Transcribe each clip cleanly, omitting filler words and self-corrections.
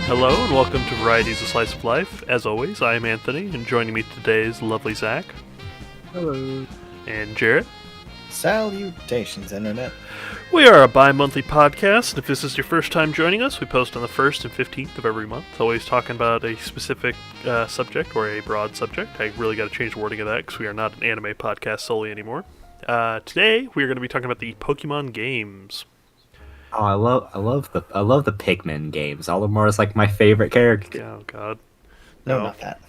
Hello and welcome to Varieties of Slice of Life. As always, I am Anthony, and joining me today is lovely Zach. Hello. And Jarrett. Salutations, Internet. We are a bi-monthly podcast, and if this is your first time joining us, we post on the 1st and 15th of every month, always talking about a specific subject or a broad subject. I really got to change the wording of that because we are not an anime podcast solely anymore. Today, we are going to be talking about the Pokemon games. Oh, I love the Pikmin games. Olimar is like my favorite character. Oh God, No, not that.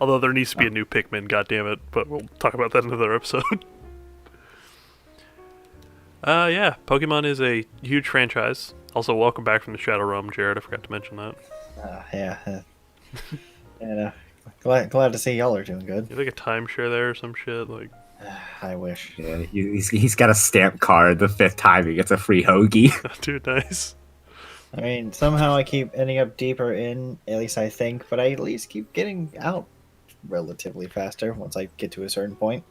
Although there needs to be a new Pikmin, goddammit, but we'll talk about that in another episode. Yeah, Pokemon is a huge franchise. Also, welcome back from the Shadow Realm, Jared. I forgot to mention that. And glad to see y'all are doing good. You like a timeshare there or some shit? Like, I wish. Yeah, he's got a stamp card. The 5th time he gets a free hoagie. dude, nice. I mean, somehow I keep ending up deeper in, at least I think, but I at least keep getting out relatively faster once I get to a certain point.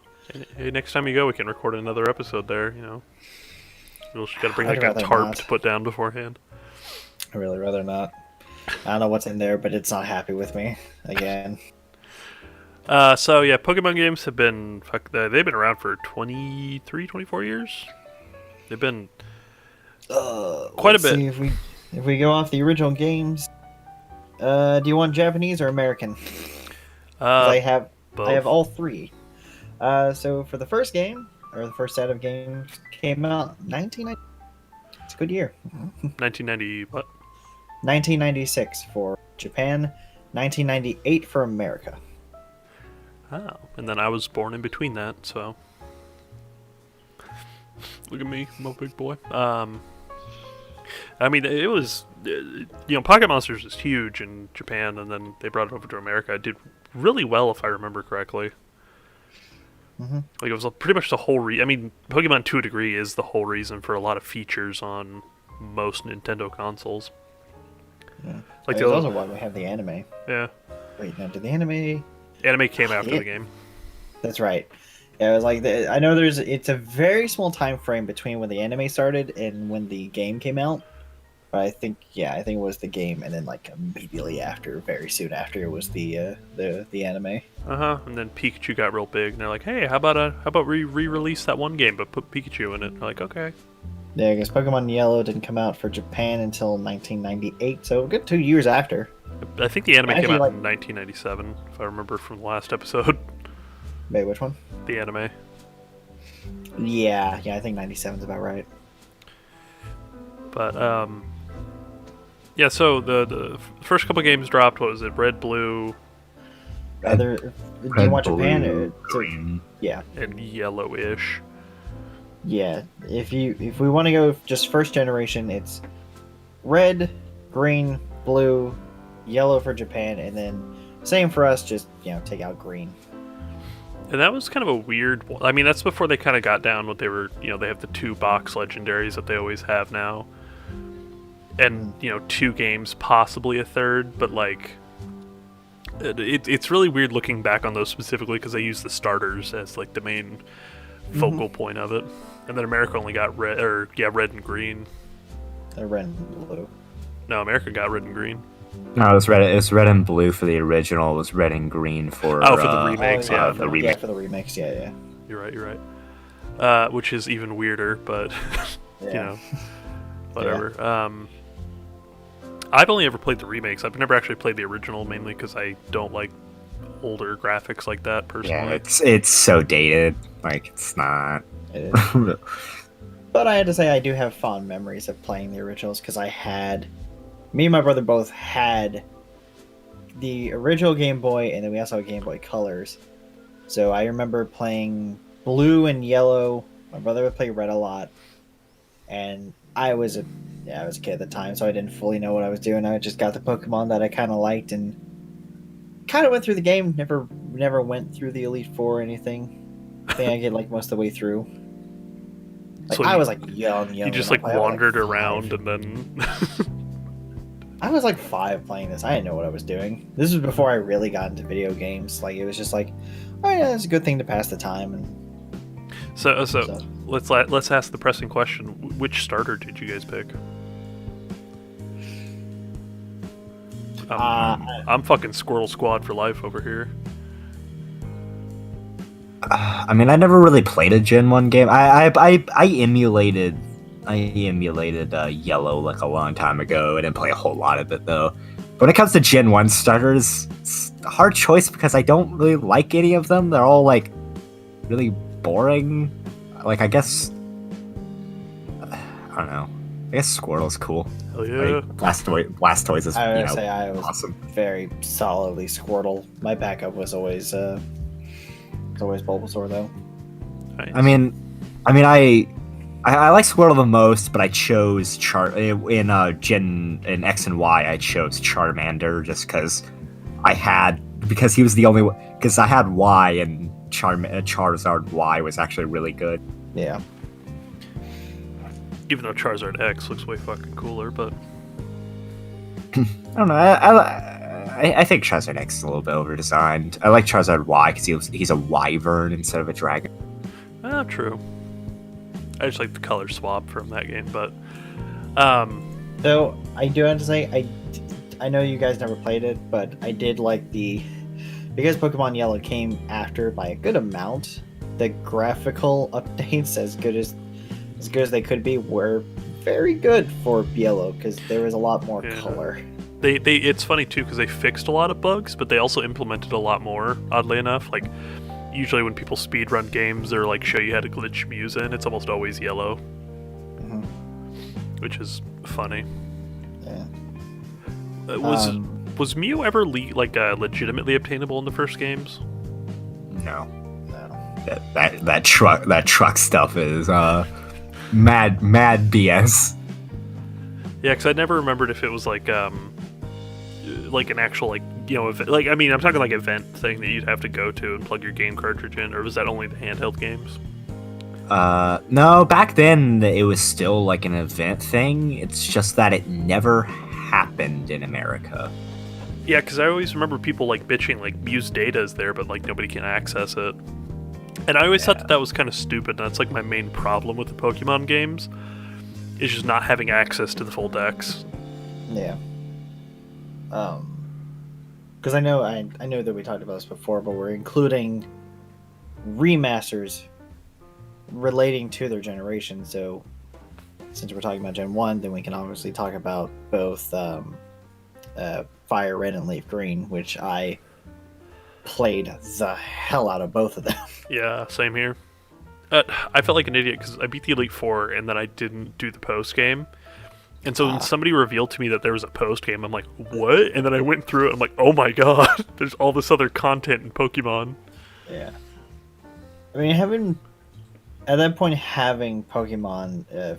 Hey, next time you go, we can record another episode there, you know. We'll just gotta bring I'd like a rather tarp not. to put down beforehand. I'd really rather not. I don't know what's in there, but it's not happy with me again. So yeah, Pokemon games have been they've been around for 23, 24 years. They've been quite a bit. See if we go off the original games. Do you want Japanese or American? 'Cause I have both. all three. So for the first game, or the first set of games, came out 1990. It's a good year. 1990 what? 1996 for Japan, 1998 for America. Oh, and then I was born in between that, so look at me, I'm a big boy. I mean, it was, Pocket Monsters is huge in Japan, and then they brought it over to America. It did really well, if I remember correctly. Mm-hmm. Like, it was pretty much the whole I mean, Pokemon to a degree is the whole reason for a lot of features on most Nintendo consoles. Yeah. Like That's also why we have the anime. Yeah. Wait, now did the anime? Anime came after the game. That's right. Yeah, it was like I know it's a very small time frame between when the anime started and when the game came out. But I think it was the game, and then like immediately after, very soon after, it was the anime. And then Pikachu got real big, and they're like, "Hey, how about re-release that one game, but put Pikachu in it?" I'm like, okay. Yeah, because Pokemon Yellow didn't come out for Japan until 1998, so a good 2 years after. I think the anime came Actually, out in 1997, if I remember from the last episode. Wait, which one? The anime. Yeah, I think 97's about right. But yeah. So the first couple games dropped. What was it? Red, blue, Do you want Japan or green. Yeah. and yellowish. Yeah, if we want to go just first generation, it's red, green, blue, yellow for Japan, and then same for us. Just take out green. And that was kind of a weird. I mean, that's before they kind of got down what they were. They have the 2 box legendaries that they always have now, and 2 games, possibly a third. But like, it's really weird looking back on those specifically because they use the starters as like the main focal point of it. And then America only got red and green. Red and blue. No, America got red and green. No, it was red. It was red and blue for the original. It was red and green for for the remakes. yeah, the remake. for the remakes. Yeah. You're right. Which is even weirder, but Yeah. whatever. I've only ever played the remakes. I've never actually played the original, mainly because I don't like older graphics like that personally. Yeah, it's so dated. Like, it's not. It is. But I had to say I do have fond memories of playing the originals because me and my brother both had the original Game Boy, and then we also had Game Boy Colors. So I remember playing blue and yellow. My brother would play red a lot, and I was a kid at the time, so I didn't fully know what I was doing. I just got the Pokemon that I kind of liked and kind of went through the game. Never went through the Elite Four or anything. I think I get like most of the way through. Like, So I was like young. You just when like I played. I was, wandered 5. around and then. I was like 5 playing this. I didn't know what I was doing. This was before I really got into video games. Like, it was just like, oh yeah, it's a good thing to pass the time. And So let's ask the pressing question: which starter did you guys pick? I'm fucking Squirrel Squad for life over here. I mean, I never really played a Gen 1 game. I emulated Yellow like a long time ago. I didn't play a whole lot of it though. But when it comes to Gen 1 starters, it's a hard choice because I don't really like any of them. They're all like really boring. Like I guess I don't know. I guess Squirtle's cool. Hell yeah. Like, Blastoise is I would say I was awesome. very solidly Squirtle. My backup was always Bulbasaur though. Nice. I like Squirtle the most, but I chose in X and Y. I chose Charmander just because he was the only one. Because I had Y and Charizard Y was actually really good. Yeah. Even though Charizard X looks way fucking cooler, but I don't know. I think Charizard X is a little bit over-designed. I like Charizard Y because he's a wyvern instead of a dragon. True. I just like the color swap from that game, but So I do have to say I know you guys never played it, but I did like because Pokemon Yellow came after by a good amount. The graphical updates, as good as they could be, were very good for Yellow because there was a lot more color. It's funny too because they fixed a lot of bugs, but they also implemented a lot more. Oddly enough, like usually when people speedrun games or like show you how to glitch Mews in, it's almost always yellow, which is funny. Yeah. Was Mew ever legitimately obtainable in the first games? No. That truck stuff is mad BS. Yeah, because I never remembered if it was like an actual event. Like I mean, I'm talking like event thing that you'd have to go to and plug your game cartridge in, or was that only the handheld games? No, back then it was still like an event thing. It's just that it never happened in America. Yeah, because I always remember people like bitching like Mew's data is there, but like nobody can access it. And I always thought that was kind of stupid, and that's like my main problem with the Pokemon games, is just not having access to the full decks. Yeah. Because I know that we talked about this before, but we're including remasters relating to their generation. So since we're talking about Gen 1, then we can obviously talk about both Fire Red and Leaf Green, which I played the hell out of both of them. Yeah, same here. I felt like an idiot because I beat the Elite Four and then I didn't do the post game. And so when somebody revealed to me that there was a post game, I'm like, what? And then I went through it. I'm like, oh my god, there's all this other content in Pokemon. Yeah. I mean, at that point, having Pokemon,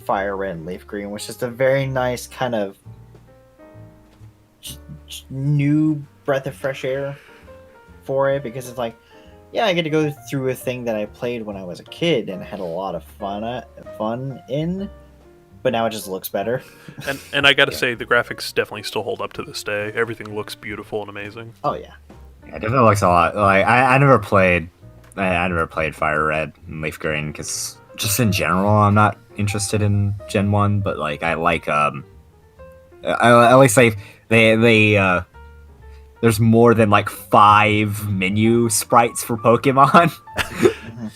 Fire Red and Leaf Green was just a very nice kind of new breath of fresh air for it, because it's like, yeah, I get to go through a thing that I played when I was a kid and had a lot of fun in, but now it just looks better. And I gotta say, the graphics definitely still hold up to this day. Everything looks beautiful and amazing. Oh yeah. Yeah, it definitely looks a lot. Like I never played Fire Red and Leaf Green because just in general I'm not interested in Gen 1, but like I like at least they there's more than like 5 menu sprites for Pokemon.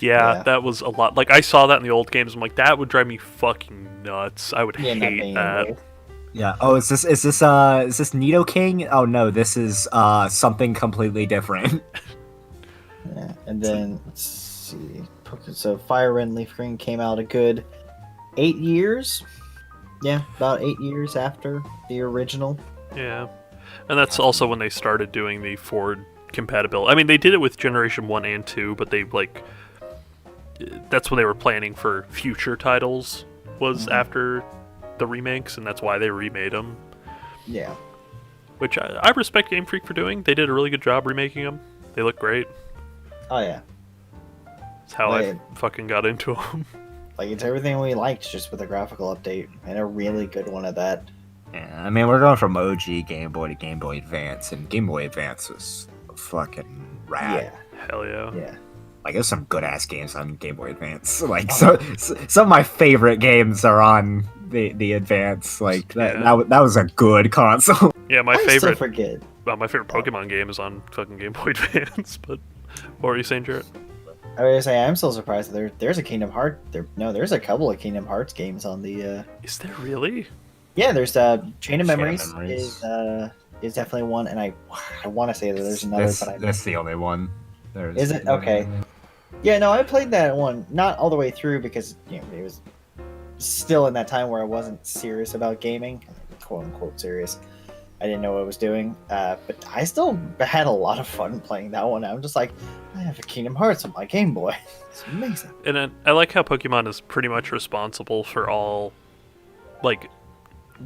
Yeah, that was a lot. Like I saw that in the old games. I'm like, that would drive me fucking nuts. I would hate that. Yeah. Oh, is this Nidoking? Oh no, this is something completely different. Yeah, and then let's see. So Fire Red and Leaf Green came out a good 8 years. Yeah, about 8 years after the original. Yeah. And that's also when they started doing the forward compatibility. I mean, they did it with Generation 1 and 2, but they, that's when they were planning for future titles, was after the remakes, and that's why they remade them. Yeah. Which I respect Game Freak for doing. They did a really good job remaking them. They look great. Oh, yeah. That's how I fucking got into them. Like, it's everything we liked, just with a graphical update, and a really good one at that. Yeah, I mean, we're going from OG Game Boy to Game Boy Advance, and Game Boy Advance was fucking rad. Yeah. Hell yeah. Yeah. Like, there's some good-ass games on Game Boy Advance. Like, some of my favorite games are on the Advance. Like that, Yeah. that was a good console. Yeah, my I still favorite forget. my favorite Pokemon game is on fucking Game Boy Advance. But what were you saying, Jarrett? I was gonna say I'm still surprised that there's a Kingdom Hearts. There's a couple of Kingdom Hearts games on the. Is there really? Yeah, there's Chain of Memories, Memories. is definitely one, and I want to say that there's another, but I That's the only one. Is it? Okay. Yeah, no, I played that one not all the way through because it was still in that time where I wasn't serious about gaming, quote unquote serious. I didn't know what I was doing, but I still had a lot of fun playing that one. I'm just like, I have a Kingdom Hearts on my Game Boy. It's amazing. And I like how Pokemon is pretty much responsible for all, like,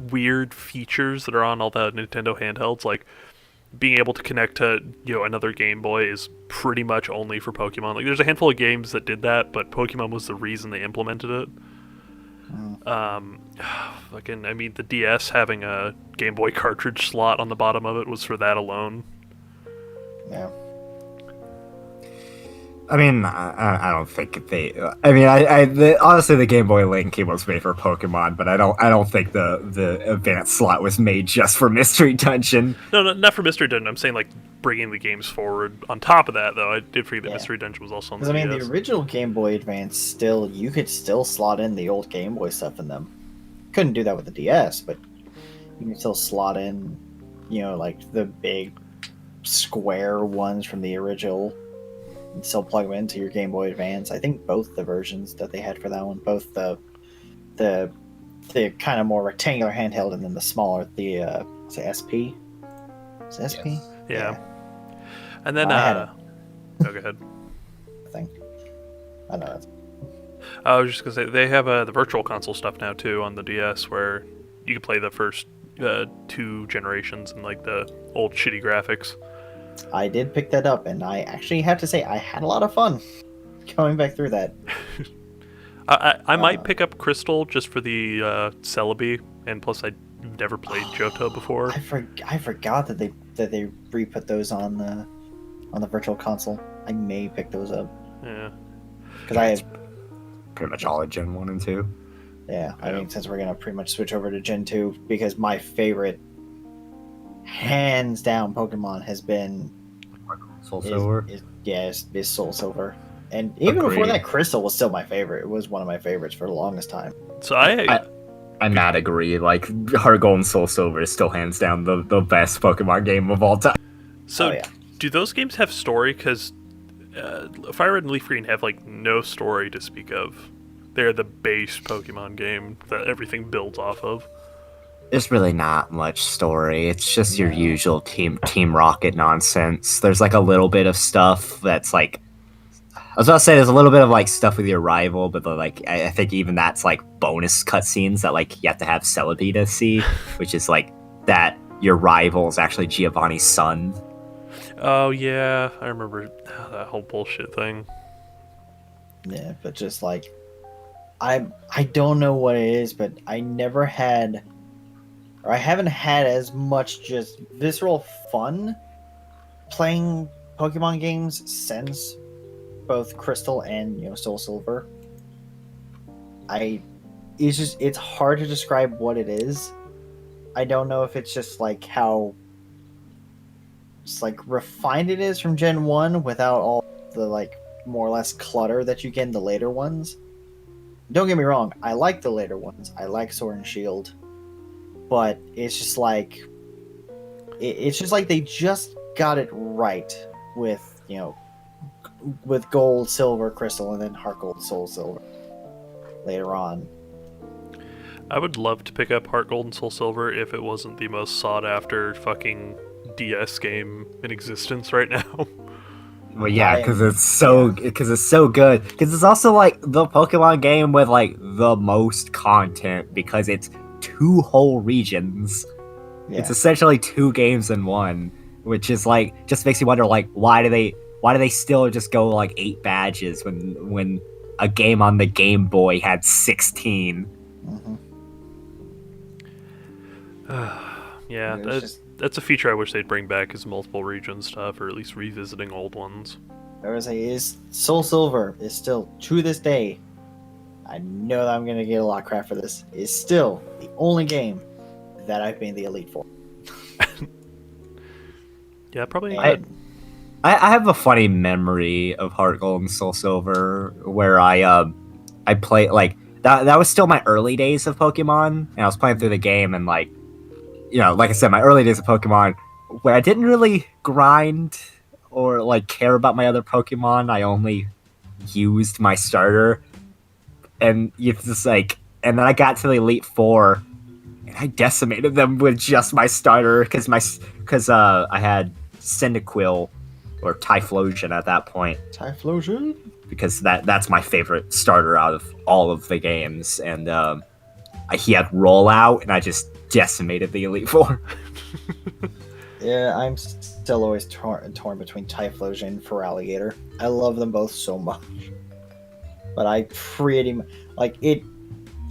weird features that are on all the Nintendo handhelds. Like, being able to connect to another Game Boy is pretty much only for Pokemon. Like, there's a handful of games that did that, but Pokemon was the reason they implemented it. I mean, the DS having a Game Boy cartridge slot on the bottom of it was for that alone. Yeah. I mean, I don't think they. I mean, honestly, the Game Boy Link key was made for Pokemon, but I don't think the advanced slot was made just for Mystery Dungeon. No, not for Mystery Dungeon. I'm saying, like, bringing the games forward. On top of that, though, I did forget that Mystery Dungeon was also on the Because I mean, DS. the original Game Boy Advance you could still slot in the old Game Boy stuff in them. Couldn't do that with the DS, but you can still slot in, like the big square ones from the original. And still plug them into your Game Boy Advance. I think both the versions that they had for that one, both the kind of more rectangular handheld and then the smaller, is it SP? Is it SP? Yeah. And then, I had oh, go ahead. Thing. I know that's. I was just gonna say they have the Virtual Console stuff now too on the DS, where you can play the first 2 generations and like the old shitty graphics. I did pick that up, and I actually have to say I had a lot of fun going back through that. I might pick up Crystal just for the Celebi, and plus I never played Johto before. I forgot that they re-put those on the Virtual Console. I may pick those up. Yeah. Because I have pretty much all of Gen 1 and 2. Yeah, I mean, since we're gonna pretty much switch over to Gen 2, because my favorite, hands down, Pokemon has been Soul Silver. Is Soul Silver, and even before Agreed. that, Crystal was still my favorite. It was one of my favorites for the longest time. So I not agree. Like Heart Gold and Soul Silver is still hands down the best Pokemon game of all time. So Oh, yeah. do those games have story? Because Fire Red and Leaf Green have like no story to speak of. They're the base Pokemon game that everything builds off of. There's really not much story. It's just your usual Team Rocket nonsense. There's like a little bit of stuff that's like, I was about to say there's a little bit of like stuff with your rival, but like I think even that's like bonus cutscenes that like you have to have Celebi to see, which is like that your rival is actually Giovanni's son. Oh yeah, I remember that whole bullshit thing. Yeah, but just like, I don't know what it is, but I never had, or I haven't had as much just visceral fun playing Pokemon games since both Crystal and Soul Silver. It's hard to describe what it is. I don't know if it's just like how just like refined it is from Gen 1 without all the like more or less clutter that you get in the later ones. Don't get me wrong, I like the later ones. I like Sword and Shield. But it's just like they just got it right with, with Gold, Silver, Crystal, and then Heart Gold, Soul Silver later on. I would love to pick up Heart Gold and Soul Silver if it wasn't the most sought after fucking DS game in existence right now. Well, yeah, because it's so good. Because it's also like the Pokemon game with like the most content because it's 2 whole regions. Yeah. It's essentially 2 games in one, which is like just makes you wonder like why do they still just go like 8 badges when a game on the Game Boy had 16. Mm-hmm. Yeah, that's a feature I wish they'd bring back is multiple region stuff, or at least revisiting old ones. Is Soul Silver is still to this day. I know that I'm gonna get a lot of crap for this, is still the only game that I've made the Elite for. Yeah, probably. And I have a funny memory of Heart Gold and Soul Silver where I played like that was still my early days of Pokemon, and I was playing through the game, and like, you know, like I said, my early days of Pokemon where I didn't really grind or like care about my other Pokemon. I only used my starter, and it's just like, and then I got to the Elite Four, and I decimated them with just my starter because I had Cyndaquil or Typhlosion at that point, Typhlosion? because that's my favorite starter out of all of the games, and he had Rollout, and I just decimated the Elite Four. Yeah, I'm still always torn between Typhlosion and Feraligatr. I love them both so much. But I pretty like it.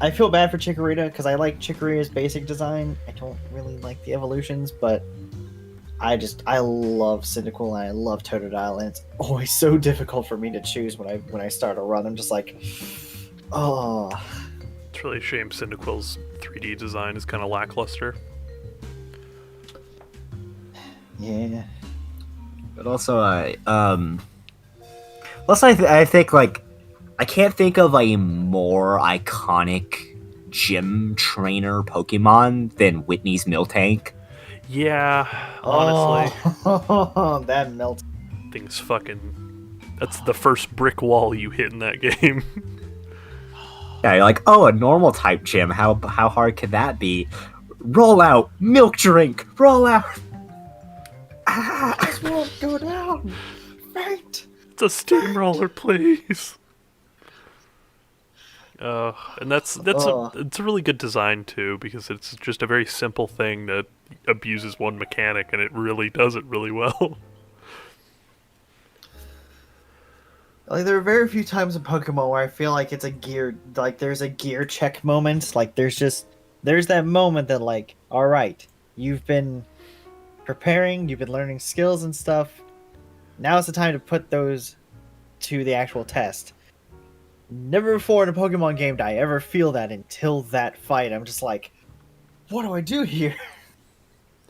I feel bad for Chikorita because I like Chikorita's basic design. I don't really like the evolutions, but I love Cyndaquil and I love Totodile, and it's always so difficult for me to choose when I start a run. I'm just like, oh. It's really a shame Cyndaquil's 3D design is kind of lackluster. Yeah. But also, I think like I can't think of a more iconic gym trainer Pokemon than Whitney's Miltank. Yeah, honestly. Oh, that melt. Thing's fucking... That's the first brick wall you hit in that game. Yeah, you're like, oh, a normal type gym. How hard could that be? Roll out, milk drink, roll out. This won't go down. Right. It's a steamroller, please. And it's a really good design too, because it's just a very simple thing that abuses one mechanic, and it really does it really well. Like, there are very few times in Pokemon where I feel like it's a gear, like there's a gear check moment. Like there's that moment that like, all right, you've been preparing, you've been learning skills and stuff. Now's the time to put those to the actual test. Never before in a Pokemon game did I ever feel that until that fight. I'm just like, what do I do here?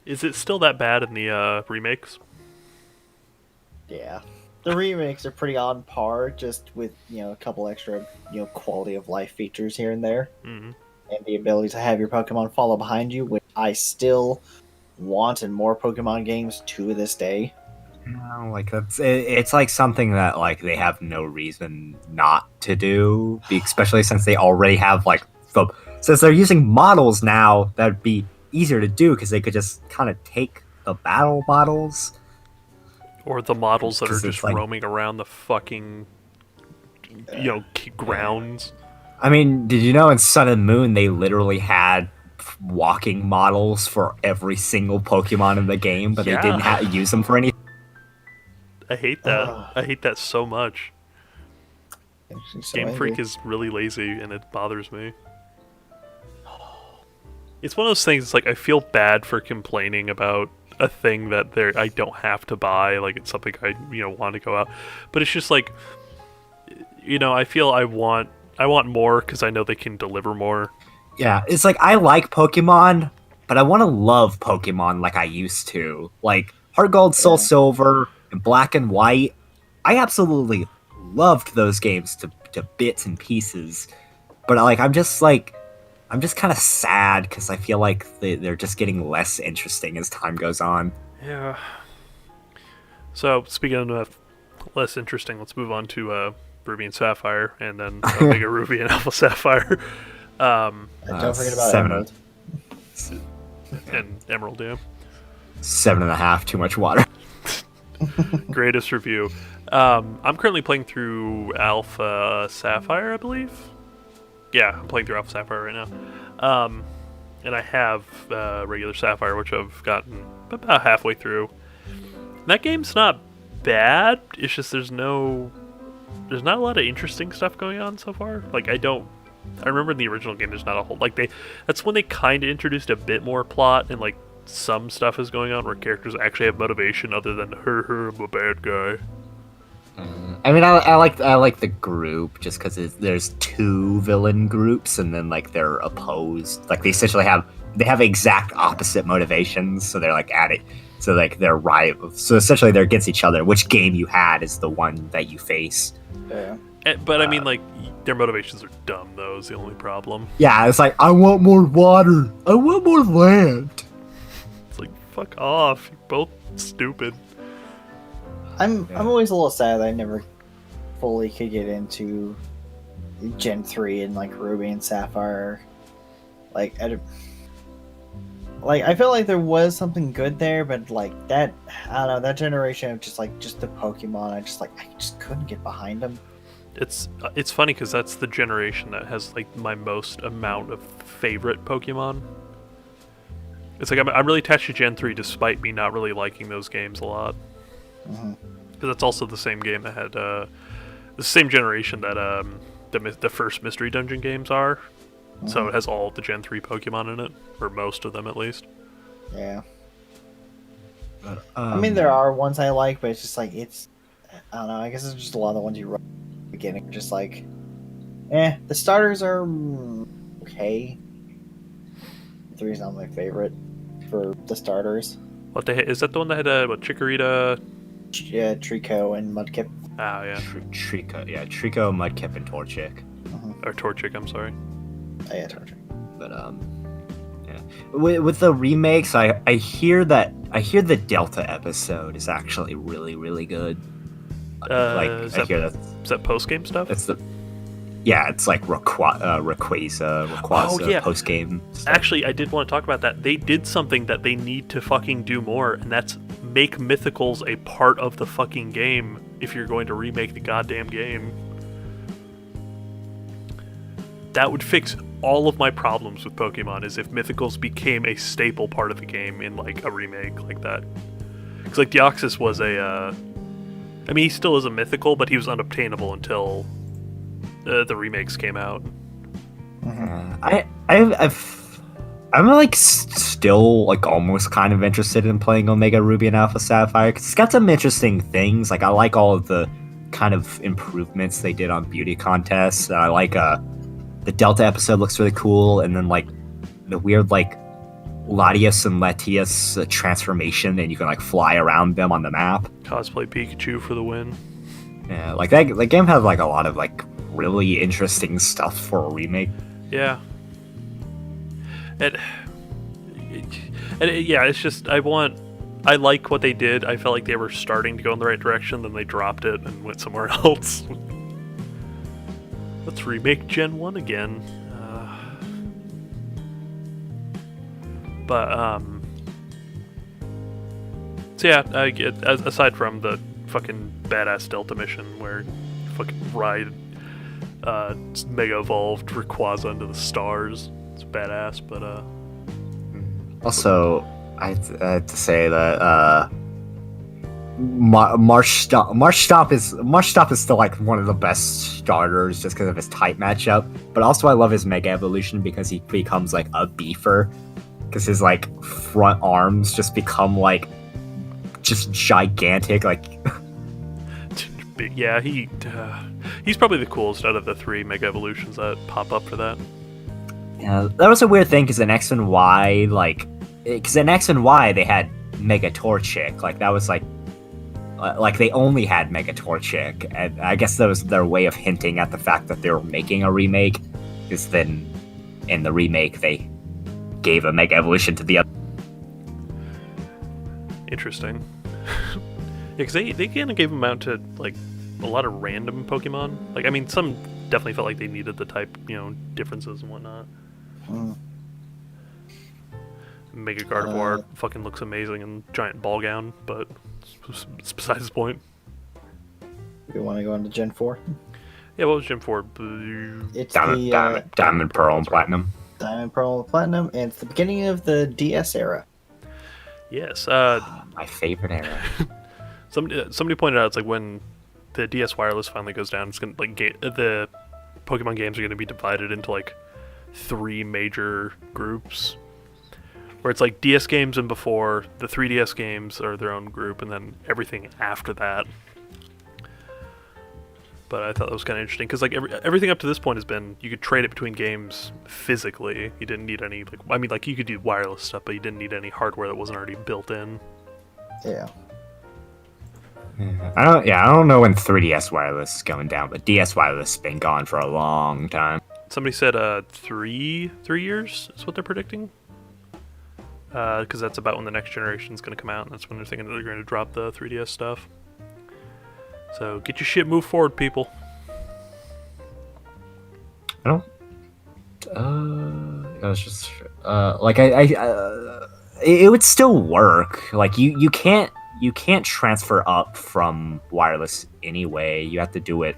Is it still that bad in the remakes? Yeah. The remakes are pretty on par, just with, a couple extra, quality of life features here and there. Mm-hmm. And the ability to have your Pokemon follow behind you, which I still want in more Pokemon games to this day. No, like it's like something that like they have no reason not to do, especially since they already have like since they're using models now, that'd be easier to do because they could just kind of take the battle models. Or the models that are just like, roaming around the fucking, grounds. I mean, did you know in Sun and Moon they literally had walking models for every single Pokemon in the game, but they didn't use them for anything? I hate that. I hate that so much. Game Freak is really lazy, and it bothers me. It's one of those things, it's like, I feel bad for complaining about a thing that I don't have to buy, like it's something I want to go out, but it's just like, I feel I want more because I know they can deliver more. Yeah, it's like I like Pokemon, but I want to love Pokemon like I used to. Like Heart Gold, Soul Silver, and Black and White, I absolutely loved those games to bits and pieces, but like I'm just kind of sad because I feel like they're just getting less interesting as time goes on. Yeah. So, speaking of less interesting, let's move on to Ruby and Sapphire, and then Omega Ruby and Alpha Sapphire. Don't forget about Emerald. And Emerald, yeah. 7.5, too much water. Greatest review. I'm currently playing through Alpha Sapphire, I believe. Yeah, I'm playing through Alpha Sapphire right now. And I have regular Sapphire, which I've gotten about halfway through. That game's not bad. It's just there's not a lot of interesting stuff going on so far. Like, I remember in the original game there's not a whole... Like, that's when they kind of introduced a bit more plot, and, like, some stuff is going on where characters actually have motivation other than, I'm a bad guy. I mean, I like the group just because there's two villain groups, and then like they're opposed. Like they essentially have exact opposite motivations, so they're like at it. So like they're rivals. So essentially they're against each other. Which game you had is the one that you face. Yeah. But I mean, like, their motivations are dumb, though, is the only problem. Yeah, it's like, I want more water. I want more land. It's like, fuck off. You're both stupid. I'm always a little sad that I never fully could get into Gen 3 and like Ruby and Sapphire. Like I feel like there was something good there, but like that, I don't know, that generation of just the Pokemon, I just couldn't get behind them. It's funny because that's the generation that has like my most amount of favorite Pokemon. It's like I'm really attached to Gen 3 despite me not really liking those games a lot. Because that's also the same game that had the same generation that the first Mystery Dungeon games are. So it has all the Gen 3 Pokemon in it, or most of them at least. Yeah. I mean, there are ones I like, but it's just like, I don't know, I guess it's just a lot of the ones you run at the beginning, just like, the starters are okay. 3 is not my favorite for the starters. Is that the one that had Chikorita? Yeah, Trico and Mudkip. Oh, yeah. Trico, Mudkip, and Torchic. Or Torchic, I'm sorry. Oh, yeah, Torchic. But yeah. With the remakes, I hear the Delta episode is actually really, really good. Is that post game stuff? It's like Rayquaza post game stuff. Actually, I did want to talk about that. They did something that they need to fucking do more, and that's make mythicals a part of the fucking game if you're going to remake the goddamn game. That would fix all of my problems with Pokemon, is if mythicals became a staple part of the game in like a remake like that. Because like Deoxys was I mean, he still is a mythical, but he was unobtainable until the remakes came out. I'm like still like almost kind of interested in playing Omega Ruby and Alpha Sapphire because it's got some interesting things. Like I like all of the kind of improvements they did on beauty contests. I like the Delta episode looks really cool, and then like the weird like Latias and Latias transformation, and you can like fly around them on the map. Cosplay Pikachu for the win. Yeah, like that game has like a lot of like really interesting stuff for a remake. Yeah. Yeah, it's just I like what they did. I felt like they were starting to go in the right direction, then they dropped it and went somewhere else. Let's remake Gen 1 again. So yeah, I get, aside from the fucking badass Delta mission where you fucking ride Mega Evolved Rayquaza into the stars. It's badass, but Also, I have to say that Marshtomp is still like one of the best starters just because of his type matchup. But also, I love his Mega Evolution because he becomes like a beefer, because his like front arms just become like just gigantic. Like, yeah, he's probably the coolest out of the 3 Mega Evolutions that pop up for that. Yeah, that was a weird thing because in X and Y, they had Mega Torchic. Like that was like they only had Mega Torchic, and I guess that was their way of hinting at the fact that they were making a remake. Is then in the remake they gave a Mega Evolution to the other. Interesting. Yeah, because they kind of gave them out to like a lot of random Pokemon. Like, I mean, some definitely felt like they needed the type, differences and whatnot. Mega Gardevoir fucking looks amazing in giant ball gown, but it's besides the point. You want to go into Gen 4? Yeah, what was Gen 4? It's Diamond, Pearl, and Platinum. Diamond, Pearl, and Platinum, and it's the beginning of the DS era. Yes. My favorite era. Somebody pointed out it's like when the DS wireless finally goes down, it's gonna like the Pokemon games are gonna be divided into like 3 major groups, where it's like DS games and before, the 3DS games are their own group, and then everything after that. But I thought that was kind of interesting because like everything up to this point has been you could trade it between games physically. You didn't need any like you could do wireless stuff, but you didn't need any hardware that wasn't already built in. Yeah. I don't know when 3DS wireless is going down, but DS wireless has been gone for a long time. Somebody said 3 years is what they're predicting. Because that's about when the next generation is going to come out, and that's when they're thinking they're going to drop the 3DS stuff. So get your shit moved forward, people. I don't. I was just like it would still work. Like you can't transfer up from wireless anyway. You have to do it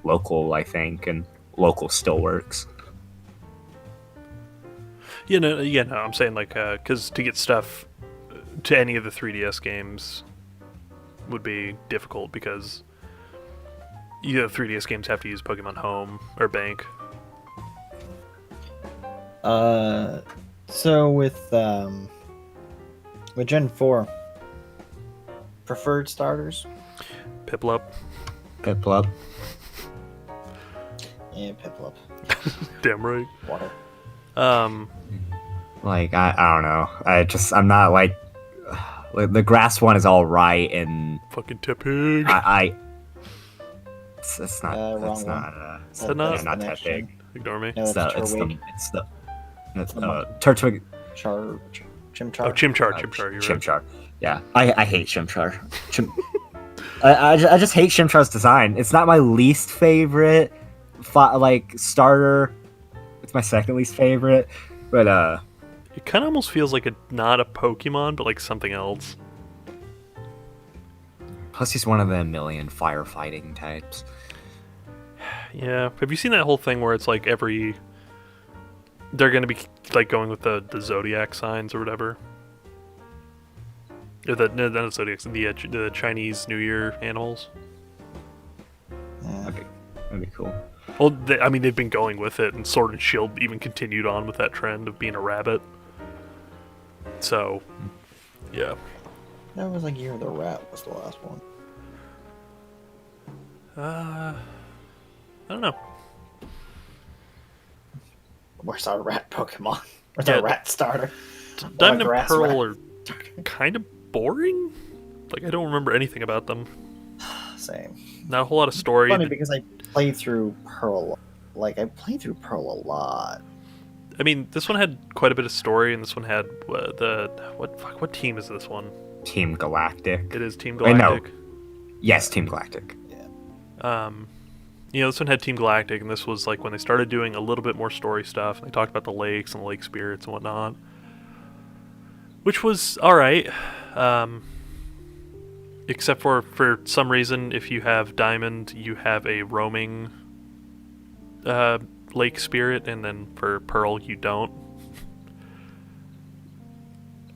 local, I think, and local still works. No, I'm saying like because to get stuff to any of the 3DS games would be difficult because the 3DS games have to use Pokemon Home or Bank. So with Gen 4, preferred starters? Piplup. Piplup. Yeah, Piplup. Damn right. Water. Like I don't know. I'm not like the grass one is all right, and fucking Tepig. It's not. That's not. Not Tepig. Ignore me. No, It's the Turtwig. Chimchar. Oh, Chimchar. You're right. Chimchar. Yeah, I hate Chimchar. I just hate Chimchar's design. It's not my least favorite, starter. It's my second least favorite, but it kind of almost feels like not a Pokemon, but like something else. Plus, he's one of the million firefighting types. Yeah. Have you seen that whole thing where it's like they're going to be like going with the zodiac signs or whatever? Or not the zodiacs, the Chinese New Year animals? Yeah. That'd be cool. Well, they've been going with it, and Sword and Shield even continued on with that trend of being a rabbit. So, yeah. That was like Year of the Rat was the last one. I don't know. Where's our rat Pokemon? Where's our rat starter? Diamond and Pearl are kind of boring. Like, I don't remember anything about them. Same. Not a whole lot of story. Funny because I played through Pearl. Like, I played through Pearl a lot. I mean, this one had quite a bit of story, and this one had what team is this one? Team Galactic. It is Team Galactic. Wait, no. Yes, Team Galactic. Yeah. This one had Team Galactic, and this was like when they started doing a little bit more story stuff. And they talked about the lakes and the lake spirits and whatnot, which was all right. Except for some reason, if you have Diamond, you have a roaming lake spirit, and then for Pearl, you don't.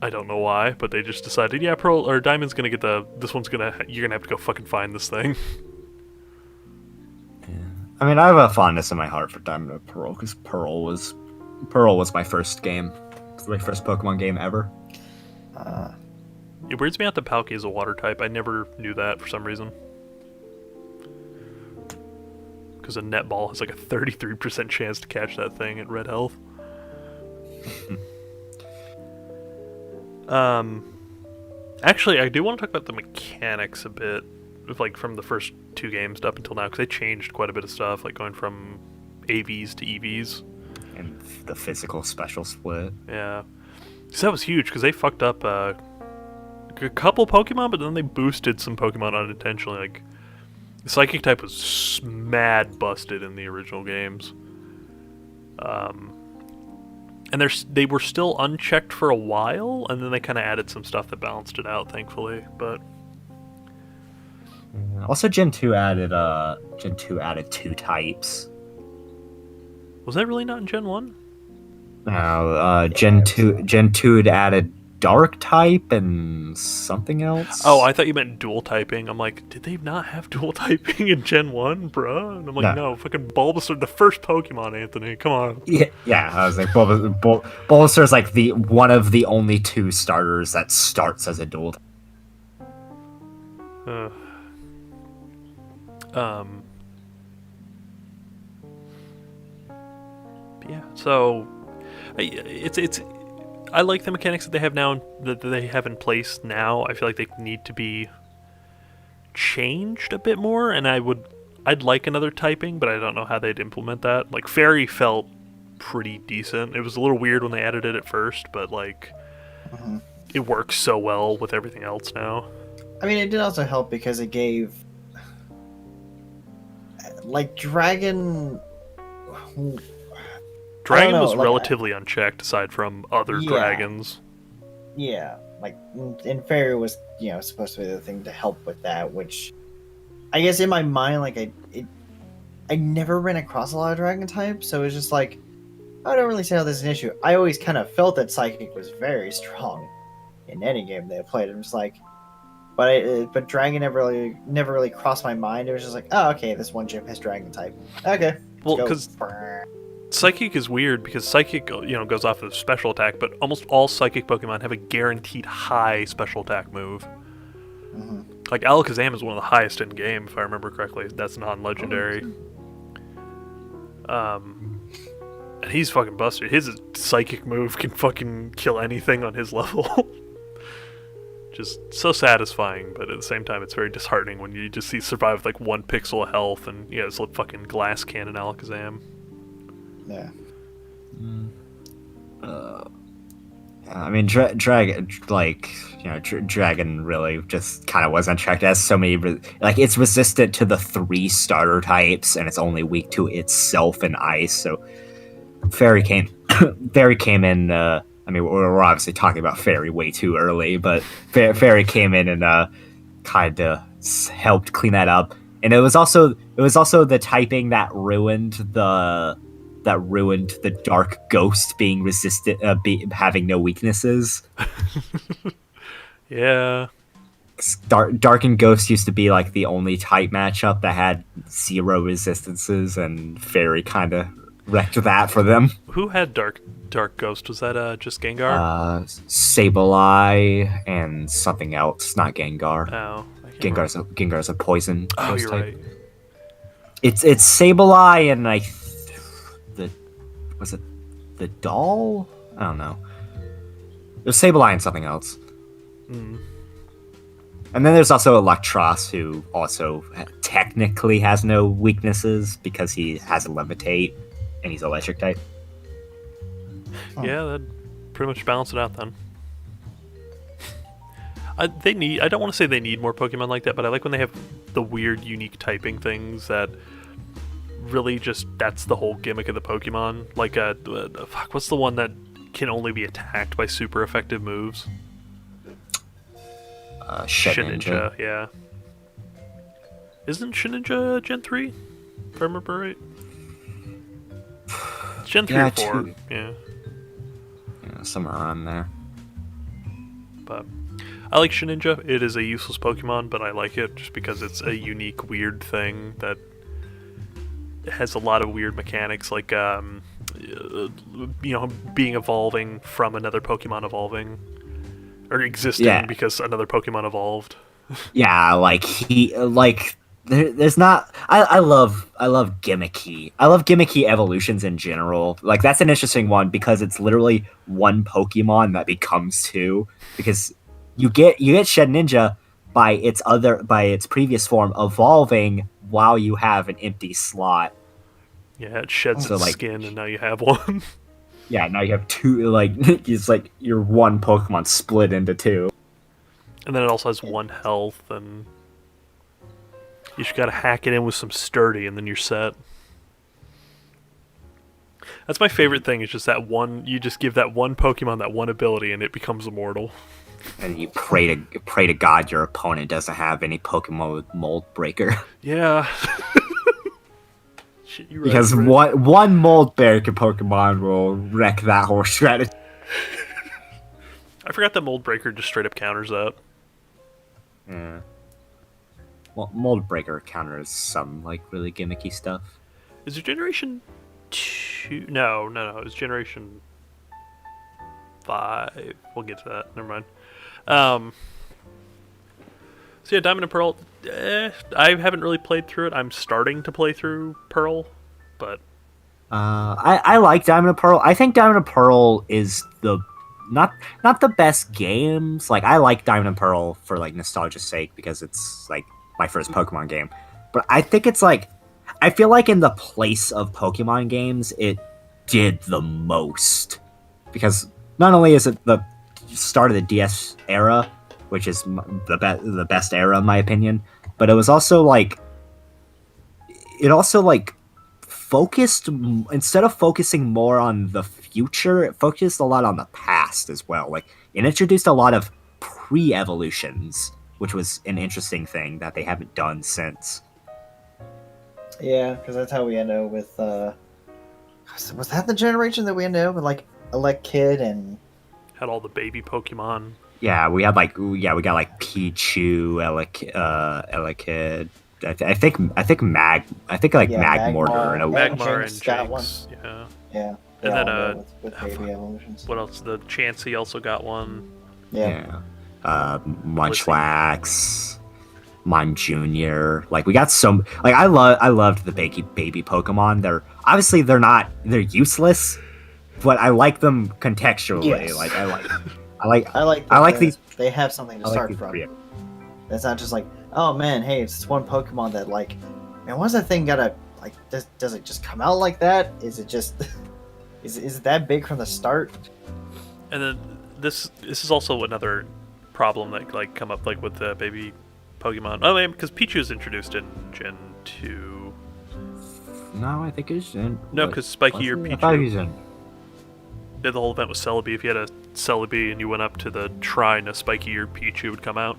I don't know why, but they just decided, yeah, Pearl or Diamond's gonna get you're gonna have to go fucking find this thing. Yeah. I mean, I have a fondness in my heart for Diamond and Pearl because Pearl was my first game. It's my first Pokemon game ever. It weirds me out that Palkia is a water type. I never knew that for some reason. Because a netball has like a 33% chance to catch that thing at red health. Actually, I do want to talk about the mechanics a bit, like from the first two games up until now, because they changed quite a bit of stuff, like going from AVs to EVs. And the physical special split. Yeah. So that was huge, because they fucked up a couple Pokemon, but then they boosted some Pokemon unintentionally. Like, the Psychic type was mad busted in the original games. And they were still unchecked for a while, and then they kind of added some stuff that balanced it out, thankfully. But also, Gen 2 added 2 types. was that really not in Gen 1? No, Gen 2 had added Dark type and something else. Oh, I thought you meant dual typing. I'm like, did they not have dual typing in Gen 1, bruh? And I'm like, no fucking Bulbasaur, the first Pokemon, Anthony. Come on. Yeah, I was like, Bulbasaur is like one of the only 2 starters that starts as a dual. Yeah, so it's I like the mechanics that they have now, that they have in place now. I feel like they need to be changed a bit more, and I'd like another typing, but I don't know how they'd implement that. Like fairy felt pretty decent. It was a little weird when they added it at first, but like Mhm. it works so well with everything else now. I mean, it did also help because it gave, like, Dragon know, was like, relatively unchecked aside from other Yeah. dragons. yeah, like, and fairy was, supposed to be the thing to help with that, which I guess in my mind, like, I never ran across a lot of dragon types, so it's just like, I don't really see how this is an issue. I always kind of felt that psychic was very strong in any game they played. I'm just like, but dragon never really crossed my mind. It was just like, oh, okay, this one gym has dragon type. Okay, Well, let's because go. Psychic is weird because Psychic, goes off of special attack, but almost all Psychic Pokemon have a guaranteed high special attack move. Mhm. Like Alakazam is one of the highest in game, if I remember correctly. That's non-legendary. And he's fucking busted. His Psychic move can fucking kill anything on his level. Just so satisfying, but at the same time, it's very disheartening when you just see survive with like 1 pixel of health and it's like fucking glass cannon Alakazam. Yeah. I mean, Dragon, Dragon really just kind of was unchecked. It has so many, like, it's resistant to the 3 starter types, and it's only weak to itself and ice. So, Fairy came, Fairy came in. I mean, we're obviously talking about Fairy way too early, but Fairy came in and kind of helped clean that up. And it was also the typing that ruined the dark ghost being resistant, having no weaknesses. Yeah. Dark and Ghost used to be like the only type matchup that had 0 resistances, and Fairy kind of wrecked that for them. Who had Dark Ghost? Was that just Gengar? Sableye and something else, not Gengar. Oh, Gengar's a poison. Oh, ghost you're type. right. It's Sableye and was it the doll? I don't know. It was Sableye and something else. Mm. And then there's also Electros, who also technically has no weaknesses because he has a levitate and he's electric type. Yeah, that pretty much balance it out then. I don't want to say they need more Pokemon like that, but I like when they have the weird, unique typing things that really just, that's the whole gimmick of the Pokemon. Like, what's the one that can only be attacked by super effective moves? Shedinja. Yeah. Isn't Shedinja Gen 3? If I remember right. It's Gen 3 or 4. Yeah, somewhere around there. But I like Shedinja. It is a useless Pokemon, but I like it just because it's a unique, weird thing that has a lot of weird mechanics, like being evolving from another Pokemon evolving, or existing because another Pokemon evolved. Yeah, there's not. I love gimmicky evolutions in general. Like, that's an interesting one because it's literally one Pokemon that becomes 2. Because you get Shedinja by its previous form evolving while you have an empty slot. Yeah, it sheds its skin, and now you have one. Yeah, now you have 2. It's like your one Pokemon split into 2. And then it also has 1 health, and you just gotta hack it in with some sturdy, and then you're set. That's my favorite thing, is just that one, you just give that one Pokemon that one ability, and it becomes immortal. And you pray to God your opponent doesn't have any Pokemon with Mold Breaker. Yeah. Shit, you're right, because one Mold Breaker Pokemon will wreck that whole strategy. I forgot that Mold Breaker just straight up counters that. Yeah. Well, Mold Breaker counters some really gimmicky stuff. Is it Generation 2? No. It was Generation 5. We'll get to that. Never mind. So yeah, Diamond and Pearl. I haven't really played through it. I'm starting to play through Pearl, but I like Diamond and Pearl. I think Diamond and Pearl is the not the best games. Like I like Diamond and Pearl for like nostalgia's sake because it's like my first Pokemon game. But I think it's like I feel like in the place of Pokemon games, it did the most because not only is it the start of the DS era, which is the best era in my opinion, but it was also like it also like focused instead of focusing more on the future, it focused a lot on the past as well. Like it introduced a lot of pre-evolutions, which was an interesting thing that they haven't done since. Yeah, because that's how we ended up with. Was that the generation that we ended up with, like Kid and Had all the baby Pokemon. Yeah, we had like we got like Pichu, Elekid. I think like Magmortar and Magmar Jinx and got one. Jinx. Yeah. Yeah. And then with baby evolutions. what else? The Chansey also got one. Yeah. Munchlax, Mon Junior. Like we got some. Like I loved the baby Pokemon. They're useless, but I like them contextually. Yes. Like I like these. They have something to start from. It's not just like, oh man, hey, it's this one Pokemon that like, man, when's that thing gotta like? Does it just come out like that? Is it just is it that big from the start? And then this is also another problem that like come up like with the baby Pokemon. Oh, man, because Pichu is introduced in Gen 2. No, I think it's in. No, because Spiky or Pichu. I thought he was in. The whole event was Celebi. If you had a Celebi and you went up to the shrine, a Spiky or Pichu would come out.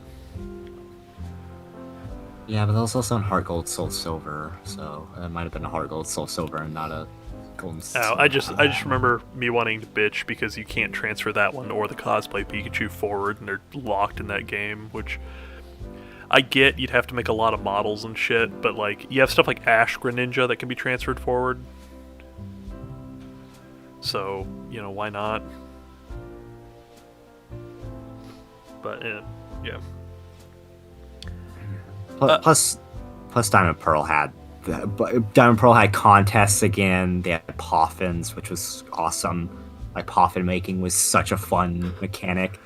Yeah, but that was also in Heart Gold, Soul Silver, so it might have been a Heart Gold, Soul Silver, and not a Golden. Oh, I just remember me wanting to bitch because you can't transfer that one or the cosplay Pikachu forward, and they're locked in that game. Which I get, you'd have to make a lot of models and shit, but like you have stuff like Ash Greninja that can be transferred forward. So why not? But yeah. Plus, Diamond Pearl had contests again. They had Poffins, which was awesome. Like Poffin making was such a fun mechanic.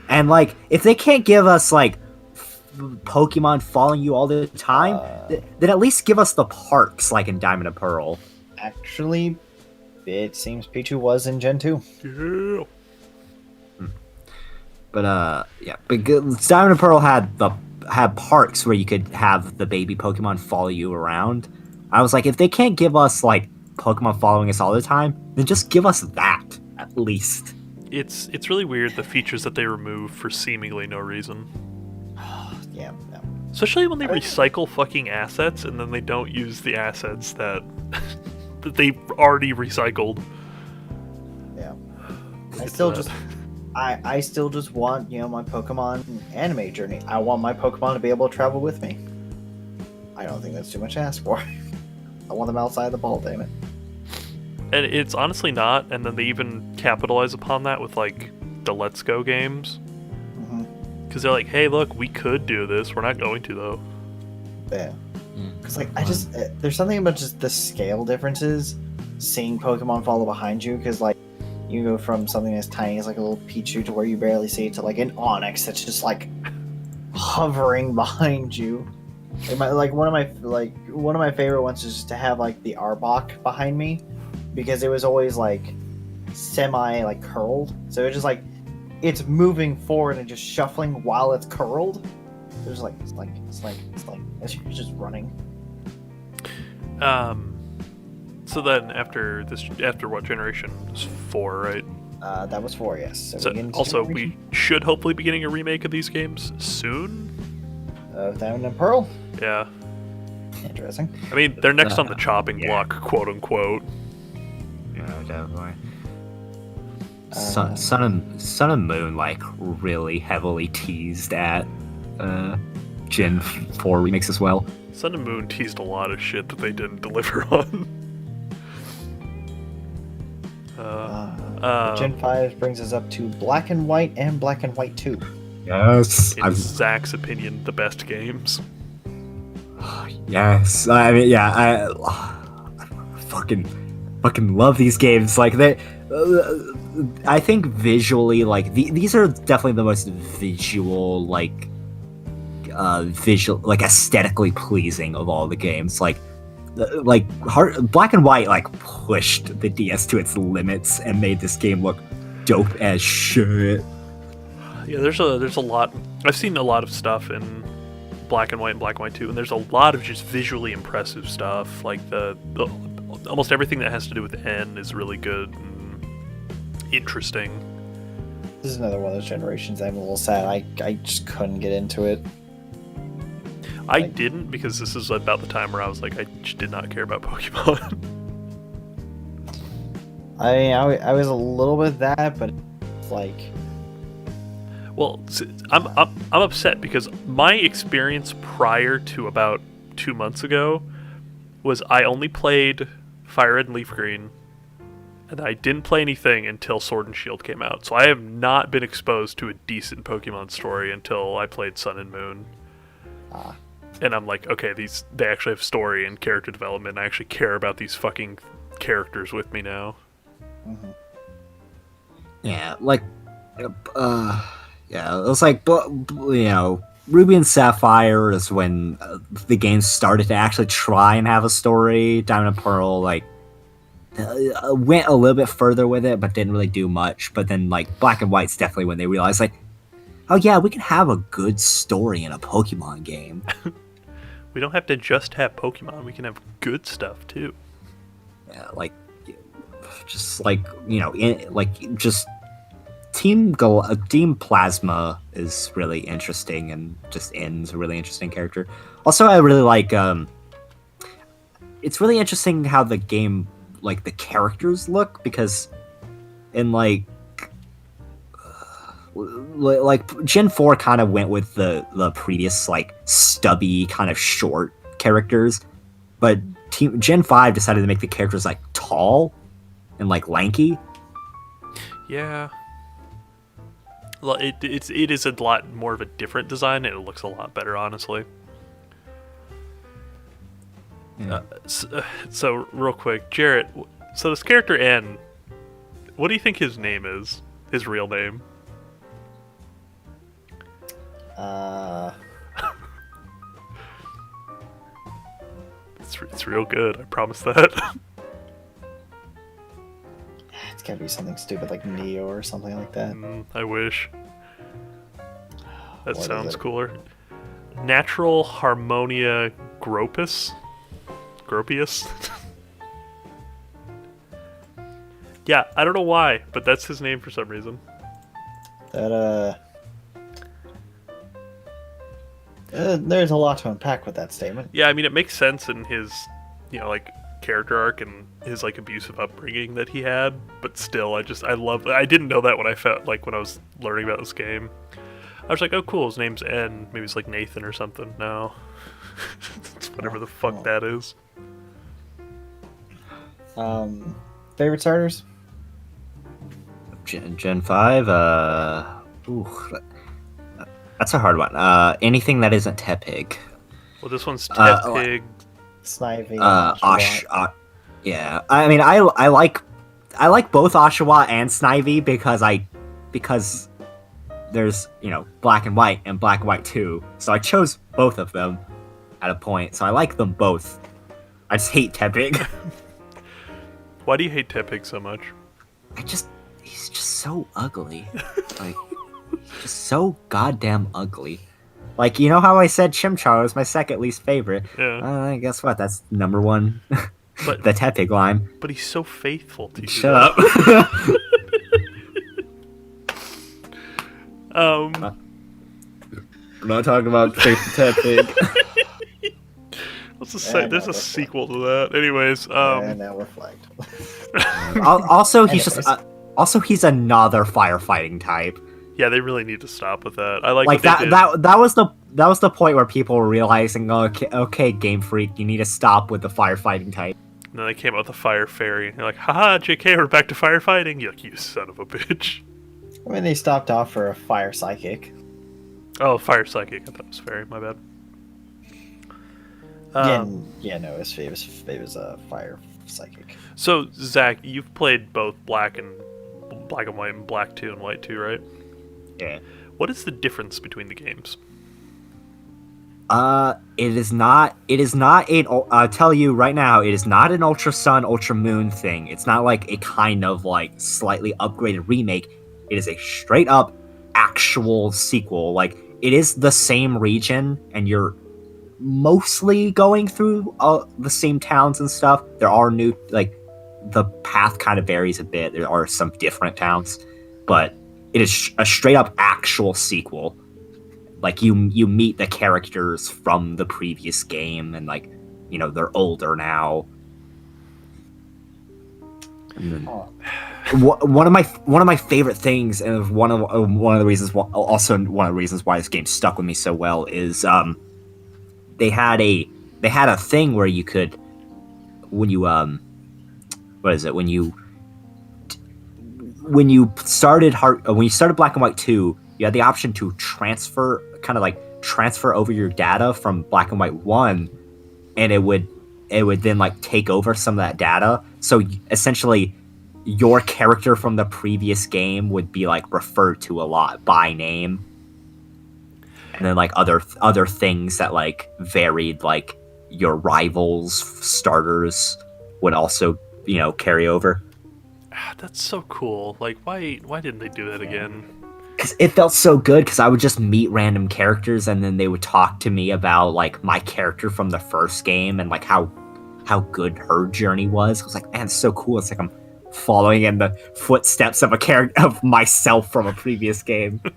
And like, if they can't give us like Pokemon following you all the time, then at least give us the parks like in Diamond and Pearl. Actually, it seems Pichu was in Gen 2. Yeah. But Diamond and Pearl had parks where you could have the baby Pokemon follow you around. I was like, if they can't give us like Pokemon following us all the time, then just give us that at least. It's really weird the features that they remove for seemingly no reason. Yeah. No. Especially when they recycle fucking assets and then they don't use the assets that that they've already recycled. Yeah. I still just want, my Pokemon anime journey. I want my Pokemon to be able to travel with me. I don't think that's too much to ask for. I want them outside the ball, damn it. And it's honestly not, and then they even capitalize upon that with like the Let's Go games. Because they're like, hey, look, we could do this. We're not going to, though. Yeah. Because like, there's something about just the scale differences, seeing Pokemon follow behind you, because like, you go from something as tiny as like a little Pichu to where you barely see it to like an Onix that's just like hovering behind you. Like one of my favorite ones is just to have like the Arbok behind me, because it was always like semi like curled, so it's just like it's moving forward and just shuffling while it's curled. There's it's like as you're just running. So then after what generation? It was 4, right? That was 4, yes. So also, we should hopefully be getting a remake of these games soon. Diamond and Pearl? Yeah. Interesting. I mean, they're next on the chopping block, quote unquote. Yeah, definitely. Sun and Moon like really heavily teased at Gen 4 remakes as well. Sun and Moon teased a lot of shit that they didn't deliver on. Gen 5 brings us up to Black and White and Black and White 2. Yes. In Zach's opinion, the best games. Yes. I mean, yeah, fucking fucking love these games. Like they, I think visually, like these are definitely the most visual, like like aesthetically pleasing of all the games. Like Black and White like pushed the DS to its limits and made this game look dope as shit. Yeah, there's a lot. I've seen a lot of stuff in Black and White and Black and White 2, and there's a lot of just visually impressive stuff. Like the almost everything that has to do with N is really good and interesting. This is another one of those generations I'm a little sad. I just couldn't get into it. I didn't, because this is about the time where I was like, I just did not care about Pokemon. I was a little bit that, but like, well, I'm upset because my experience prior to about 2 months ago was I only played Fire Red and Leaf Green, and I didn't play anything until Sword and Shield came out. So I have not been exposed to a decent Pokemon story until I played Sun and Moon. And I'm like, okay, they actually have story and character development, and I actually care about these fucking characters with me now. Mm-hmm. Yeah, like, yeah, it was like, you know, Ruby and Sapphire is when the game started to actually try and have a story. Diamond and Pearl, like, went a little bit further with it, but didn't really do much. But then, like, Black and White's definitely when they realized, like, oh yeah, we can have a good story in a Pokemon game. We don't have to just have Pokemon, we can have good stuff, too. Yeah, like, just, like, you know, just Team Plasma is really interesting, and just N's a really interesting character. Also, I really like, it's really interesting how the game, like, the characters look, because in, like Gen 4 kind of went with the previous, like, stubby, kind of short characters, but Gen 5 decided to make the characters, like, tall and, like, lanky. Yeah. Well, it is a lot more of a different design, and it looks a lot better, honestly. Yeah. So, real quick, Jarrett, so this character N, what do you think his name is? His real name? It's real good, I promise that. it's gotta be something stupid like Neo or something like that. I wish. That What sounds cooler. Natural Harmonia Gropius? Yeah, I don't know why, but that's his name for some reason. There's a lot to unpack with that statement. Yeah, I mean, it makes sense in his, you know, like, character arc and his, like, abusive upbringing that he had, but still, I didn't know that when I was learning about this game. I was like, oh cool, his name's N, maybe it's like Nathan or something. No. It's whatever the fuck that is. Favorite starters? Gen 5, that's a hard one. Anything that isn't Tepig. Well, this one's Tepig. Snivy. Yeah. I mean, I like both Oshawa and Snivy because there's, you know, Black and White and Black and White 2. So I chose both of them at a point. So I like them both. I just hate Tepig. Why do you hate Tepig so much? He's just so ugly. Like, just so goddamn ugly. Like, you know how I said Chimchar was my second least favorite? Yeah. Guess what? That's number one. But, the Tepig line. But he's so faithful to you. Shut up. We're not talking about Tepig. Let's just say there's a sequel to that. Anyways, And now we're flagged. Also, he's another firefighting type. Yeah, they really need to stop with that. I like that. That was the point where people were realizing, okay, Game Freak, you need to stop with the firefighting type. And then they came out with the Fire Fairy. And they're like, haha, JK, we're back to firefighting. You're like, you son of a bitch. I mean, they stopped off for a Fire Psychic. Oh, Fire Psychic. I thought it was Fairy. My bad. No, it was a Fire Psychic. So Zach, you've played both Black and White and Black 2 and White 2, right? Yeah. What is the difference between the games? It is not. It is not a. I'll tell you right now. It is not an Ultra Sun, Ultra Moon thing. It's not like a kind of like slightly upgraded remake. It is a straight up actual sequel. Like it is the same region, and you're mostly going through the same towns and stuff. There are new like the path kind of varies a bit. There are some different towns, but it is a straight up actual sequel. Like you meet the characters from the previous game, and like they're older now. And then, one of my favorite things, and one of the reasons why this game stuck with me so well is they had a thing where you could when you started Black and White 2, you had the option to transfer over your data from Black and White 1, and it would then like take over some of that data. So essentially your character from the previous game would be like referred to a lot by name. And then like other things that like varied, like your rivals starters would also, carry over. That's so cool. Like why didn't they do that again? Because it felt so good, because I would just meet random characters and then they would talk to me about like my character from the first game and like how good her journey was. I was like, man, it's so cool. It's like I'm following in the footsteps of a character of myself from a previous game. I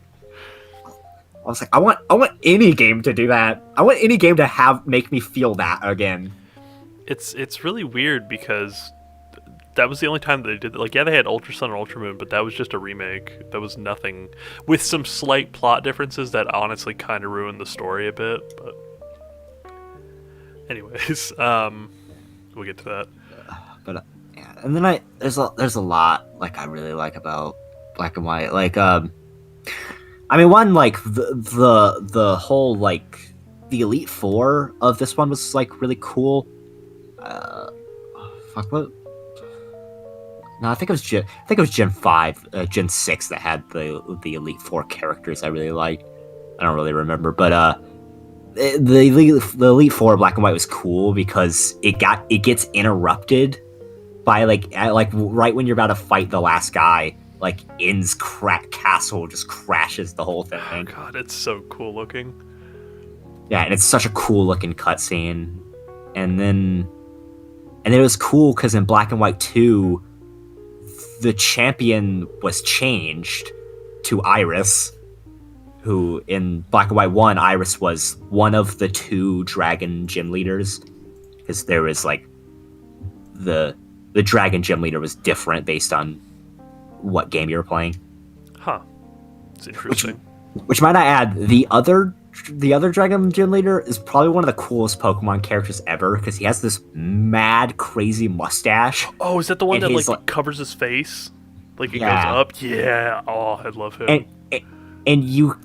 was like, I want any game to do that. I want any game to make me feel that again. It's really weird because that was the only time that they did that. Like, yeah, they had Ultra Sun and Ultra Moon, but that was just a remake. That was nothing, with some slight plot differences that honestly kind of ruined the story a bit. But anyways, we'll get to that. But yeah, and then there's a lot like I really like about Black and White. Like I mean, one, like the whole like the Elite Four of this one was like really cool. What? No, I think it was Gen 5, Gen 6 that had the Elite Four characters I really liked. I don't really remember, but the Elite Four Black and White was cool because it gets interrupted by like right when you're about to fight the last guy. Like In's castle just crashes the whole thing. Oh god, it's so cool looking. Yeah, and it's such a cool looking cutscene. And then it was cool because in Black and White 2, the champion was changed to Iris, who in Black and White 1, Iris was one of the 2 dragon gym leaders, because there was like the dragon gym leader was different based on what game you were playing. Huh. It's interesting. Which might I add, the other dragon gym leader is probably one of the coolest Pokemon characters ever, because he has this mad, crazy mustache. Oh, is that the one that like covers his face? Like it goes up? Yeah. Oh, I love him. And you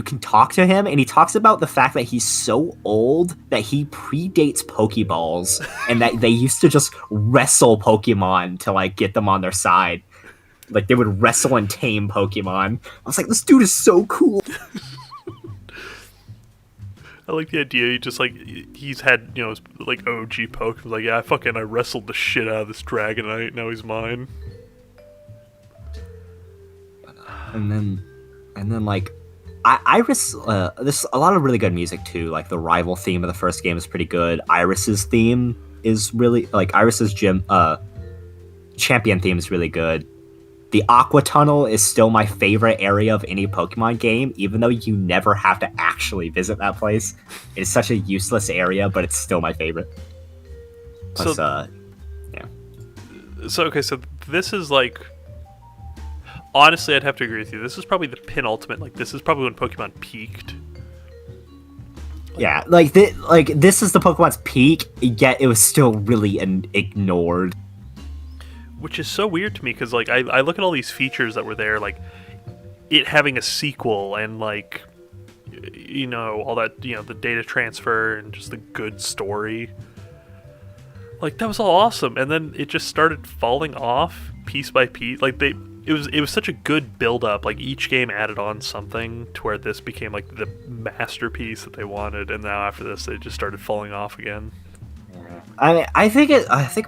can talk to him, and he talks about the fact that he's so old that he predates Pokeballs, and that they used to just wrestle Pokemon to like get them on their side. Like they would wrestle and tame Pokemon. I was like, this dude is so cool. I like the idea. He just like he's had like OG Pokemon. Like yeah, I wrestled the shit out of this Dragonite. Now he's mine. And then like Iris. There's a lot of really good music too. Like the rival theme of the first game is pretty good. Iris's theme is really like Iris's champion theme is really good. The Aqua Tunnel is still my favorite area of any Pokemon game, even though you never have to actually visit that place. It's such a useless area, but it's still my favorite. Plus, yeah. So this is like, honestly, I'd have to agree with you. This is probably the penultimate. Like, this is probably when Pokemon peaked. Yeah, this is the Pokemon's peak, yet it was still really ignored. Which is so weird to me, because like I look at all these features that were there, like it having a sequel and like all that the data transfer and just the good story. Like, that was all awesome, and then it just started falling off piece by piece. Like, it was such a good build up. Like, each game added on something to where this became like the masterpiece that they wanted, and now after this they just started falling off again. I think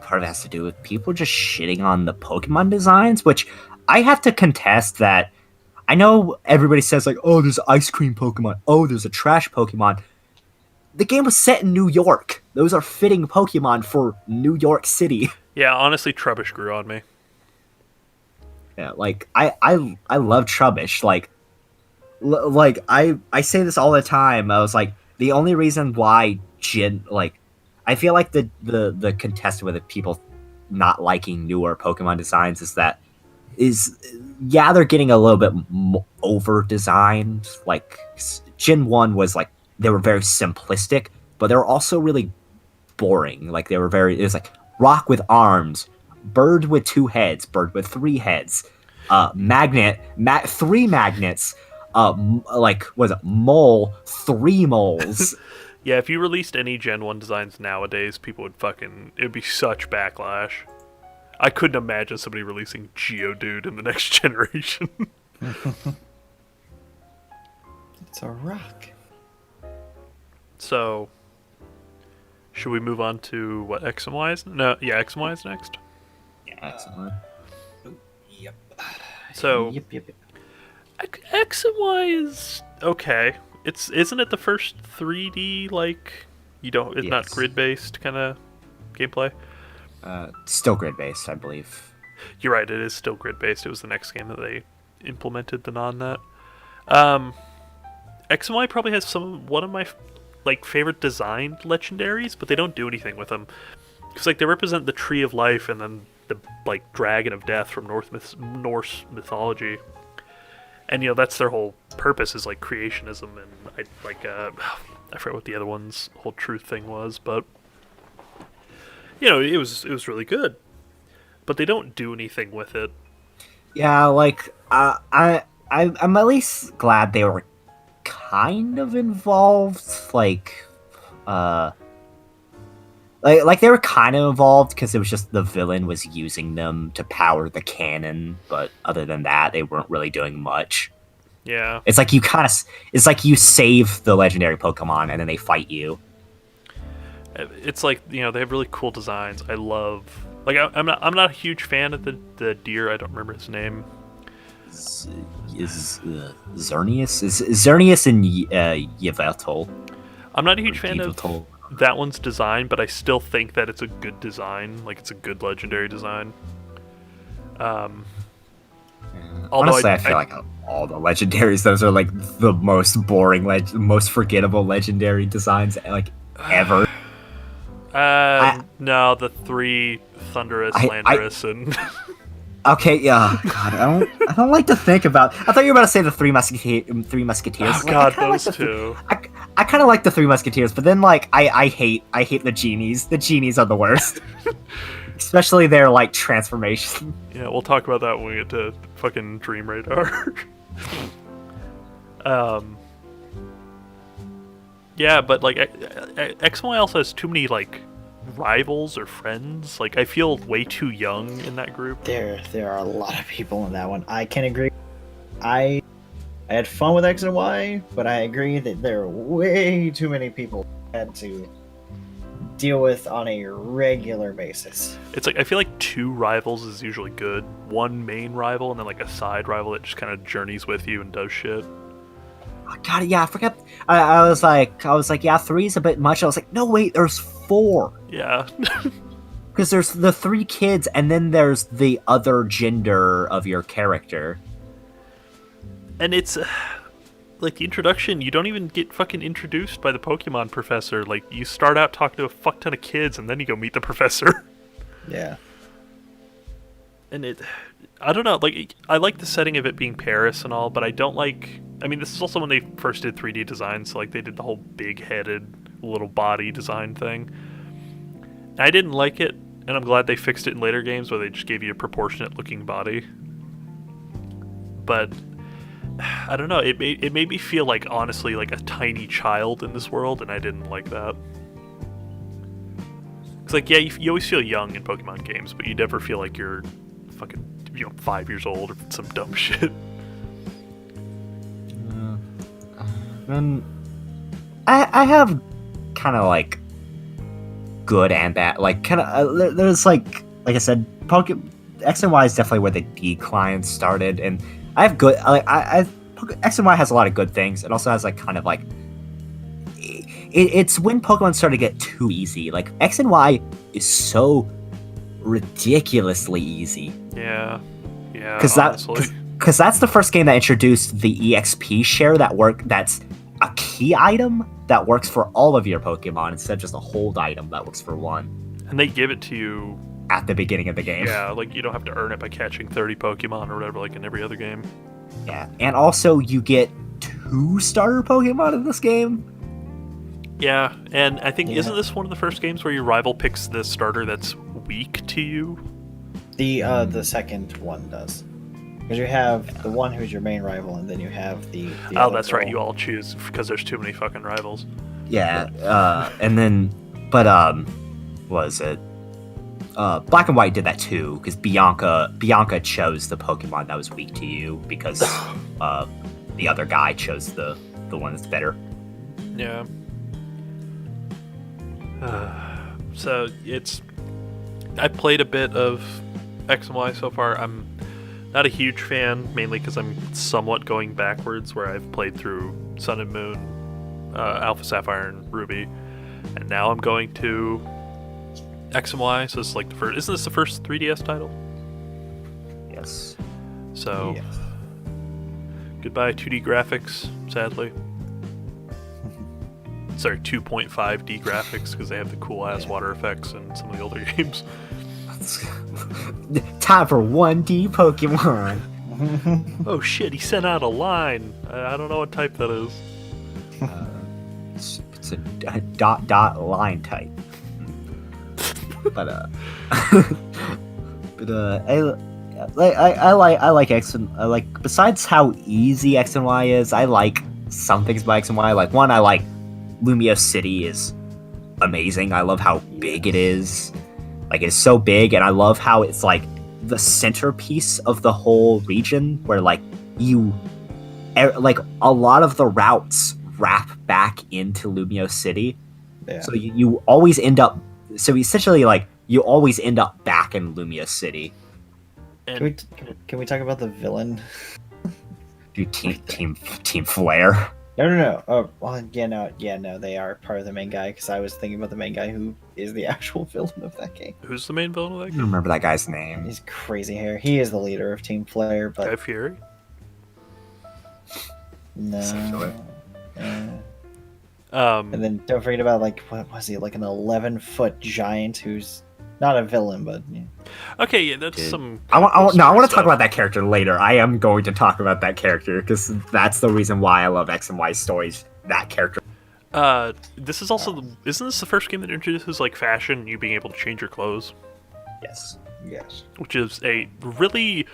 part of it has to do with people just shitting on the Pokemon designs, which I have to contest that. I know everybody says like, oh, there's ice cream Pokemon, oh, there's a trash Pokemon. The game was set in New York. Those are fitting Pokemon for New York City. Yeah, honestly, Trubbish grew on me. Yeah, like I love Trubbish. Like I say this all the time. I was like, the only reason why I feel like the contest with it, people not liking newer Pokemon designs is they're getting a little bit over designed. Like Gen 1 was like, they were very simplistic, but they were also really boring. Like it was like rock with arms, bird with 2 heads, bird with 3 heads, three magnets, like was it mole, 3 moles. Yeah, if you released any Gen 1 designs nowadays, people would it'd be such backlash. I couldn't imagine somebody releasing Geodude in the next generation. It's a rock. So, should we move on to what, X and Y is? No, yeah, X and Y is next. Yeah, excellent. Yep. So, Yep. X and Y is okay. Isn't it the first 3D, like, it's not Yes. grid-based kind of gameplay? Still grid based, I believe. You're right, it is still grid-based. It was the next game that they implemented the non-net. X and Y probably has one of my favorite designed legendaries, but they don't do anything with them. Because they represent the Tree of Life and then the Dragon of Death from Norse mythology. And that's their whole purpose, is creationism, and I forget what the other one's whole truth thing was, but it was really good. But they don't do anything with it. Yeah, I'm at least glad they were kind of involved. They were kind of involved because it was just the villain was using them to power the cannon, but other than that, they weren't really doing much. Yeah. It's like you save the legendary Pokemon and then they fight you. It's they have really cool designs. I love I'm not a huge fan of the deer. I don't remember his name. Is Xerneas? Is Xerneas and Yveltal? I'm not a huge fan of that one's design, but I still think that it's a good design. It's a good legendary design. Honestly, I feel like all the legendaries, those are the most boring, most forgettable legendary designs ever. No, the 3 Thundurus, Landorus, and okay, yeah. God, I don't like to think about. I thought you were about to say the Three Musketeers. Oh God, those two. I kind of like the 3 Musketeers, but then I hate the genies. The genies are the worst, especially their transformation. Yeah, we'll talk about that when we get to fucking Dream Radar. Yeah, but X and Y also has too many rivals or friends. I feel way too young in that group. There are a lot of people in that one. I can agree. I had fun with X and Y, but I agree that there are way too many people I had to deal with on a regular basis. It's I feel 2 rivals is usually good. 1 main rival and then a side rival that just kind of journeys with you and does shit. Oh, God, yeah, I forgot. I was like, yeah, 3's a bit much. I was like, no, wait, there's 4. Yeah. Because there's the 3 kids, and then there's the other gender of your character. And it's the introduction, you don't even get fucking introduced by the Pokemon professor. You start out talking to a fuck ton of kids, and then you go meet the professor. Yeah. And I don't know, I like the setting of it being Paris and all, but I don't this is also when they first did 3D design, so they did the whole big-headed little body design thing. And I didn't like it, and I'm glad they fixed it in later games where they just gave you a proportionate-looking body. But I don't know, it made me feel honestly a tiny child in this world, and I didn't like that. Because like, yeah, you always feel young in Pokemon games, but you never feel like you're fucking 5 years old or some dumb shit. And I have kind of like good and bad, like kind of there's like I said, X and Y is definitely where the decline started, and I have good X and Y has a lot of good things. It also has like kind of like it's when Pokemon started to get too easy. Like X and Y is so ridiculously easy. Yeah, because that's the first game that introduced the EXP share that's a key item that works for all of your Pokemon instead of just a hold item that works for one. And they give it to you at the beginning of the game. Yeah, like you don't have to earn it by catching 30 Pokemon or whatever, like in every other game. Yeah, and also you get 2 starter Pokemon in this game. Yeah, and I think isn't this one of the first games where your rival picks the starter that's weak to you? The second one does. Because you have the one who's your main rival, and then you have the oh, that's right. You all choose because there's too many fucking rivals. Yeah, and then, but was it? Black and White did that too, because Bianca chose the Pokemon that was weak to you because the other guy chose the one that's better. Yeah. So I played a bit of X and Y so far. I'm not a huge fan, mainly because I'm somewhat going backwards, where I've played through Sun and Moon, Alpha Sapphire, and Ruby, and now I'm going to X and Y. So it's like the first. Isn't this the first 3DS title? Yes. So goodbye 2D graphics, sadly. Sorry, 2.5D graphics, because they have the cool ass water effects in some of the older games. Time for 1D Pokemon. Oh shit, he sent out a line. I don't know what type that is. It's a dot line type. But I like X and I like, besides how easy X and Y is, I like some things by X and Y. Like one, I like Lumio City is amazing. I love how big it is. Like, it's so big, and I love how it's like the centerpiece of the whole region, where like a lot of the routes wrap back into Lumio City. Yeah. So you always end up. So essentially, like, you always end up back in Lumia City. Can we talk about the villain? Do Team Flare? No. Oh, well, no. They are part of the main guy, because I was thinking about the main guy who is the actual villain of that game. Who's the main villain of that game? I don't remember that guy's name. He's crazy hair. He is the leader of Team Flare, but Guy Fury? No. And then don't forget about, like, what was he, like an 11-foot giant who's not a villain, but yeah. Okay, yeah, that's some. I want to talk about that character later. I am going to talk about that character because that's the reason why I love X and Y stories. That character. This is also isn't this the first game that introduces like fashion, you being able to change your clothes? Yes. Which is a really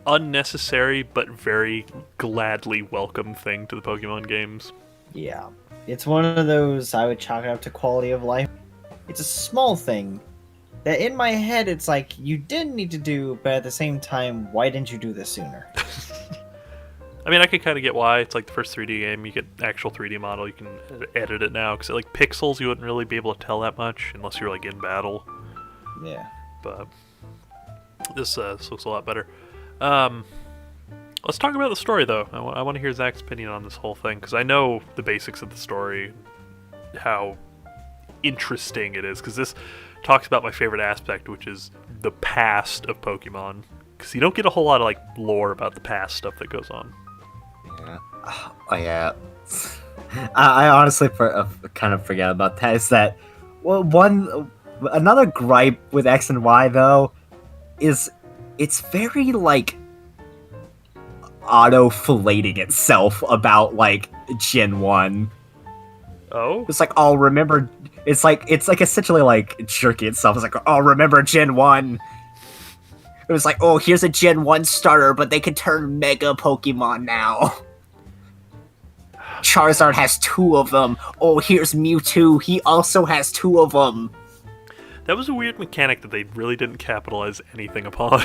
unnecessary but very gladly welcome thing to the Pokemon games. Yeah, it's one of those I would chalk it up to quality of life. It's a small thing that in my head it's like you didn't need to do, but at the same time, why didn't you do this sooner? I mean, I could kind of get why. It's like the first 3D game. You get actual 3D model. You can edit it now. Because like pixels, you wouldn't really be able to tell that much unless you were like in battle. Yeah. But this looks a lot better. Let's talk about the story, though. I want to hear Zach's opinion on this whole thing. Because I know the basics of the story. How interesting it is. Because this talks about my favorite aspect, which is the past of Pokemon. Because you don't get a whole lot of like lore about the past stuff that goes on. Yeah. Oh, yeah. I honestly kind of forget about that. Is that another gripe with X and Y though is it's very like auto-filleting itself about like Gen 1. Oh? It's like, oh, remember, it's like essentially like jerking itself. It's like, oh, remember Gen 1. It was like, oh, here's a Gen 1 starter, but they can turn Mega Pokemon now. Charizard has 2 of them. Oh, here's Mewtwo. He also has 2 of them. That was a weird mechanic that they really didn't capitalize anything upon.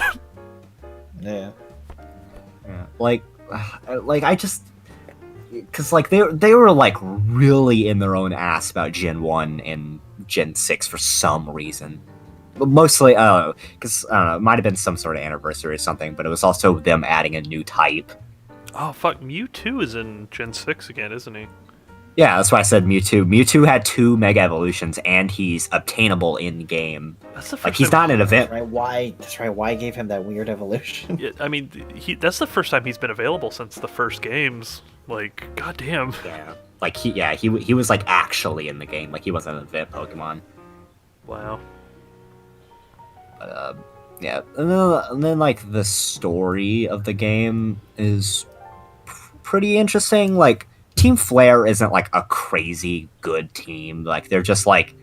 Yeah. Yeah. Like I just, because like they were like really in their own ass about Gen 1 and Gen 6 for some reason. But mostly, because I don't know, it might have been some sort of anniversary or something, but it was also them adding a new type. Oh fuck, Mewtwo is in Gen 6 again, isn't he? Yeah, that's why I said Mewtwo. Mewtwo had 2 Mega Evolutions, and he's obtainable in game. That's the first Like, he's time not an event. That's right. Why gave him that weird evolution? Yeah, I mean, that's the first time he's been available since the first games. Like, goddamn. Yeah. Like, he was, like, actually in the game. Like, he wasn't an event Pokemon. Wow. But, yeah. And then, like, the story of the game is pretty interesting. Like, Team Flare isn't, like, a crazy good team. Like, they're just like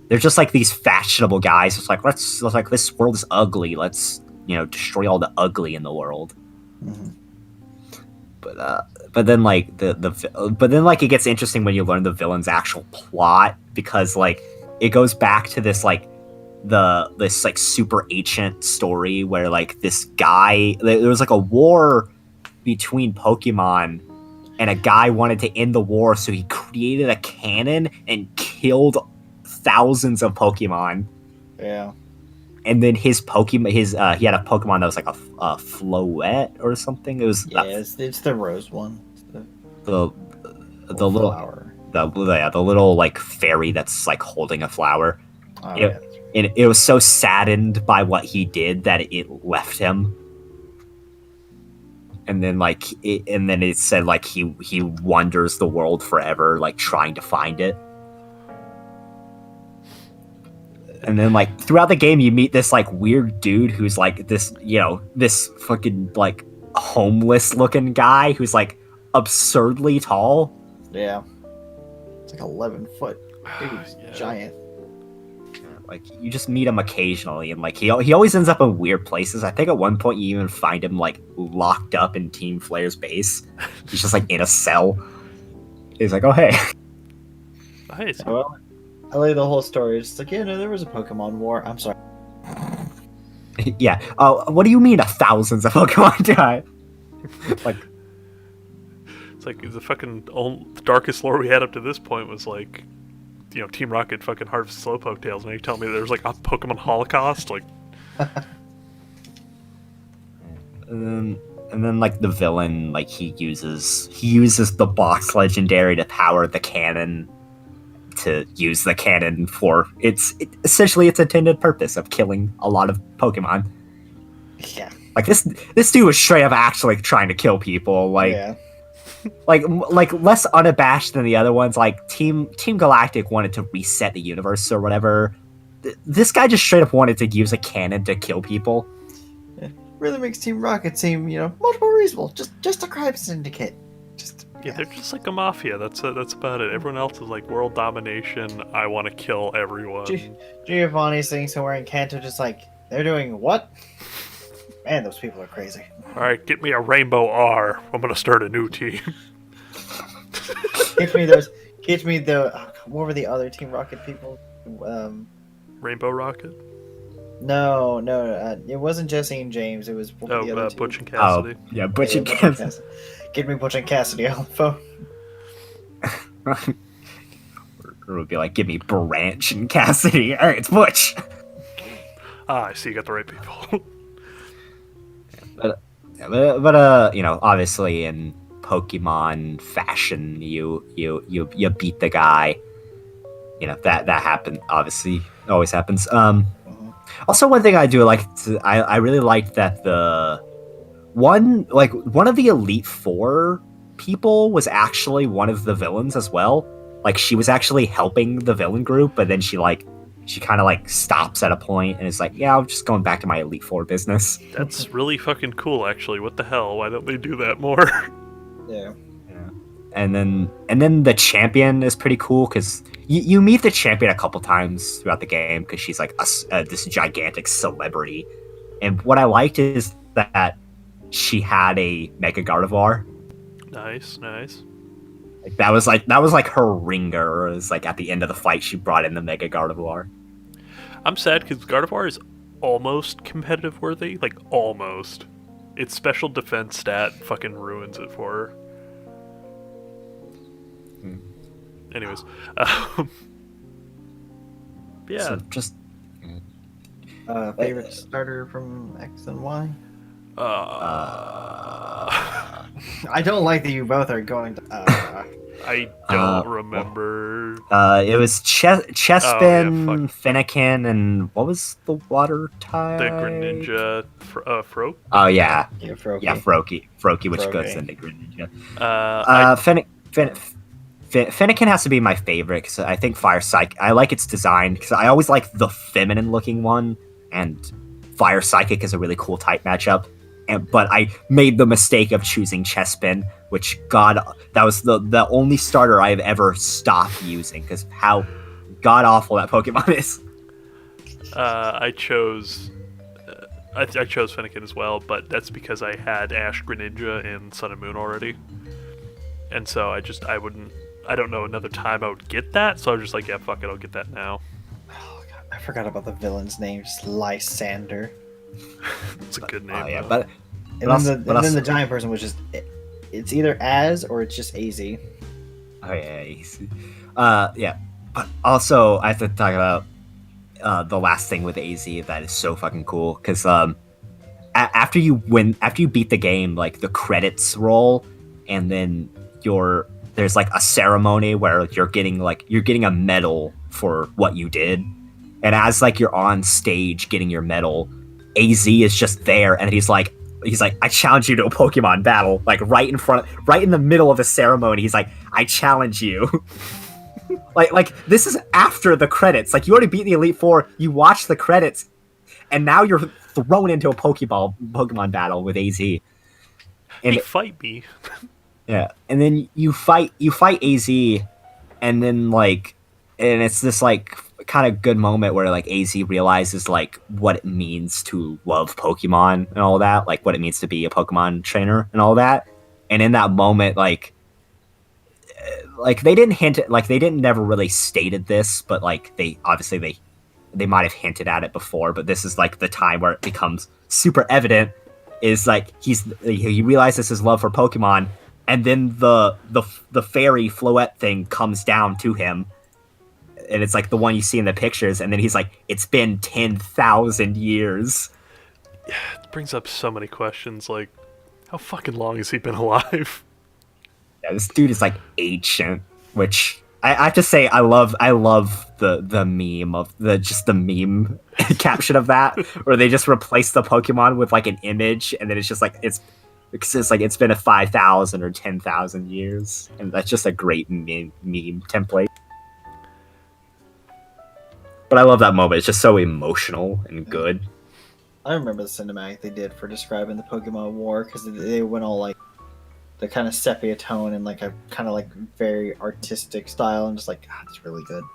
these fashionable guys. It's like, let's like, this world is ugly. Let's, destroy all the ugly in the world. Mm-hmm. But then like it gets interesting when you learn the villain's actual plot, because like it goes back to this like this like super ancient story where like this guy, there was like a war between Pokemon, and a guy wanted to end the war, so he created a cannon and killed thousands of Pokemon. Yeah. And then his Pokemon, he had a Pokemon that was like a Floette or something. It was It's the rose one. the little flower. the little like fairy that's like holding a flower. Oh, It was so saddened by what he did that it left him. And then it said like he wanders the world forever, like trying to find it. And then like throughout the game you meet this like weird dude who's like this fucking like homeless looking guy who's like absurdly tall. Yeah. It's like 11 foot. Dude's Yeah. giant. Like you just meet him occasionally, and like he always ends up in weird places. I think at one point you even find him like locked up in Team Flare's base. He's just like in a cell. He's like, oh hey. Nice. Well, I lay the whole story. It's like, there was a Pokemon war. I'm sorry. Yeah. Oh, what do you mean thousands of Pokemon died? Like, It's like the fucking the darkest lore we had up to this point was like, Team Rocket fucking harvests Slowpoke tails. Now you tell me there's like a Pokemon Holocaust? Like, and then like the villain, like he uses the box legendary to power the cannon, to use the cannon for essentially its intended purpose of killing a lot of Pokemon. Yeah. Like this dude was straight up actually trying to kill people. Like, Yeah. like less unabashed than the other ones. Like Team Galactic wanted to reset the universe or whatever. This guy just straight up wanted to use a cannon to kill people. Really makes Team Rocket seem, much more reasonable. Just a crime syndicate. yeah, they're just like a mafia. That's about it. Everyone else is like world domination. I want to kill everyone. Giovanni's sitting somewhere in Kanto just like, they're doing what? Man, those people are crazy. All right, get me a Rainbow R. I'm gonna start a new team. Get me the. What were the other Team Rocket people? Rainbow Rocket. No, it wasn't Jesse and James. It was what were the other two? Butch and Cassidy. Oh, yeah, Butch and Butch Cassidy. Get me Butch and Cassidy on the phone. Or it would be like, give me Branch and Cassidy. All right, it's Butch. I see. You got the right people. But obviously in Pokemon fashion, you beat the guy. That happened. Obviously, always happens. Also, one thing I do like, I really liked that one of the Elite Four people was actually one of the villains as well. Like she was actually helping the villain group, but then she kind of like stops at a point and is like, yeah, I'm just going back to my Elite Four business. That's really fucking cool, actually. What the hell? Why don't they do that more? Yeah. And then the champion is pretty cool because you meet the champion a couple times throughout the game because she's like this gigantic celebrity. And what I liked is that she had a Mega Gardevoir. Nice. Like that was like her ringer. It was like at the end of the fight she brought in the Mega Gardevoir. I'm sad because Gardevoir is almost competitive worthy, like almost. Its special defense stat fucking ruins it for her. Anyways, yeah. So just Favorite starter from X and Y? I don't like that you both are going to. I don't remember. It was Chespin, Fennekin, and what was the water type? The Greninja, Froak. Oh yeah, Froakie. yeah, Froakie, which Froakie. goes into Greninja. Fennekin has to be my favorite because I think Fire Psychic. I like its design because I always like the feminine-looking one, and Fire Psychic is a really cool type matchup. But I made the mistake of choosing Chespin, which that was the only starter I've ever stopped using because how god awful that Pokemon is. I chose Fennekin as well, but that's because I had Ash Greninja in Sun and Moon already, and so I don't know another time I would get that, so I was just like, yeah, fuck it, I'll get that now. Oh, God, I forgot about the villain's name, just Lysander. It's a good name. Oh yeah, though. Then the giant person was just it's either Az or it's just AZ. Oh yeah, easy. Yeah, but also I have to talk about the last thing with AZ that is so fucking cool because after you beat the game, like the credits roll, and then there's like a ceremony where you're getting a medal for what you did, and as like you're on stage getting your medal, AZ is just there, and he's like, I challenge you to a Pokemon battle, like right in the middle of the ceremony. He's like, I challenge you. like this is after the credits. Like you already beat the Elite Four, you watch the credits, and now you're thrown into a Pokemon battle with AZ. And hey, fight me. Yeah, and then you fight AZ, and then and it's this like kind of good moment where like AZ realizes like what it means to love Pokemon and all that, like what it means to be a Pokemon trainer and all that. And in that moment, like they didn't hint at, like they didn't never really stated this, but like they might have hinted at it before, but this is like the time where it becomes super evident. Is like he realizes his love for Pokemon, and then the fairy Floette thing comes down to him, and it's like the one you see in the pictures, and then he's like, it's been 10,000 years. Yeah, it brings up so many questions, like, how fucking long has he been alive? Yeah, this dude is like ancient, which I have to say I love the meme of the meme caption of that, where they just replace the Pokemon with like an image, and then it's just like it's been a 5,000 or 10,000 years, and that's just a great meme template. But I love that moment. It's just so emotional and good. I remember the cinematic they did for describing the Pokemon War because they went all like the kind of sepia tone and like a kind of like very artistic style, and just like, God, it's really good.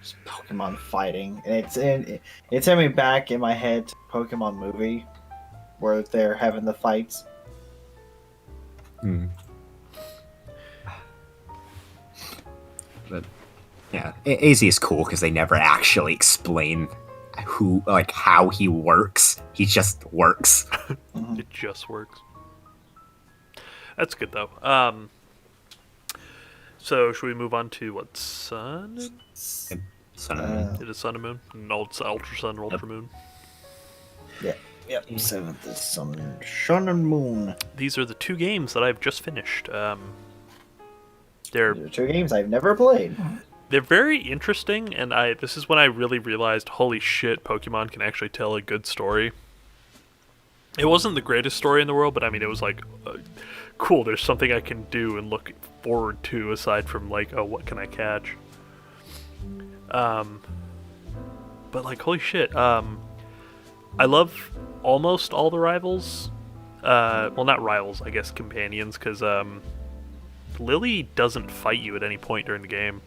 Just Pokemon fighting, and it's having me back in my head to the Pokemon movie where they're having the fights. But yeah, AZ is cool because they never actually explain how he works. He just works. It just works. That's good though. So should we move on to what, Sun? Sun and Moon. It is Sun and Moon, an old Ultra Sun, Ultra Moon. Yep. Seventh is Sun and Moon. These are the two games that I've just finished. They're two games I've never played. They're very interesting, and this is when I really realized, holy shit, Pokemon can actually tell a good story. It wasn't the greatest story in the world, but I mean, it was like, cool, there's something I can do and look forward to aside from like, oh, what can I catch? But like, holy shit, I love almost all the rivals. Well, not rivals, I guess companions, because Lily doesn't fight you at any point during the game.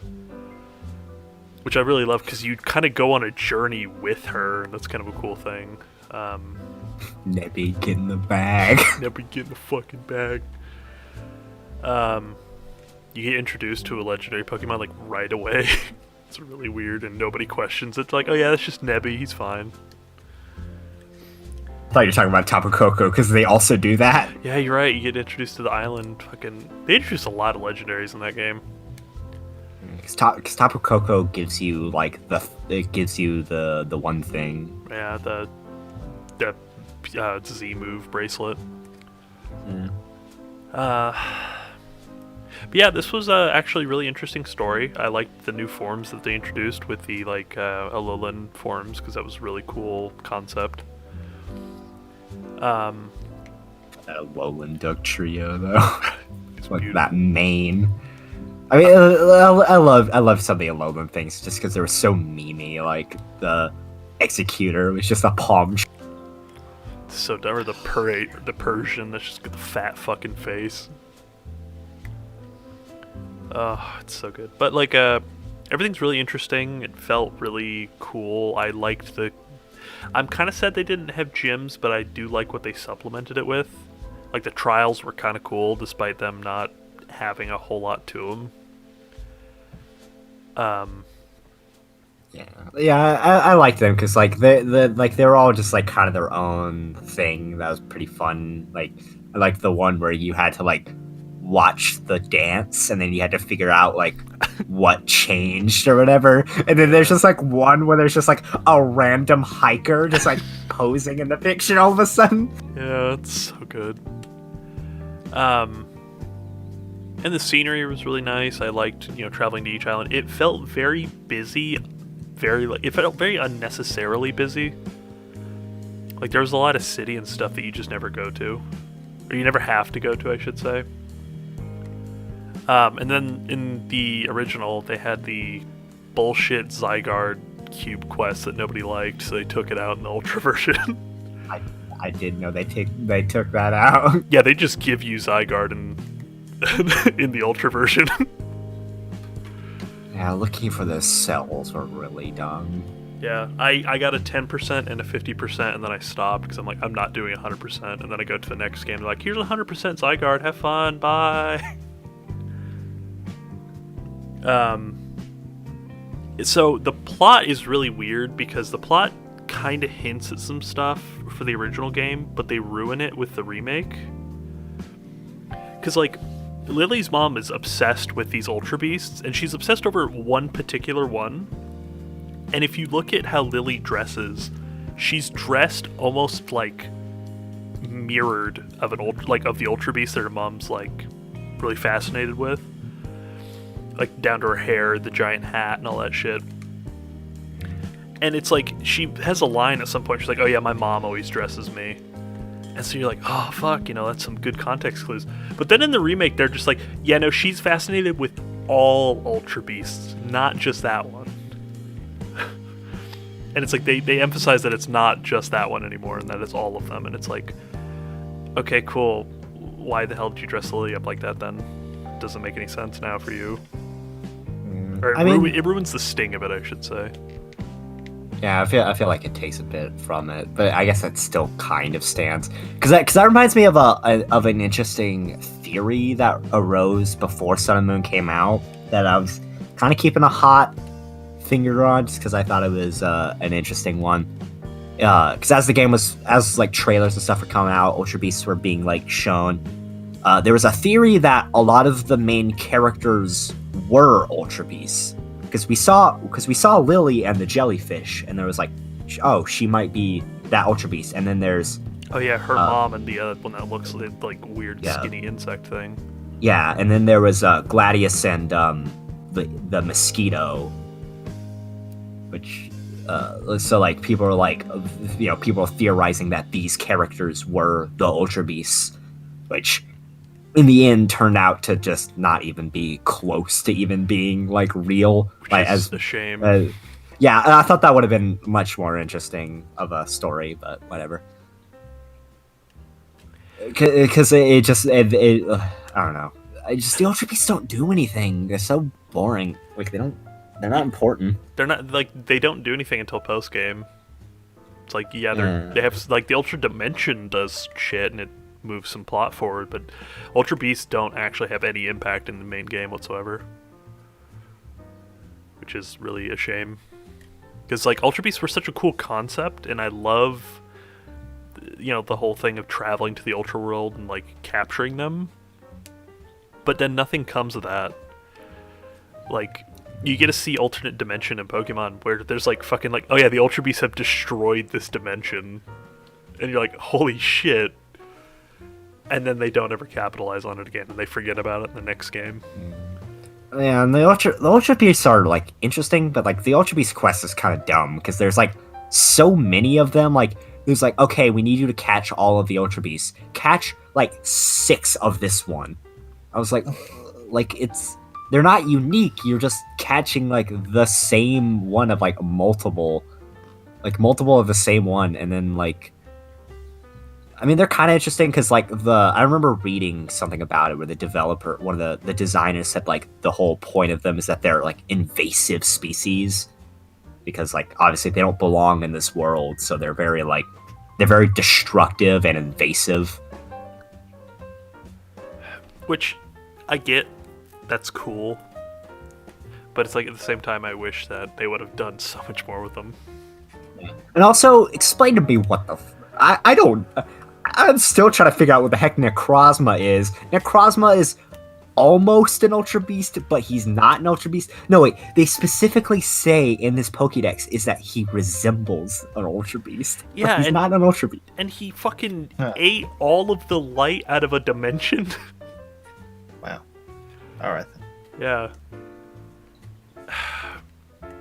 Which I really love, because you kind of go on a journey with her, and that's kind of a cool thing. Nebby, get in the bag. Nebby, get in the fucking bag. You get introduced to a legendary Pokemon, like, right away. It's really weird, and nobody questions it. It's like, oh yeah, that's just Nebby. He's fine. I thought you were talking about Tapu Koko because they also do that. Yeah, you're right. You get introduced to the island. They introduced a lot of legendaries in that game. Because Tapu Koko gives you like the one thing. Yeah, the Z move bracelet. But yeah, this was actually a really interesting story. I liked the new forms that they introduced with the Alolan forms, because that was a really cool concept. Alolan Duck Trio though. It's like that mane. I mean, I love some of the Alolan things just because they were so memey. Like the Executor was just a palm. So dumb. Or the Persian that's just got the fat fucking face. Oh, it's so good. But like, everything's really interesting. It felt really cool. I liked I'm kind of sad they didn't have gyms, but I do like what they supplemented it with. Like the trials were kind of cool, despite them not having a whole lot to them. Yeah, I liked them because like they're all just like kind of their own thing. That was pretty fun. Like I liked the one where you had to like watch the dance and then you had to figure out like what changed or whatever. And then there's just like one where there's just like a random hiker just like posing in the picture all of a sudden. Yeah, it's so good. And the scenery was really nice. I liked, traveling to each island. It felt very busy, it felt very unnecessarily busy. Like there was a lot of city and stuff that you just never go to, or you never have to go to, I should say. And then in the original, they had the bullshit Zygarde cube quest that nobody liked, so they took it out in the Ultra version. I didn't know they took that out. Yeah, they just give you Zygarde in the Ultra version. Yeah, looking for those cells were really dumb. Yeah, I got a 10% and a 50%, and then I stopped because I'm like, I'm not doing 100%. And then I go to the next game, they're like, here's 100% Zygarde, have fun, bye. So the plot is really weird because the plot kind of hints at some stuff for the original game, but they ruin it with the remake. Because like, Lily's mom is obsessed with these Ultra Beasts, and she's obsessed over one particular one. And if you look at how Lily dresses, she's dressed almost like mirrored of of the Ultra Beast that her mom's like really fascinated with. Like down to her hair, the giant hat, and all that shit. And it's like, she has a line at some point, she's like, oh yeah, my mom always dresses me. And so you're like, oh fuck, that's some good context clues. But then in the remake, they're just like, yeah, no, she's fascinated with all Ultra Beasts, not just that one. And it's like, they emphasize that it's not just that one anymore, and that it's all of them. And it's like, okay, cool. Why the hell did you dress Lily up like that then? Doesn't make any sense now for you. Or it ruins the sting of it, I should say. Yeah, I feel like it takes a bit from it, but I guess it still kind of stands. Because that reminds me of an interesting theory that arose before Sun and Moon came out that I was kind of keeping a hot finger on, just because I thought it was an interesting one. Because as like trailers and stuff were coming out, Ultra Beasts were being like shown. There was a theory that a lot of the main characters were Ultra Beasts. Because we saw Lily and the jellyfish, and there was like, oh, she might be that Ultra Beast. And then there's her mom and the other one that looks like weird skinny insect thing. Yeah, and then there was Gladius and the mosquito, which so like people are like, people are theorizing that these characters were the Ultra Beasts, which in the end turned out to just not even be close to even being like real. Which like, is a shame. I thought that would have been much more interesting of a story, but whatever. Because I don't know. The Ultra Beasts don't do anything. They're so boring. Like they're not important. They're not like, they don't do anything until post game. It's like, they have like the Ultra Dimension does shit and it moves some plot forward, but Ultra Beasts don't actually have any impact in the main game whatsoever. which is really a shame. Because like Ultra Beasts were such a cool concept, and I love, the whole thing of traveling to the Ultra World and like capturing them. But then nothing comes of that. Like, you get to see alternate dimension in Pokemon where there's like fucking like, oh yeah, the Ultra Beasts have destroyed this dimension, and you're like, holy shit. And then they don't ever capitalize on it again, and they forget about it in the next game. Yeah, and the Ultra Beasts are like interesting, but like the Ultra Beast quest is kind of dumb because there's like so many of them. Like there's like, okay, we need you to catch all of the Ultra Beasts. Catch like 6 of this one. I was like they're not unique. You're just catching like the same one of like multiple of the same one, and then like. I mean, they're kind of interesting because, like, I remember reading something about it where the developer, one of the designers said, like, the whole point of them is that they're, like, invasive species because, like, obviously they don't belong in this world, so they're very destructive and invasive. Which, I get, that's cool, but it's like, at the same time, I wish that they would have done so much more with them. And also, explain to me what the... I'm still trying to figure out what the heck Necrozma is. Necrozma is almost an Ultra Beast, but he's not an Ultra Beast. No, wait. They specifically say in this Pokédex is that he resembles an Ultra Beast. Yeah, he's not an Ultra Beast. And he fucking ate all of the light out of a dimension. Wow. Alright then. Yeah.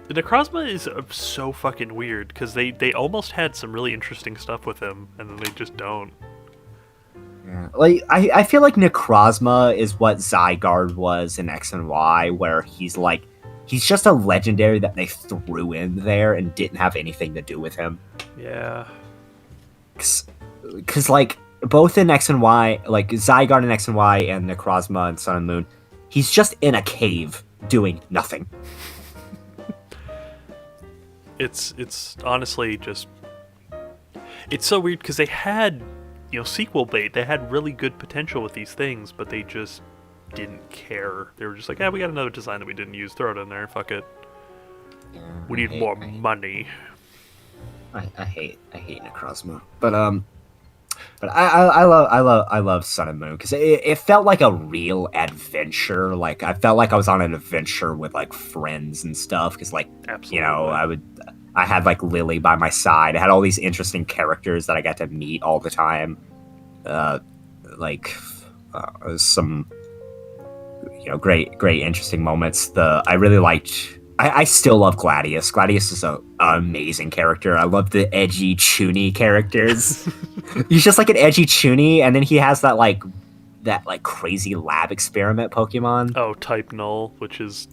The Necrozma is so fucking weird, because they almost had some really interesting stuff with him, and then they just don't. Yeah. Like, I feel like Necrozma is what Zygarde was in X and Y, where he's just a legendary that they threw in there and didn't have anything to do with him. Yeah. Because like, both in X and Y, like, Zygarde in X and Y and Necrozma in Sun and Moon, he's just in a cave doing nothing. It's honestly just... It's so weird, because they had, sequel bait. They had really good potential with these things, but they just didn't care. They were just like, we got another design that we didn't use. Throw it in there. Fuck it. We need more money. I hate Necrozma. But I love Sun and Moon because it felt like a real adventure. Like I felt like I was on an adventure with like friends and stuff. Because like Absolutely. I had like Lily by my side. I had all these interesting characters that I got to meet all the time. Some great interesting moments. I really liked. I still love Gladius. Gladius is an amazing character. I love the edgy Chuny characters. He's just like an edgy Chuny, and then he has that crazy lab experiment Pokemon. Oh, Type Null, which is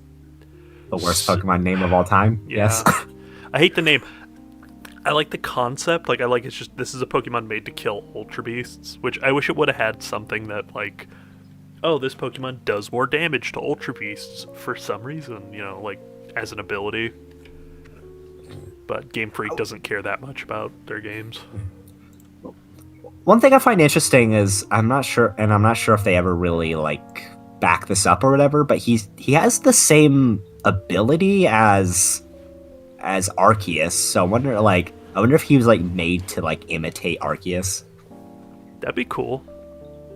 the worst Pokemon name of all time. Yeah. Yes. I hate the name. I like the concept. Like, I like it's just, this is a Pokemon made to kill Ultra Beasts, which I wish it would have had something that, like, oh, this Pokemon does more damage to Ultra Beasts for some reason, as an ability. But Game Freak doesn't care that much about their games. One thing I find interesting is I'm not sure if they ever really like back this up or whatever, but he has the same ability as Arceus. So I wonder if he was like made to like imitate Arceus. That'd be cool.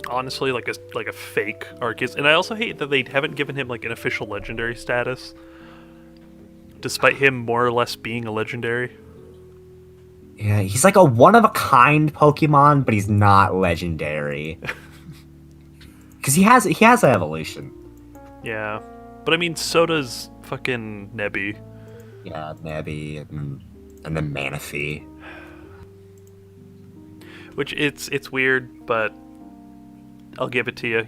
Honestly, like a fake Arceus. And I also hate that they haven't given him like an official legendary status, despite him more or less being a legendary. Yeah, he's like a one-of-a-kind Pokemon, but he's not legendary. Because he has an evolution. Yeah. But I mean, so does fucking Nebby. Yeah, Nebby, and then Manaphy. Which, it's weird, but I'll give it to you, I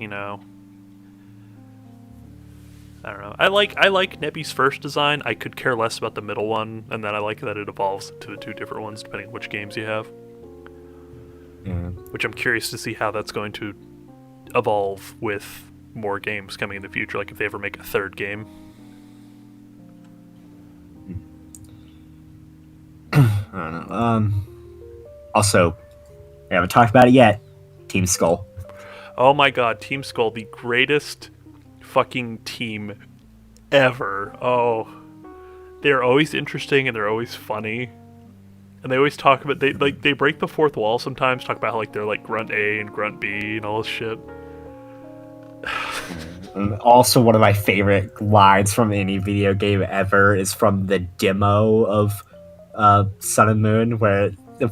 don't know. I like Nebby's first design. I could care less about the middle one, and then I like that it evolves to the two different ones depending on which games you have. Yeah. Which I'm curious to see how that's going to evolve with more games coming in the future, like if they ever make a third game. I don't know. Also, we haven't talked about it yet. Team Skull. Oh my god, Team Skull, the greatest fucking team ever. Oh, they're always interesting and they're always funny. And they always talk about, they break the fourth wall sometimes, talk about how like they're like grunt A and grunt B and all this shit. And also, one of my favorite lines from any video game ever is from the demo of Sun and Moon, where the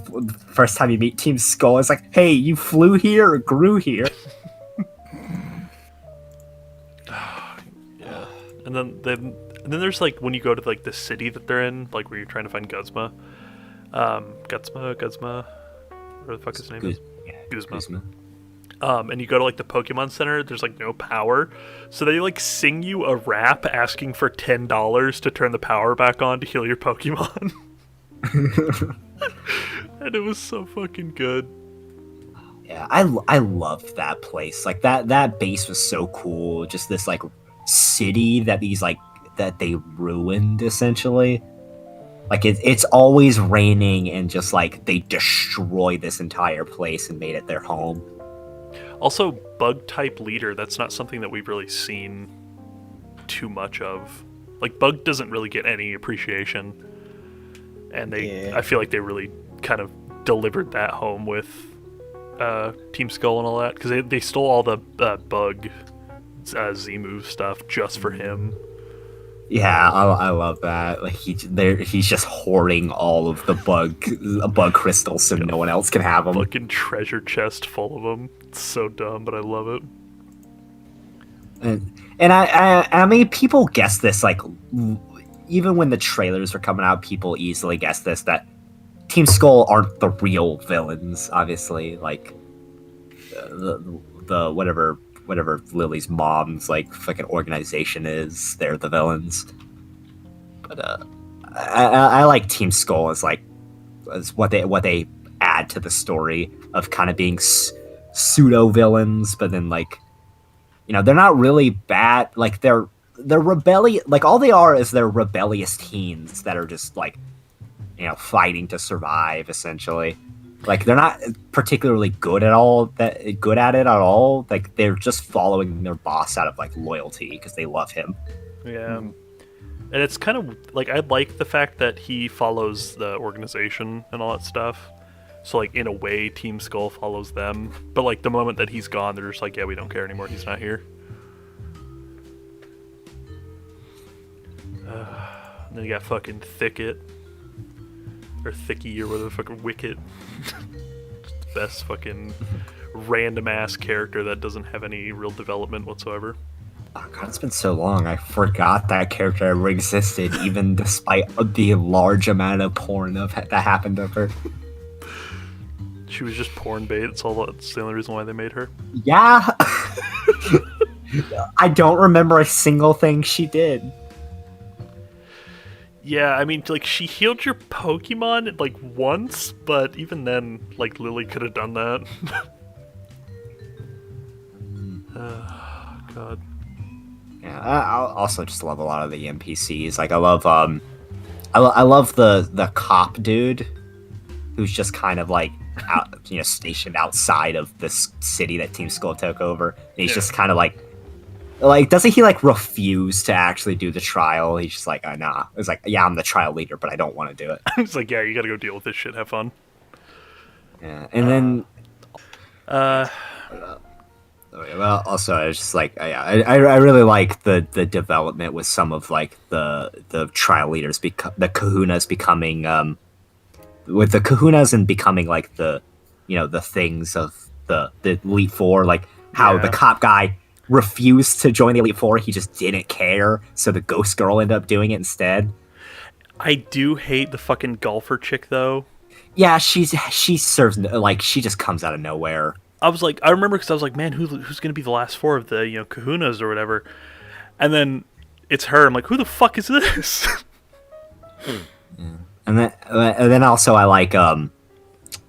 first time you meet Team Skull, it's like, "Hey, you flew here or grew here?" Yeah, and then there's like when you go to like the city that they're in, like where you're trying to find Guzma, whatever the fuck his name is, Guzma. And you go to like the Pokemon Center, there's like no power, so they like sing you a rap asking for $10 to turn the power back on to heal your Pokemon. And it was so fucking good. Yeah, I loved that place. Like that base was so cool. Just this like city that that they ruined essentially. Like it's always raining and just like they destroy this entire place and made it their home. Also, bug type leader, that's not something that we've really seen too much of. Like bug doesn't really get any appreciation. And I feel like they really kind of delivered that home with Team Skull and all that, because they stole all the bug Z-move stuff just for him. Yeah, I love that. Like he's just hoarding all of the bug crystals so no one else can have them. Fucking treasure chest full of them. It's so dumb, but I love it. And I mean, people guess this, like, even when the trailers were coming out, people easily guessed this, that Team Skull aren't the real villains, obviously. Like, the whatever Lily's mom's, like, fucking organization is, they're the villains. But, I like Team Skull as, like, as what they add to the story of kind of being pseudo-villains, but then, like, you know, they're not really bad. Like, they're rebellious. Like, all they are is they're rebellious teens that are just, like, you know, fighting to survive, essentially. Like, they're not particularly good at it at all. Like, they're just following their boss out of, like, loyalty because they love him. Yeah. And it's kind of, like, I like the fact that he follows the organization and all that stuff. So, like, in a way, Team Skull follows them. But, like, the moment that he's gone, they're just like, yeah, we don't care anymore. He's not here. And then you got fucking Thicket. Or Thicky, or whatever the fucking Wicket. Best fucking random-ass character that doesn't have any real development whatsoever. Oh god, it's been so long. I forgot that character ever existed, even despite the large amount of porn that happened of her. She was just porn bait. That's the only reason why they made her. Yeah. I don't remember a single thing she did. Yeah, I mean, like, she healed your Pokemon, like, once, but even then, like, Lily could have done that. God. Yeah, I also just love a lot of the NPCs. Like, I love the cop dude, who's just kind of like stationed outside of this city that Team Skull took over. And he's just kind of like doesn't he like refuse to actually do the trial? He's just like, nah. It's like, yeah, I'm the trial leader, but I don't want to do it. It's like, yeah, you gotta go deal with this shit. Have fun. Yeah, and then. Well, also, I was just like, I really like the development with some of like the trial leaders, the Kahunas becoming with the Kahunas and becoming like the things of the Elite Four, like how the cop guy refused to join the Elite Four, he just didn't care, so the Ghost Girl ended up doing it instead. I do hate the fucking golfer chick though. Yeah, she serves, like, she just comes out of nowhere. I remember because I was like, man, who's gonna be the last four of the Kahunas or whatever, and then it's her. I'm like, who the fuck is this? And then also I like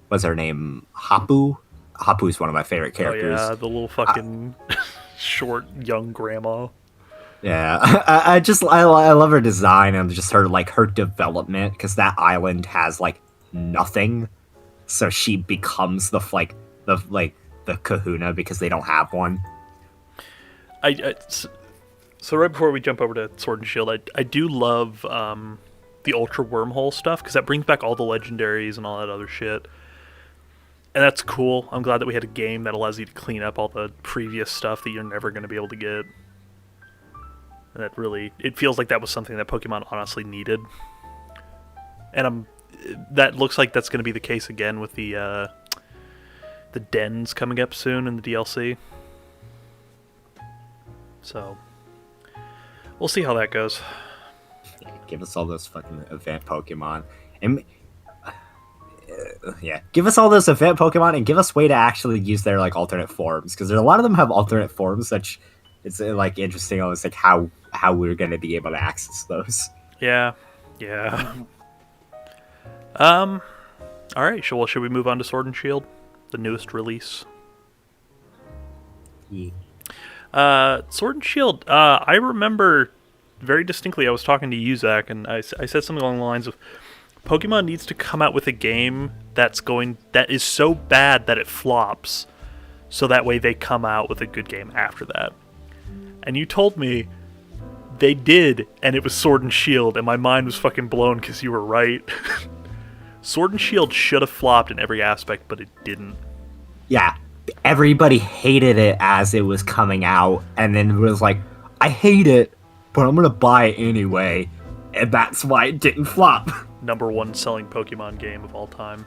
what's her name? Hapu. Hapu's one of my favorite characters. Oh yeah, the little fucking short young grandma. Yeah, I love her design and just her development, because that island has like nothing, so she becomes the Kahuna because they don't have one. So right before we jump over to Sword and Shield, I do love the Ultra Wormhole stuff, because that brings back all the legendaries and all that other shit. And that's cool. I'm glad that we had a game that allows you to clean up all the previous stuff that you're never going to be able to get. And that really, it feels like that was something that Pokemon honestly needed. And that looks like that's going to be the case again with the dens coming up soon in the DLC. So we'll see how that goes. Yeah, give us all those fucking event Pokemon. And give us all those event Pokemon and give us way to actually use their like alternate forms, because a lot of them have alternate forms, which it's like interesting almost like how we're going to be able to access those. Yeah. All right, should we move on to Sword and Shield, the newest release? Yeah. Sword and Shield, I remember very distinctly I was talking to you, Zach, and I said something along the lines of Pokemon needs to come out with a game that is so bad that it flops, so that way they come out with a good game after that. And you told me they did, and it was Sword and Shield, and my mind was fucking blown because you were right. Sword and Shield should have flopped in every aspect, but it didn't. Yeah, everybody hated it as it was coming out, and then it was like, I hate it, but I'm gonna buy it anyway, and that's why it didn't flop. Number 1 selling Pokemon game of all time.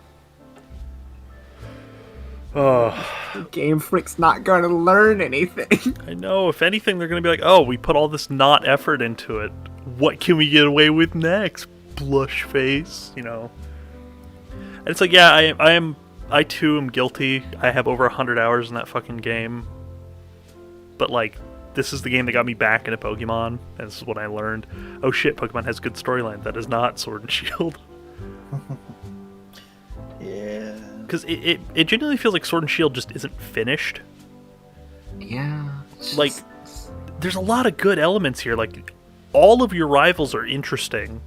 Oh, Game Freak's not gonna learn anything. I know. If anything, they're gonna be like, "Oh, we put all this not effort into it. What can we get away with next?" Blush face, you know. And it's like, yeah, I too am guilty. I have over 100 hours in that fucking game. But like, this is the game that got me back into Pokemon, and this is what I learned. Oh shit, Pokemon has good storyline. That is not Sword and Shield. Yeah. Because it genuinely feels like Sword and Shield just isn't finished. Yeah. Like, there's a lot of good elements here. Like, all of your rivals are interesting.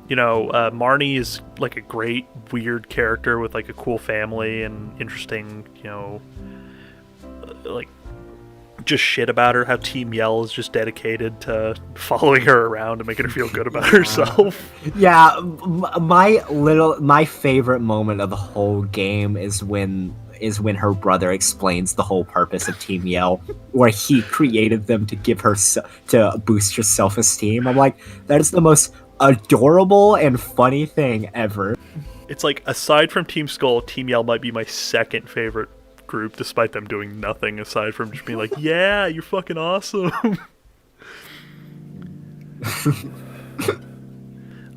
You know, Marnie is like a great, weird character with like a cool family and interesting, you know, like, just shit about her. How Team Yell is just dedicated to following her around and making her feel good about herself. Yeah, my favorite moment of the whole game is when her brother explains the whole purpose of Team Yell, where he created them to give her to boost her self-esteem. I'm like, that is the most adorable and funny thing ever. It's like, aside from Team Skull, Team Yell might be my second favorite group, despite them doing nothing aside from just being like, yeah, you're fucking awesome.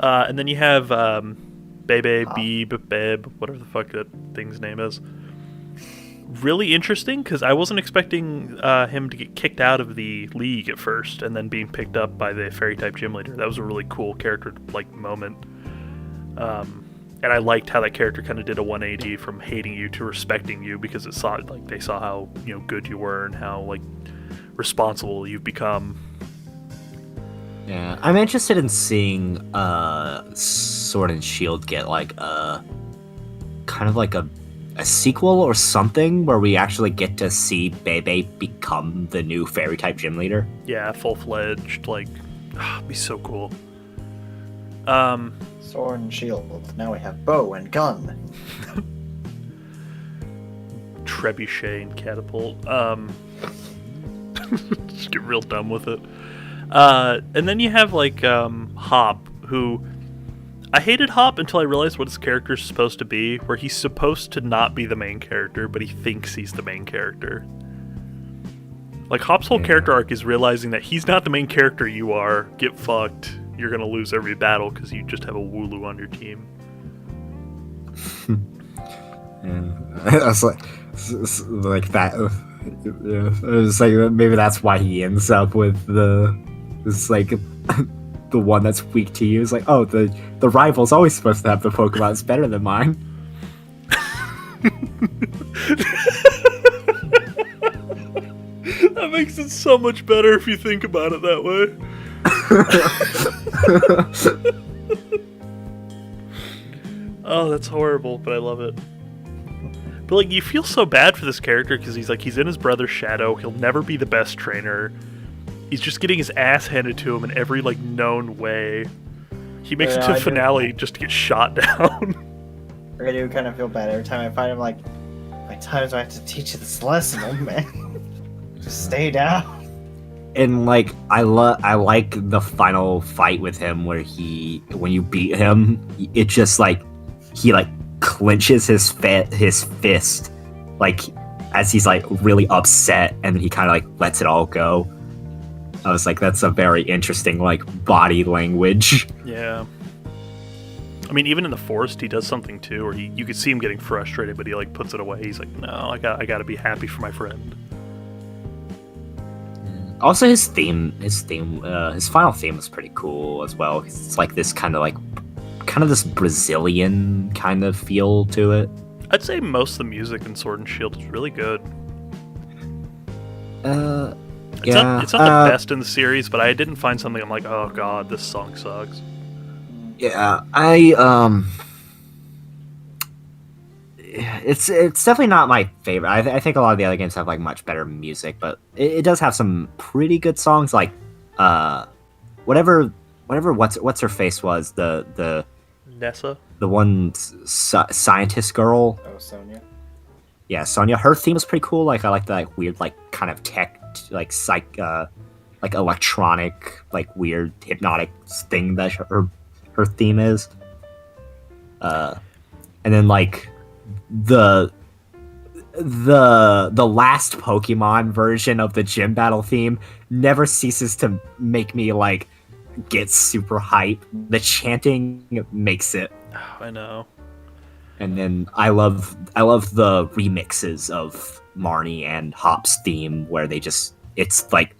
And then you have Bebe, Beeb, Beb, whatever the fuck that thing's name is. Really interesting, because I wasn't expecting him to get kicked out of the league at first, and then being picked up by the fairy-type gym leader. That was a really cool character like moment. And I liked how that character kind of did a 180 from hating you to respecting you, because they saw how, you know, good you were and how like responsible you've become. Yeah, I'm interested in seeing Sword and Shield get like a kind of like a sequel or something where we actually get to see Bebe become the new fairy type gym leader. Yeah, full-fledged, like, it'd be so cool. Sword and Shield. Now we have bow and gun. Trebuchet and catapult. Just get real dumb with it. And then you have like Hop, who I hated Hop until I realized what his character is supposed to be, where he's supposed to not be the main character, but he thinks he's the main character. Like, Hop's whole character arc is realizing that he's not the main character you are. Get fucked. You're gonna lose every battle because you just have a Wooloo on your team. Yeah, it's like that. It's like maybe that's why he ends up with it's like the one that's weak to you. It's like, oh, the rival's always supposed to have the Pokemon that's better than mine. That makes it so much better if you think about it that way. Oh, that's horrible, but I love it. But like, you feel so bad for this character because he's in his brother's shadow. He'll never be the best trainer. He's just getting his ass handed to him in every like known way. He makes it Yeah, to I the do. finale just to get shot down. I do kind of feel bad every time I find him. Like, my times I have to teach you this lesson, old man. Just stay down. And like I like the final fight with him where when you beat him, it just like he like clenches his fist like as he's like really upset, and then he kind of like lets it all go. I was like, that's a very interesting like body language. Yeah. I mean, even in the forest, he does something too, or you could see him getting frustrated, but he like puts it away. He's like, no, I got to be happy for my friend. Also, his final theme was pretty cool as well. It's like this kind of this Brazilian kind of feel to it. I'd say most of the music in Sword and Shield is really good. It's not the best in the series, but I didn't find something I'm like, oh god, this song sucks. Yeah, it's definitely not my favorite. I think a lot of the other games have like much better music, but it does have some pretty good songs. Like, whatever what's her face was the Nessa, the one scientist girl. Oh, Sonya. Yeah, Sonya. Her theme was pretty cool. Like I like the like weird like kind of tech like like electronic like weird hypnotic thing that her theme is. And then like the last Pokemon version of the gym battle theme never ceases to make me like get super hype. The chanting makes it. Oh, I know. And then I love the remixes of Marnie and Hop's theme where it's like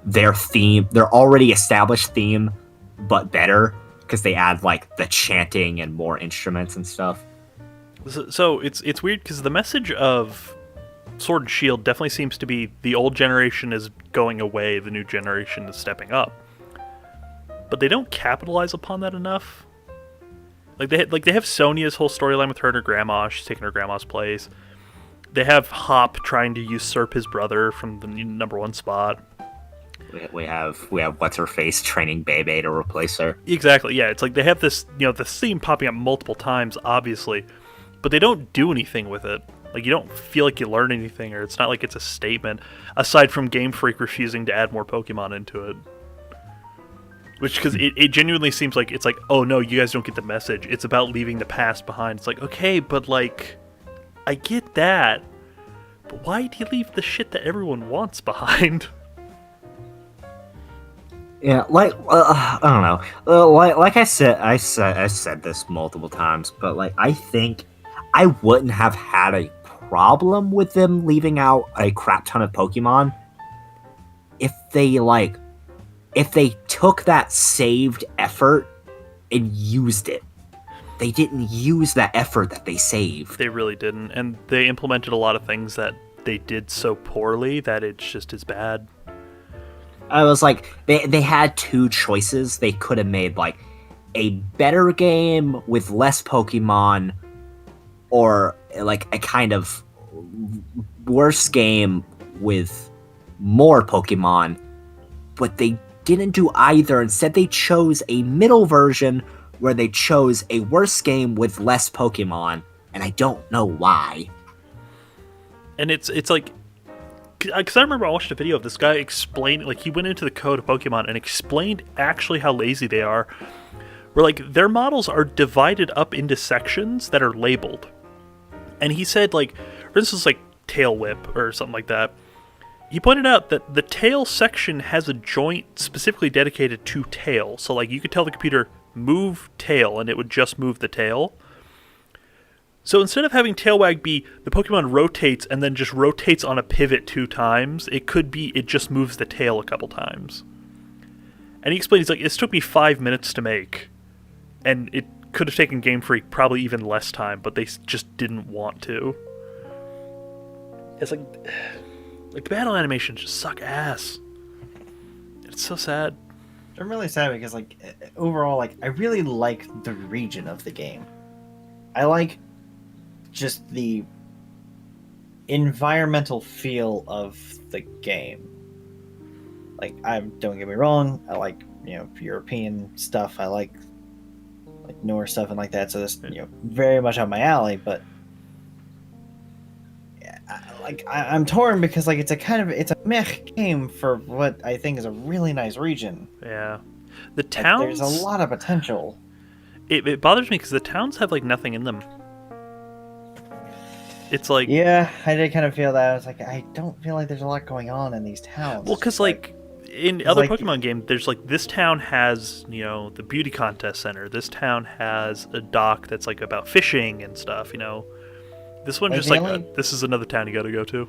their theme, their already established theme, but better because they add like the chanting and more instruments and stuff. So it's weird because the message of Sword and Shield definitely seems to be the old generation is going away, the new generation is stepping up. But they don't capitalize upon that enough. Like they have Sonya's whole storyline with her and her grandma. She's taking her grandma's place. They have Hop trying to usurp his brother from the number one spot. We have what's her face training Bebe to replace her. Exactly. Yeah, it's like they have this the theme popping up multiple times, obviously, but they don't do anything with it. Like you don't feel like you learn anything, or it's not like it's a statement aside from Game Freak refusing to add more Pokemon into it. Which, because it genuinely seems like it's like, oh no, you guys don't get the message. It's about leaving the past behind. It's like, okay, but like, I get that. But why do you leave the shit that everyone wants behind? Yeah, like I don't know. Like I said this multiple times, but like I think I wouldn't have had a problem with them leaving out a crap ton of Pokemon if they took that saved effort and used it. They didn't use that effort that they saved. They really didn't, and they implemented a lot of things that they did so poorly that it's just as bad. I was like, they had two choices. They could have made like a better game with less Pokemon, or like a kind of worse game with more Pokemon, but they didn't do either. Instead, they chose a middle version where they chose a worse game with less Pokemon, and I don't know why. And it's like, because I remember I watched a video of this guy explaining, like he went into the code of Pokemon and explained actually how lazy they are, where like their models are divided up into sections that are labeled. And he said, like, for instance, like Tail Whip or something like that, he pointed out that the tail section has a joint specifically dedicated to tail. So like you could tell the computer move tail and it would just move the tail. So instead of having tail wag be the Pokemon rotates and then just rotates on a pivot 2 times, it could be it just moves the tail a couple times. And he explained, he's like, this took me 5 minutes to make. And it could have taken Game Freak probably even less time, but they just didn't want to. It's like the battle animations just suck ass. It's so sad. I'm really sad because, like, overall, like, I really like the region of the game. I like just the environmental feel of the game. Like, don't get me wrong, I like, European stuff. I like like newer stuff and like that. So this, very much up my alley. But yeah, I'm torn because like it's a meh game for what I think is a really nice region. Yeah. The towns... there's a lot of potential. It bothers me because the towns have, like, nothing in them. It's like... Yeah, I did kind of feel that. I was like, I don't feel like there's a lot going on in these towns. Well, because, like, in other like, Pokemon games, there's, like, this town has, the beauty contest center. This town has a dock that's, like, about fishing and stuff, This one Like, just, the like, only- this is another town you gotta go to.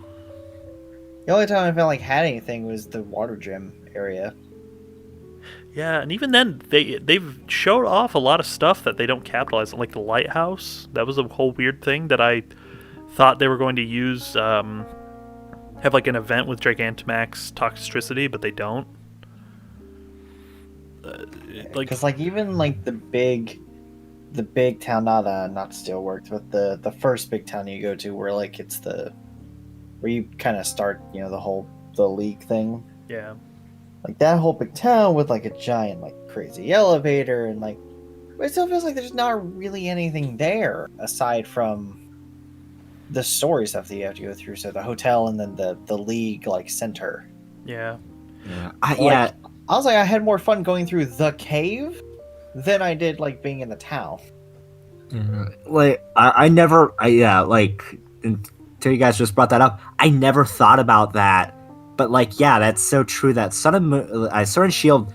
The only time I felt like had anything was the water gym area. Yeah, and even then, they've showed off a lot of stuff that they don't capitalize on, like the lighthouse. That was a whole weird thing that I thought they were going to use, have like an event with Gigantamax toxicity, but they don't. Because like even like the big town, not Steelworks, but the first big town you go to, where like it's where you kind of start, the league thing. Yeah. Like that whole big town with like a giant like crazy elevator and like, but it still feels like there's not really anything there aside from the story stuff that you have to go through. So the hotel and then the league like center. Yeah. Yeah. I was like, I had more fun going through the cave than I did like being in the town. Like until you guys just brought that up, I never thought about that. But like, yeah, that's so true. That Sword and Shield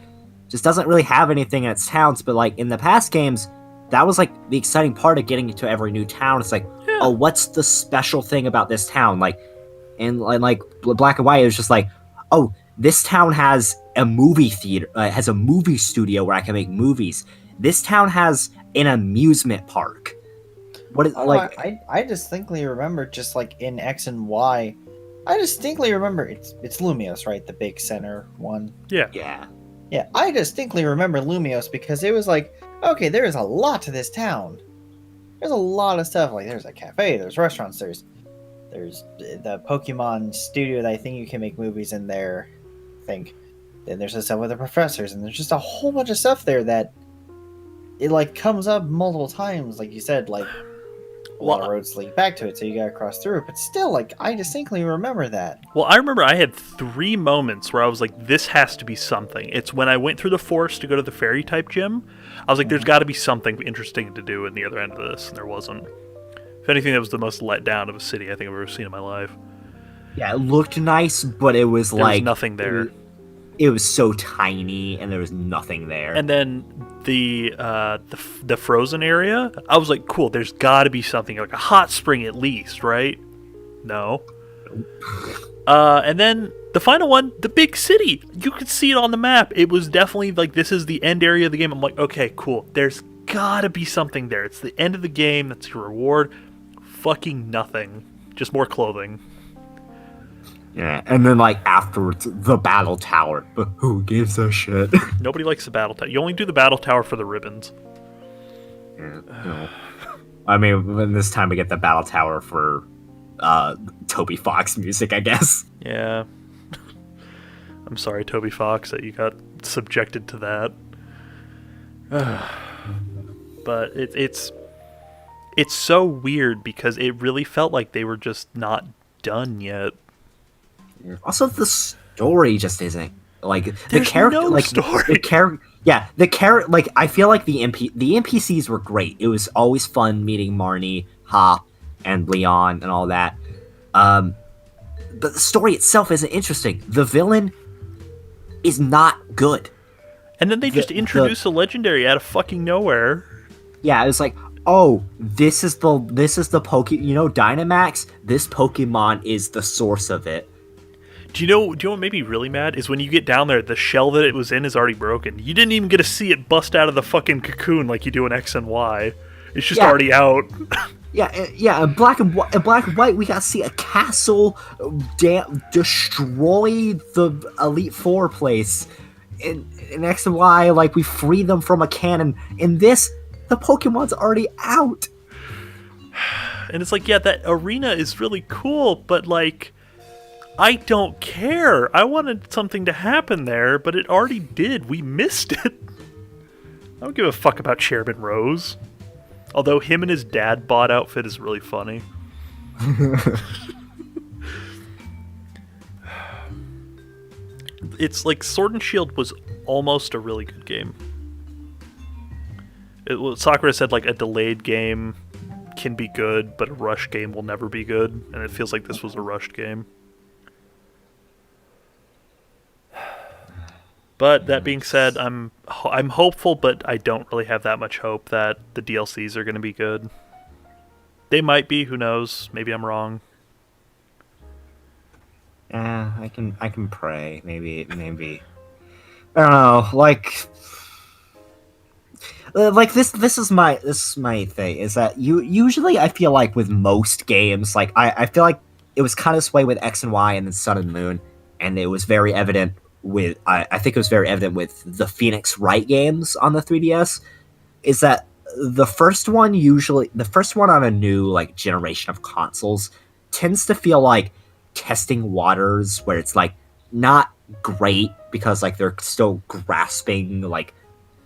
just doesn't really have anything in its towns. But like in the past games, that was like the exciting part of getting to every new town. It's like, oh, what's the special thing about this town? Like, and like Black and White, it was just like, oh, this town has a movie theater, has a movie studio where I can make movies. This town has an amusement park. What is I distinctly remember just like in X and Y. I distinctly remember it's Lumios, right? The big center one. Yeah. Yeah, I distinctly remember Lumios because it was like, okay, there is a lot to this town. There's a lot of stuff. Like there's a cafe, there's restaurants, there's the Pokemon studio that I think you can make movies in there. I think. Then there's the stuff with the professors, and there's just a whole bunch of stuff there that it like comes up multiple times, like you said, like a lot of roads lead back to it, so you gotta cross through it. But still, like I distinctly remember that. Well, I remember I had 3 moments where I was like, this has to be something. It's when I went through the forest to go to the fairy type gym. I was like, there's got to be something interesting to do in the other end of this, and there wasn't. If anything, that was the most let down of a city I think I've ever seen in my life. Yeah, it looked nice, but it was there like was nothing there. It was so tiny, and there was nothing there. And then the frozen area, I was like, cool. There's got to be something, like a hot spring at least, right? No. And then the final one, the big city. You could see it on the map. It was definitely like, this is the end area of the game. I'm like, okay, cool. There's got to be something there. It's the end of the game. That's your reward. Fucking nothing. Just more clothing. Yeah, and then like afterwards, the battle tower. But who gives a shit? Nobody likes the battle tower. You only do the battle tower for the ribbons. Yeah, no. I mean, when this time we get the battle tower for Toby Fox music, I guess. Yeah. I'm sorry, Toby Fox, that you got subjected to that. But it's so weird because it really felt like they were just not done yet. Also, the story just isn't like There's the character. no like story. the character. Yeah, the character. Like I feel like the NPCs were great. It was always fun meeting Marnie, Hop, and Leon and all that. But the story itself isn't interesting. The villain is not good. And then they just introduce a legendary out of fucking nowhere. Yeah, it was like, oh, this is the Dynamax. This Pokemon is the source of it. Do you know what made me really mad? Is when you get down there, the shell that it was in is already broken. You didn't even get to see it bust out of the fucking cocoon like you do in X and Y. It's just already out. Yeah. In Black and White, we got to see a castle destroy the Elite Four place. In X and Y, like we free them from a cannon. In this, the Pokemon's already out. And it's like, yeah, that arena is really cool, but like, I don't care. I wanted something to happen there, but it already did. We missed it. don't give a fuck about Chairman Rose. Although him and his dad bod outfit is really funny. It's like Sword and Shield was almost a really good game. Sakura said like a delayed game can be good, but a rushed game will never be good, and it feels like this was a rushed game. But that being said, I'm hopeful, but I don't really have that much hope that the DLCs are going to be good. They might be, who knows? Maybe I'm wrong. Yeah, I can pray. Maybe. I don't know. Like this is my thing, is that usually I feel like with most games, like I feel like it was kind of this way with X and Y and then Sun and Moon, and it was very evident with I think it was very evident with the Phoenix Wright games on the 3DS, is that the first one on a new like generation of consoles tends to feel like testing waters, where it's like not great because like they're still grasping like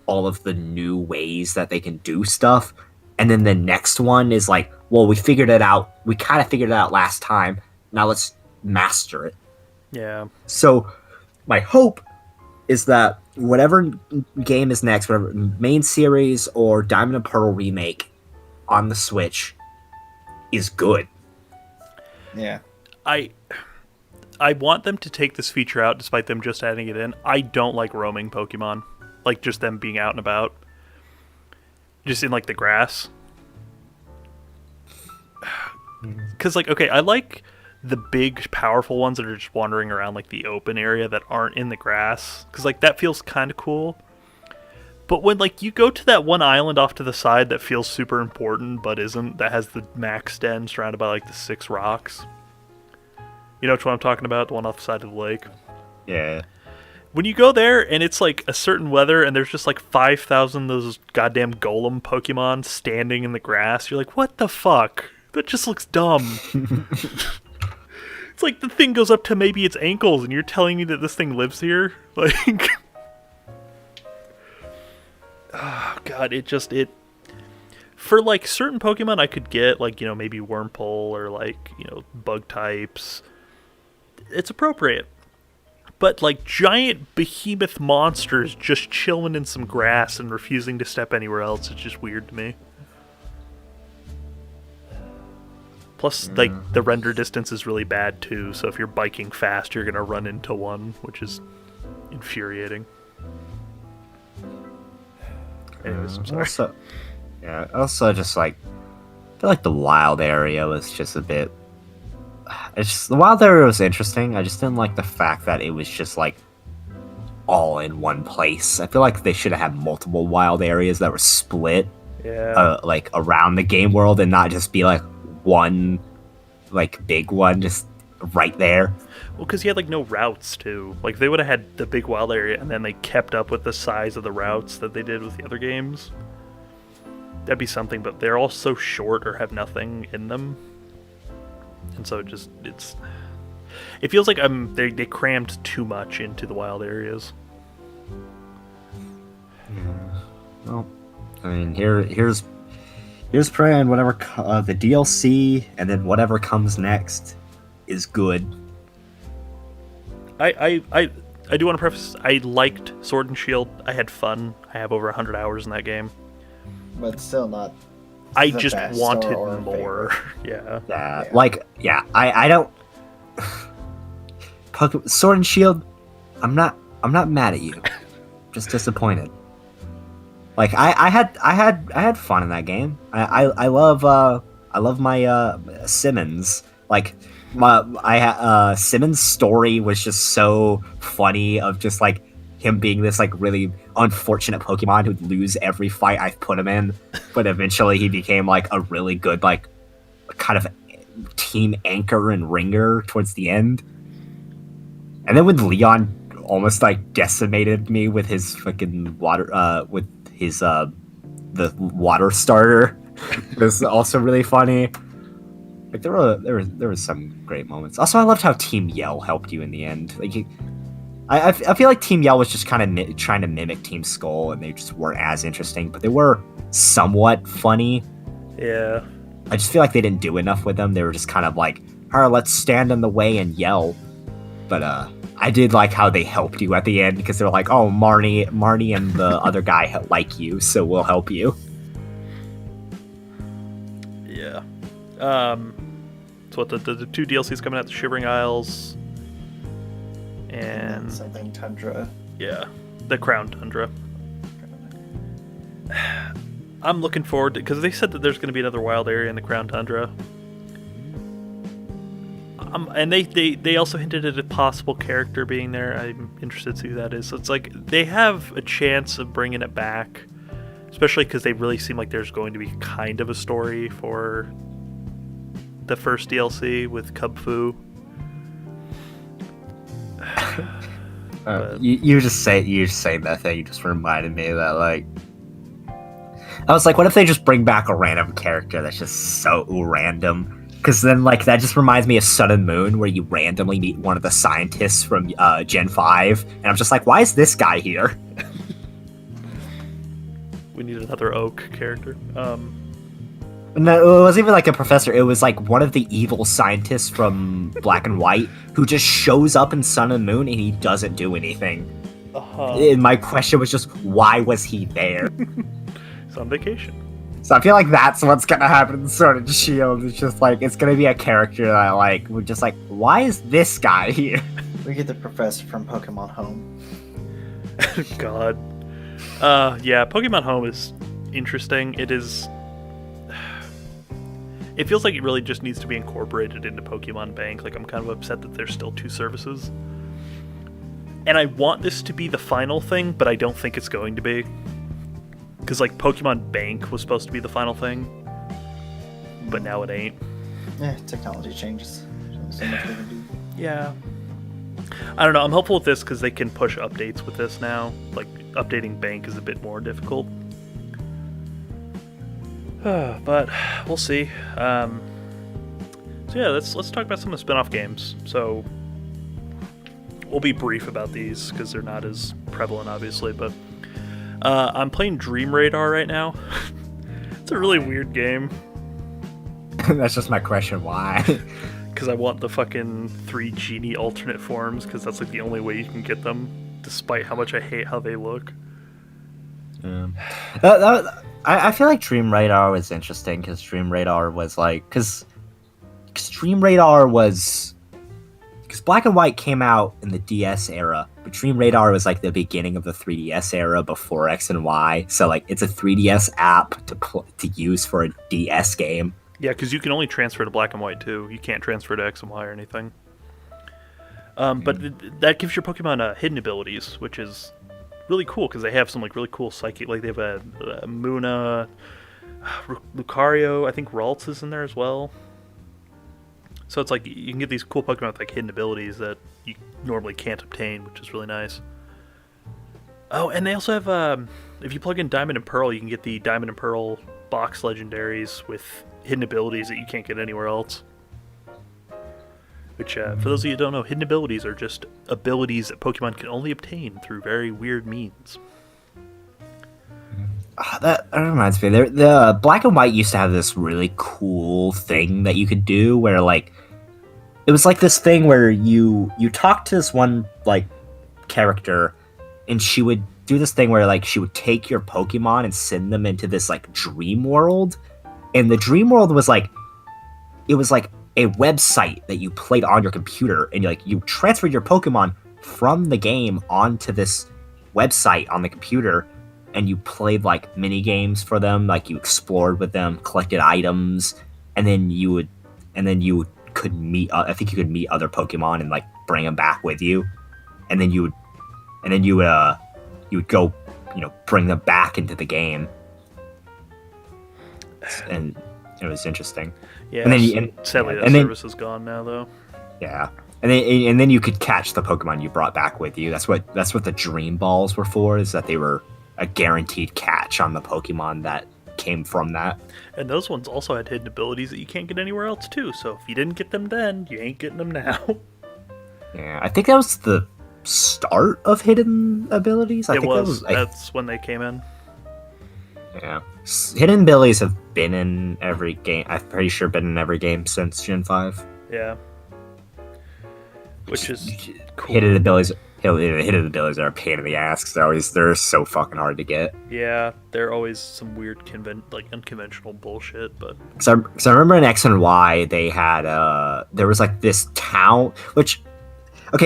all of the new ways that they can do stuff, and then the next one is like, well, we kind of figured it out last time, now let's master it. Yeah. So my hope is that whatever game is next, whatever main series or Diamond and Pearl remake on the Switch is good. Yeah. I want them to take this feature out despite them just adding it in. I don't like roaming Pokemon. Like, just them being out and about. Just in, like, the grass. Because, like, okay, I like the big, powerful ones that are just wandering around, like, the open area that aren't in the grass. Because, like, that feels kind of cool. But when, like, you go to that one island off to the side that feels super important but isn't, that has the max den surrounded by, like, the 6 rocks. You know which one I'm talking about? The one off the side of the lake. Yeah. When you go there and it's like a certain weather and there's just like 5,000 of those goddamn golem Pokemon standing in the grass, you're like, what the fuck? That just looks dumb. It's like the thing goes up to maybe its ankles and you're telling me that this thing lives here? Like... oh, God, it... For, like, certain Pokemon I could get, like, you know, maybe Wurmple or, like, you know, bug types. It's appropriate. But, like, giant behemoth monsters just chilling in some grass and refusing to step anywhere else, it's just weird to me. Plus, like, the render distance is really bad, too, so if you're biking fast, you're gonna run into one, which is infuriating. Anyways, I'm sorry. Also just, like, I feel like the wild area was just a bit... the wild area was interesting. I just didn't like the fact that it was just like all in one place. I feel like they should have had multiple wild areas that were split, like around the game world, and not just be like one, like big one just right there. Well, because you had like no routes too. Like they would have had the big wild area, and then they kept up with the size of the routes that they did with the other games. That'd be something, but they're all so short or have nothing in them. And so it feels like they crammed too much into the wild areas. Well, I mean, here's praying whatever the DLC and then whatever comes next is good. I do want to preface, I liked Sword and Shield. I had fun. I have over 100 hours in that game. But still not. I just wanted more. Yeah. I don't. Sword and Shield, I'm not mad at you. Just disappointed. Like I had fun in that game. I love my Simmons. Like Simmons' story was just so funny, of just like him being this like really unfortunate Pokemon who'd lose every fight I've put him in, but eventually he became like a really good like kind of team anchor and ringer towards the end. And then when Leon almost like decimated me with his fucking water with his the water starter was also really funny. Like there were some great moments. Also, I loved how Team Yell helped you in the end. Like I feel like Team Yell was just kind of trying to mimic Team Skull, and they just weren't as interesting, but they were somewhat funny. Yeah. I just feel like they didn't do enough with them. They were just kind of like, let's stand in the way and yell. But I did like how they helped you at the end, because they're like, oh, Marnie and the other guy like you, so we'll help you. Yeah. So what, the 2 DLCs coming out, the Shivering Isles and something Tundra. Yeah, the Crown Tundra. I'm looking forward to, because they said that there's going to be another wild area in the Crown Tundra. And they also hinted at a possible character being there. I'm interested to see who that is. So it's like they have a chance of bringing it back, especially because they really seem like there's going to be kind of a story for the first DLC with Cub Fu. You just say that thing. You just reminded me of that. Like, I was like, what if they just bring back a random character that's just so random? Because then, like, that just reminds me of Sun and Moon, where you randomly meet one of the scientists from Gen 5, and I'm just like, why is this guy here? We need another Oak character. No, it wasn't even like a professor. It was like one of the evil scientists from Black and White who just shows up in Sun and Moon, and he doesn't do anything. And my question was just, why was he there? He's on vacation. So I feel like that's what's gonna happen in Sword and Shield. It's just like, it's gonna be a character that, like, we're just like, why is this guy here? We get the professor from Pokemon Home. God. Yeah, Pokemon Home is interesting. It is... It feels like it really just needs to be incorporated into Pokemon Bank. Like, I'm kind of upset that there's still 2 services. And I want this to be the final thing, but I don't think it's going to be. Because, like, Pokemon Bank was supposed to be the final thing, but now it ain't. Yeah, technology changes. So much we can do. Yeah. I don't know, I'm hopeful with this because they can push updates with this now. Like, updating Bank is a bit more difficult. But we'll see. So yeah, let's talk about some of the spin-off games. So we'll be brief about these because they're not as prevalent, obviously, but I'm playing Dream Radar right now. It's a really weird game. That's just my question, why? Because I want the fucking 3 genie alternate forms, because that's like the only way you can get them, despite how much I hate how they look. I feel like Dream Radar was interesting, because Dream Radar was like... Because Dream Radar was... Because Black and White came out in the DS era, but Dream Radar was like the beginning of the 3DS era before X and Y. So like it's a 3DS app to use for a DS game. Yeah, because you can only transfer to Black and White too. You can't transfer to X and Y or anything. But that gives your Pokemon hidden abilities, which is really cool because they have some like really cool psychic. Like they have a Muna, Lucario. I think Ralts is in there as well. So it's like you can get these cool Pokemon with like hidden abilities that you normally can't obtain, which is really nice. Oh, and they also have, if you plug in Diamond and Pearl, you can get the Diamond and Pearl box legendaries with hidden abilities that you can't get anywhere else. Which, for those of you who don't know, hidden abilities are just abilities that Pokemon can only obtain through very weird means. That reminds me, the Black and White used to have this really cool thing that you could do where, like, it was like this thing where you talk to this one, like, character, and she would do this thing where, like, she would take your Pokemon and send them into this, like, dream world, and the dream world was, like, it was, like, a website that you played on your computer, and, like, you transferred your Pokemon from the game onto this website on the computer, and you played like mini games for them, like you explored with them, collected items, and then you could meet. I think you could meet other Pokemon and like bring them back with you, and then you would go, bring them back into the game, and it was interesting. Yeah, and then sadly that service is gone now, though. Yeah. And then you could catch the Pokemon you brought back with you. That's what the Dream Balls were for, is that they were a guaranteed catch on the Pokemon that came from that. And those ones also had hidden abilities that you can't get anywhere else too, so if you didn't get them then, you ain't getting them now. Yeah, I think that was start of hidden abilities. It was. That's when they came in. Yeah. Hidden abilities have been in every game. I'm pretty sure been in every game since Gen 5. Yeah. Which is cool. Hidden abilities are a pain in the ass because they're so fucking hard to get. Yeah, they're always some weird unconventional bullshit, but So I remember in X and Y they had there was like this town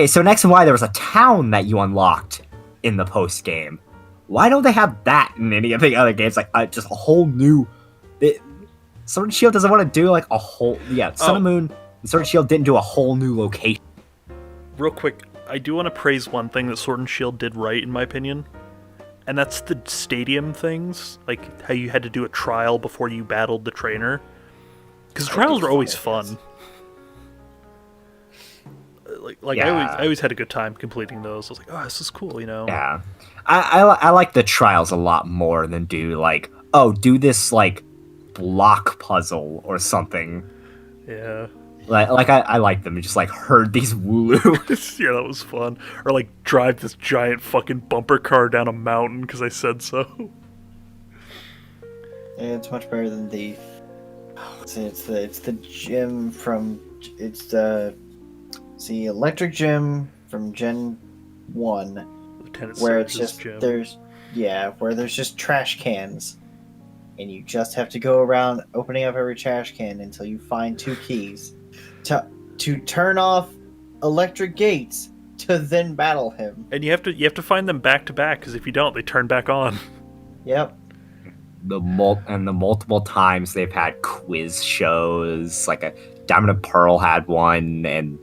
so in X and Y there was a town that you unlocked in the post game. Why don't they have that in any of the other games? Like just a whole new. Sword and Shield doesn't want to do like a whole. Yeah, Sun and Moon and Sword and Shield didn't do a whole new location. Real quick, I do want to praise one thing that Sword and Shield did right, in my opinion, and that's the stadium things, like how you had to do a trial before you battled the trainer. Because trials were always fun. I always had a good time completing those. I was like, oh, this is cool, you know? Yeah. I like the trials a lot more than do this like block puzzle or something. Yeah. I like them. Just like herd these Wooloo. Yeah, that was fun. Or like drive this giant fucking bumper car down a mountain because I said so. Yeah, it's much better than the. It's the gym from the electric gym from Gen 1, Lieutenant where it's Surge's just gym. where there's just trash cans, and you just have to go around opening up every trash can until you find 2 keys to turn off electric gates to then battle him. And you have to find them back to back because if you don't, they turn back on. Yep. The multiple times they've had quiz shows, like a Diamond and Pearl had one, and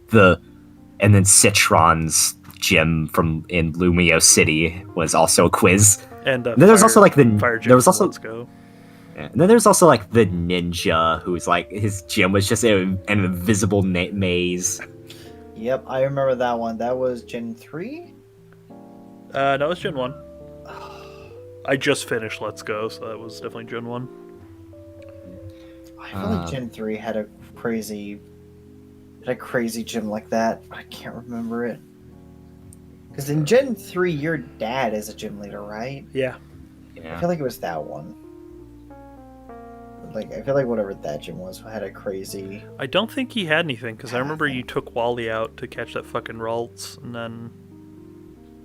then Citron's gym in Lumio City was also a quiz. And then there's also like there was also Let's Go. Yeah, and then there's also like the ninja who's like his gym was just an invisible maze. Yep, I remember that one. That was Gen 3? That was Gen 1. I just finished Let's Go, so that was definitely Gen 1. I feel like Gen 3 had a crazy gym like that. I can't remember it. Because in Gen 3, your dad is a gym leader, right? Yeah. I feel like it was that one. Like, I feel like whatever that gym was had a crazy... I don't think he had anything, because I remember you took Wally out to catch that fucking Ralts, and then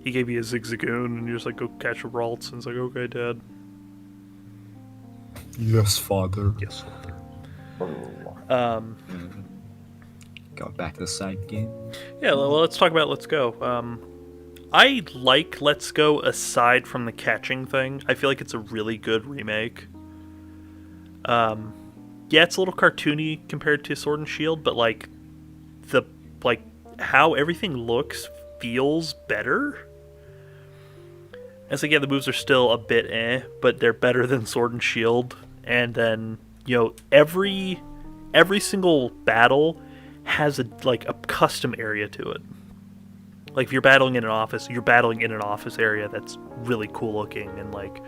he gave you a Zigzagoon, and you're just like, go catch a Ralts, and it's like, okay, Dad. Yes, father. Yes, father. Going back to the side game. Yeah, well, let's talk about Let's Go. I like Let's Go aside from the catching thing. I feel like it's a really good remake. Yeah, it's a little cartoony compared to Sword and Shield, but like how everything looks feels better. And so yeah, the moves are still a bit but they're better than Sword and Shield. And then, you know, every single battle has a custom area to it. Like if you're battling in an office, you're battling in an office area that's really cool looking, and like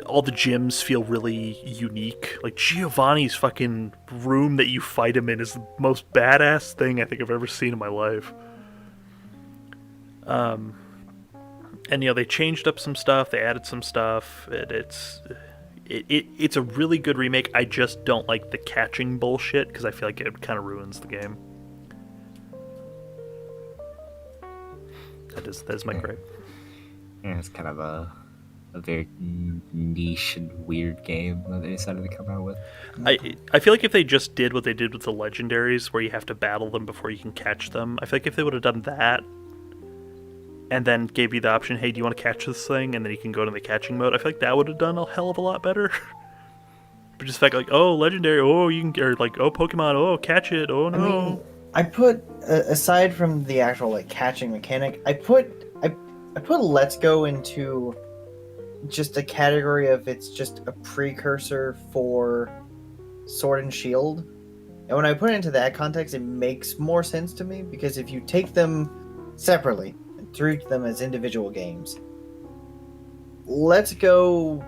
all the gyms feel really unique. Like Giovanni's fucking room that you fight him in is the most badass thing I think I've ever seen in my life. And you know, they changed up some stuff, they added some stuff. It's a really good remake. I just don't like the catching bullshit because I feel like it kind of ruins the game. That is my gripe. Yeah, it's kind of a very niche and weird game that they decided to come out with. I feel like if they just did what they did with the legendaries, where you have to battle them before you can catch them, I feel like if they would have done that, and then gave you the option, hey, do you want to catch this thing? And then you can go into the catching mode, I feel like that would have done a hell of a lot better. But just the fact, like, oh, legendary, oh, you can, or like, oh, Pokemon, oh, catch it, oh, no. I mean, I put, aside from the actual, like, catching mechanic, I put Let's Go into just a category of it's just a precursor for Sword and Shield. And when I put it into that context, it makes more sense to me, because if you take them separately and treat them as individual games, Let's Go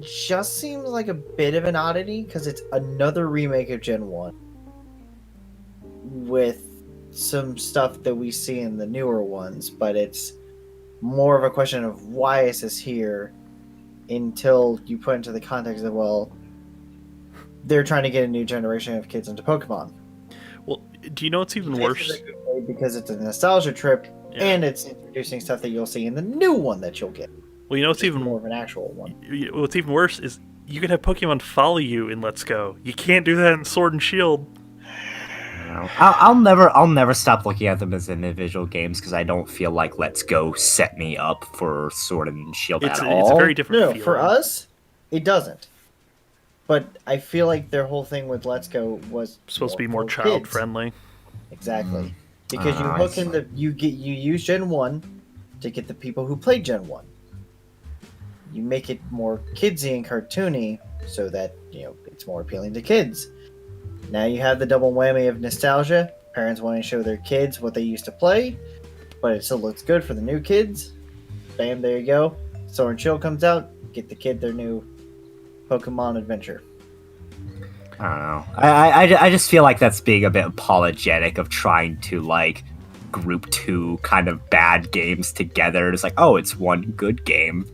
just seems like a bit of an oddity, because it's another remake of Gen 1 with some stuff that we see in the newer ones, but it's more of a question of why is this here until you put into the context of, well, they're trying to get a new generation of kids into Pokemon. Well, do you know what's even worse? Because it's a nostalgia trip, Yeah. and it's introducing stuff that you'll see in the new one that you'll get. Well, you know what's even more of an actual one. What's even worse is you can have Pokemon follow you in Let's Go. You can't do that in Sword and Shield. I'll never stop looking at them as individual games because I don't feel like Let's Go set me up for Sword and Shield It's at a all. very different No, feeling. for us, it doesn't. But I feel like their whole thing with Let's Go was supposed to be more for child kids. friendly. Exactly, because you I hook see. in you use Gen 1 to get the people who played Gen 1. You make it more kidsy and cartoony so that it's more appealing to kids. Now you have the double whammy of nostalgia. Parents wanting to show their kids what they used to play, but it still looks good for the new kids. Bam, there you go. Sword and Shield comes out, get the kid their new Pokemon adventure. I don't know. I just feel like that's being a bit apologetic of trying to like group two kind of bad games together. It's like, oh, it's one good game,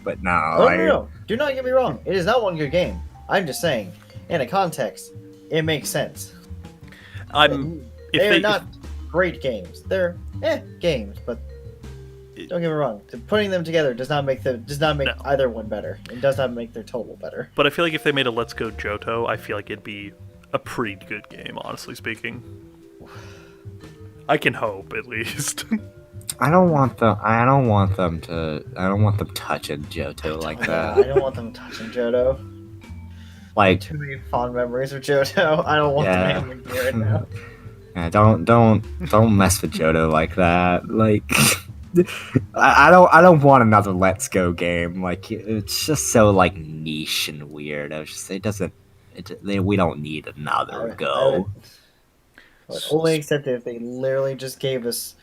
but no. No. Do not get me wrong. It is not one good game. I'm just saying, in a context, it makes sense. They're not great games. They're games, but don't get me wrong. Putting them together does not make either one better. It does not make their total better. But I feel like if they made a Let's Go Johto, I feel like it'd be a pretty good game, honestly speaking. I can hope, at least. I don't want them touching Johto like that. I don't want them touching Johto. Like, Too many fond memories of Johto. I don't want them anywhere near it now. yeah, don't mess with Johto like that. Like, I don't want another Let's Go game. Like, it's just so like niche and weird. We don't need another Go. I would only accept it if they literally just gave us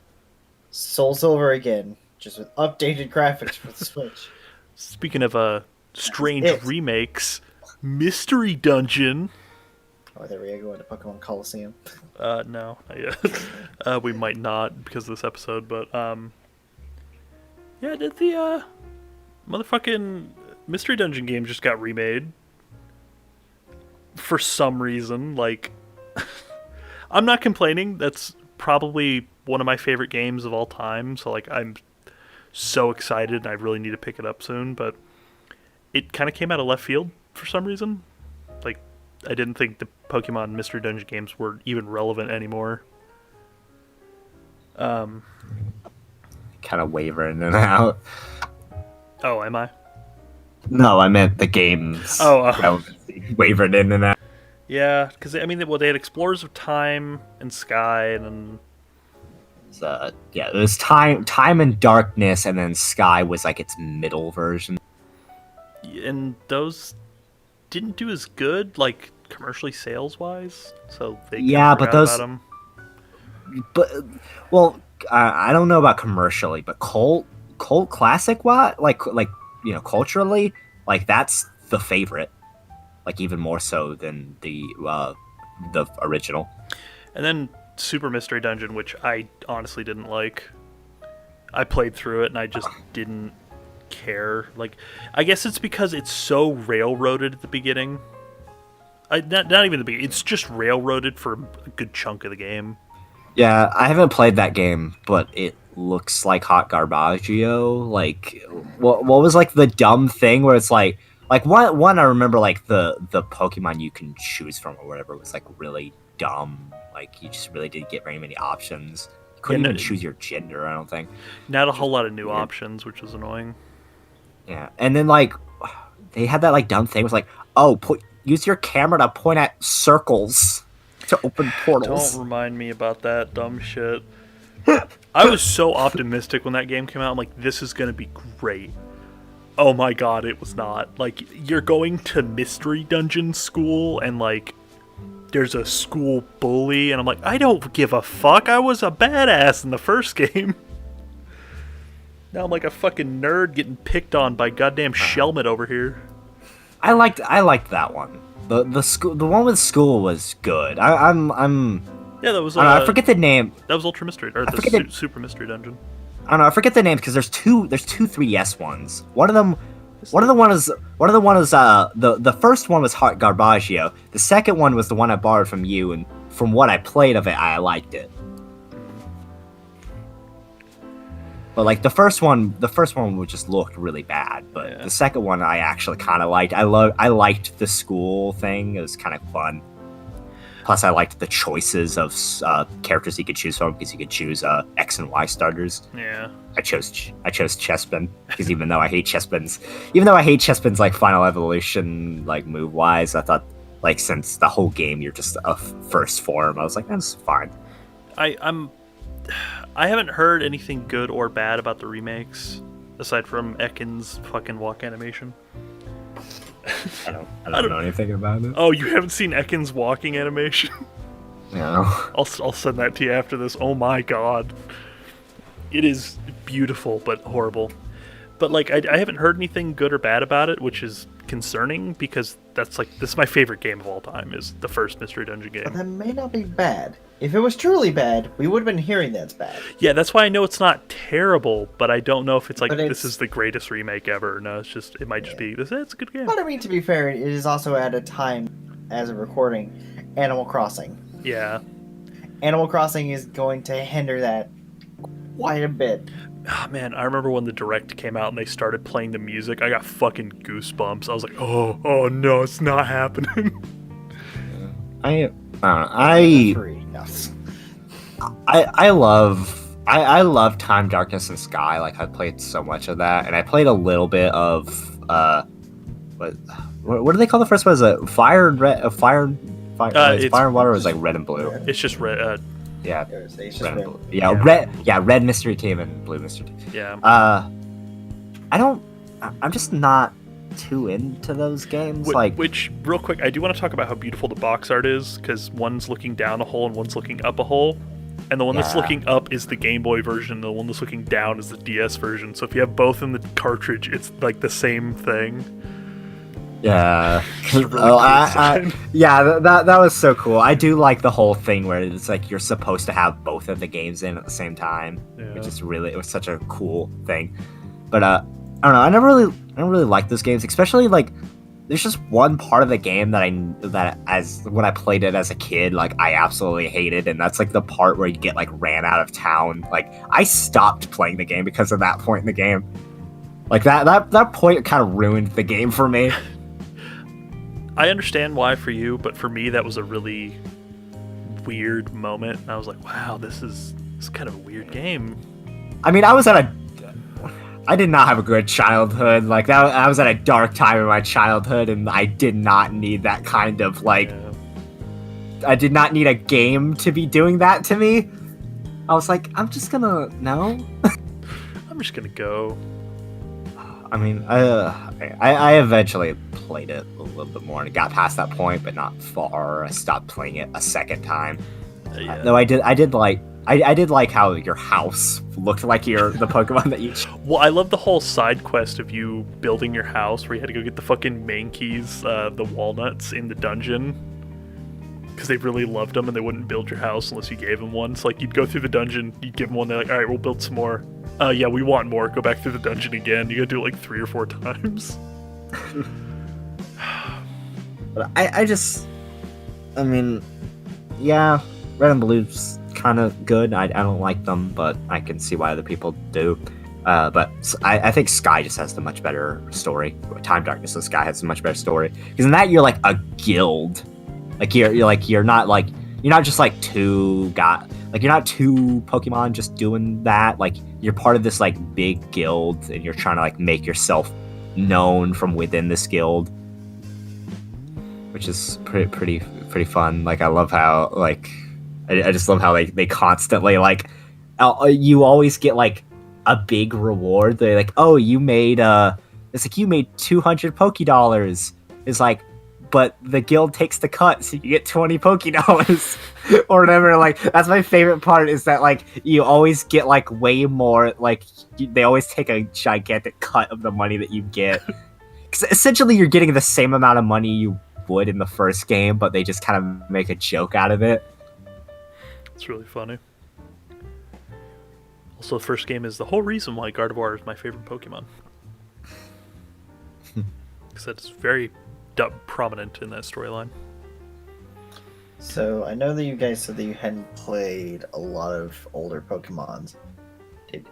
Soul Silver again, just with updated graphics for the Switch. Speaking of strange It. remakes, Mystery Dungeon. Oh, there we go, into Pokemon Coliseum. No, not yet. We might not because of this episode, but yeah, did the motherfucking Mystery Dungeon game just got remade for some reason? Like, I'm not complaining. That's probably one of my favorite games of all time. So like, I'm so excited, and I really need to pick it up soon. But it kind of came out of left field for some reason. Like, I didn't think the Pokemon Mystery Dungeon games were even relevant anymore. Kind of wavering in and out. Oh, am I? No, I meant the game's relevancy wavering in and out. Yeah, because I mean, they had Explorers of Time and Sky, and then It was time and Darkness, and then Sky was like its middle version. and those didn't do as good, like commercially sales wise. So they But those. about them. But I don't know about commercially, but cult classic, what like culturally, like that's the favorite, like even more so than the original. And then Super Mystery Dungeon, which I honestly didn't like. I played through it and I just didn't care. Like, I guess it's because it's so railroaded at the beginning. Not even the beginning. It's just railroaded for a good chunk of the game. Yeah, I haven't played that game, but it looks like hot garbaggio. Like, what was like the dumb thing where it's like one I remember, like the Pokemon you can choose from or whatever was like really dumb. Like, you just really didn't get very many options. You couldn't even choose your gender, I don't think. Not a whole lot of new options, which was annoying. Yeah, and then like they had that like dumb thing. It was like, use your camera to point at circles to open portals. Don't remind me about that dumb shit. I was so optimistic when that game came out. I'm like, this is going to be great. Oh my god, it was not. Like, you're going to Mystery Dungeon school, and like, there's a school bully, and I'm like, I don't give a fuck. I was a badass in the first game. Now I'm like a fucking nerd getting picked on by goddamn Shelmet over here. I liked that one. The one with school was good. I'm Yeah, that was. I don't know, I forget the name. That was Ultra Mystery or Super Mystery Dungeon. I don't know. I forget the names because there's two 3DS ones. One of the one is the first one was Heart Garbaggio. The second one was the one I borrowed from you, and from what I played of it, I liked it. But like the first one would just looked really bad. But the second one I actually kind of liked. I liked the school thing. It was kind of fun. Plus, I liked the choices of characters you could choose from because you could choose X and Y starters. Yeah. I chose Chespin because even though I hate Chespin's like final evolution like move wise, I thought like since the whole game you're just a first form, I was like that's fine. I haven't heard anything good or bad about the remakes aside from Ekken's fucking walk animation. I don't know anything about it. Oh, you haven't seen Ekken's walking animation? No. I'll send that to you after this. Oh my god. It is beautiful, but horrible. But, like, I haven't heard anything good or bad about it, which is concerning, because this is my favorite game of all time, is the first Mystery Dungeon game. But that may not be bad. If it was truly bad, we would have been hearing that's bad. Yeah, that's why I know it's not terrible, but I don't know if it's like, this is the greatest remake ever. No, it might just be, it's a good game. But I mean, to be fair, it is also at a time, as a recording, Animal Crossing. Yeah. Animal Crossing is going to hinder that quite a bit. Oh, man, I remember when the Direct came out and they started playing the music, I got fucking goosebumps. I was like, oh no, it's not happening. I love Time, Darkness, and Sky. Like I played so much of that, and I played a little bit of what do they call the first one? Is it Fire and Red? Fire and Water was like Red and Blue. It's just red. Yeah, It's just Red and red. Blue. Yeah, Red. Yeah, Red Mystery Team and Blue Mystery Team. Yeah. I'm just not too into those games. Which, real quick, I do want to talk about how beautiful the box art is, because one's looking down a hole and one's looking up a hole. And the one that's looking up is the Game Boy version, and the one that's looking down is the DS version. So if you have both in the cartridge, it's like the same thing. Yeah. Really cool that was so cool. I do like the whole thing where it's like you're supposed to have both of the games in at the same time, which is it was such a cool thing. But I don't know. I don't really like those games, especially like there's just one part of the game that when I played it as a kid, like I absolutely hated, and that's like the part where you get like ran out of town. Like I stopped playing the game because of that point in the game. Like that point kind of ruined the game for me. I understand why for you, but for me that was a really weird moment. I was like, wow, this is kind of a weird game. I mean, I did not have a good childhood. Like I was at a dark time in my childhood, and I did not need that kind of like. Yeah. I did not need a game to be doing that to me. I was like, I'm just gonna I'm just gonna go. I mean, I eventually played it a little bit more and got past that point, but not far. I stopped playing it a second time. Yeah. Though I did like how your house looked like the Pokemon that you. Well, I love the whole side quest of you building your house, where you had to go get the fucking main keys, the walnuts in the dungeon, because they really loved them and they wouldn't build your house unless you gave them one. So like you'd go through the dungeon, you'd give them one, they're like, all right, we'll build some more. Yeah, we want more. Go back through the dungeon again. You gotta do it like 3 or 4 times. But I mean, yeah, Red and Blue's kind of good. I don't like them, but I can see why other people do. But I think Sky just has the much better story. Time, Darkness, and Sky has a much better story, because in that you're like a guild. Like you're not just like two Pokemon just doing that. Like you're part of this like big guild, and you're trying to like make yourself known from within this guild, which is pretty fun. Like I love how like I just love how they constantly like you always get like a big reward. They're like, oh, you made it's like you made 200 Pokédollars. It's like, but the guild takes the cut, so you get 20 Pokédollars or whatever. Like that's my favorite part, is that like you always get like way more. Like they always take a gigantic cut of the money that you get. Because essentially you're getting the same amount of money you would in the first game, but they just kind of make a joke out of it. It's really funny. Also, the first game is the whole reason why Gardevoir is my favorite Pokemon. Because that's very prominent in that storyline. So I know that you guys said that you hadn't played a lot of older Pokemons. Did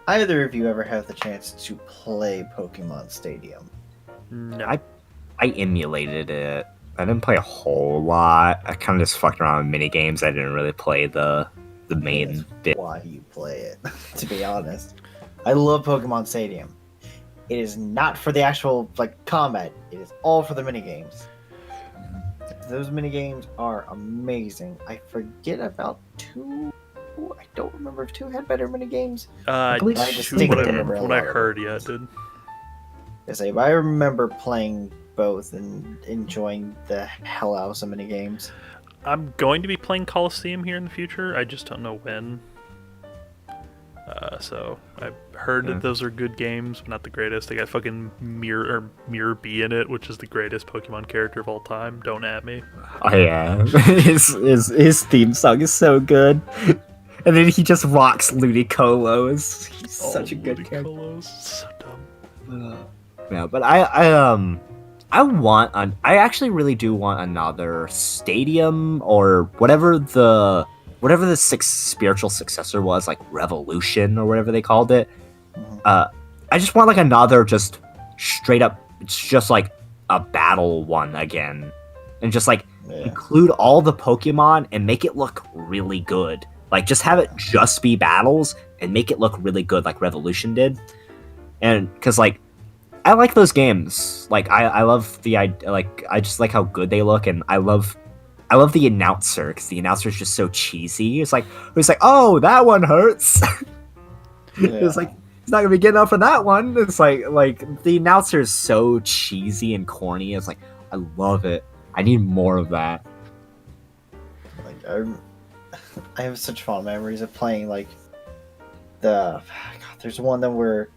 either of you ever have the chance to play Pokemon Stadium? No. I emulated it. I didn't play a whole lot. I kind of just fucked around with mini games. I didn't really play the main bit. Why you play it, to be honest. I love Pokemon Stadium. It is not for the actual combat. It is all for the mini games. Those mini games are amazing. I forget about 2. I don't remember if 2 had better mini games. I distinctly remember a when I lot of heard, them. yeah, it did. I remember playing both and enjoying the hell out of some mini games. I'm going to be playing Coliseum here in the future. I just don't know when. So I've heard that those are good games, but not the greatest. They got fucking Mirror B in it, which is the greatest Pokemon character of all time. Don't at me. Oh yeah, his theme song is so good, and then he just rocks Ludicolo's. He's such a good character. So dumb. Yeah, but I actually really do want another Stadium or whatever the spiritual successor was, like Revolution or whatever they called it. I just want like another just straight up, it's just like a battle one again, and just like include all the Pokemon and make it look really good. Like just have it just be battles and make it look really good, like Revolution did. And because like I like those games. Like I love the I just like how good they look, and I love the announcer because the announcer is just so cheesy. It's like oh, that one hurts. It's like he's not gonna be getting up for that one. It's like the announcer is so cheesy and corny. It's like I love it. I need more of that. I have such fond memories of playing there's one that where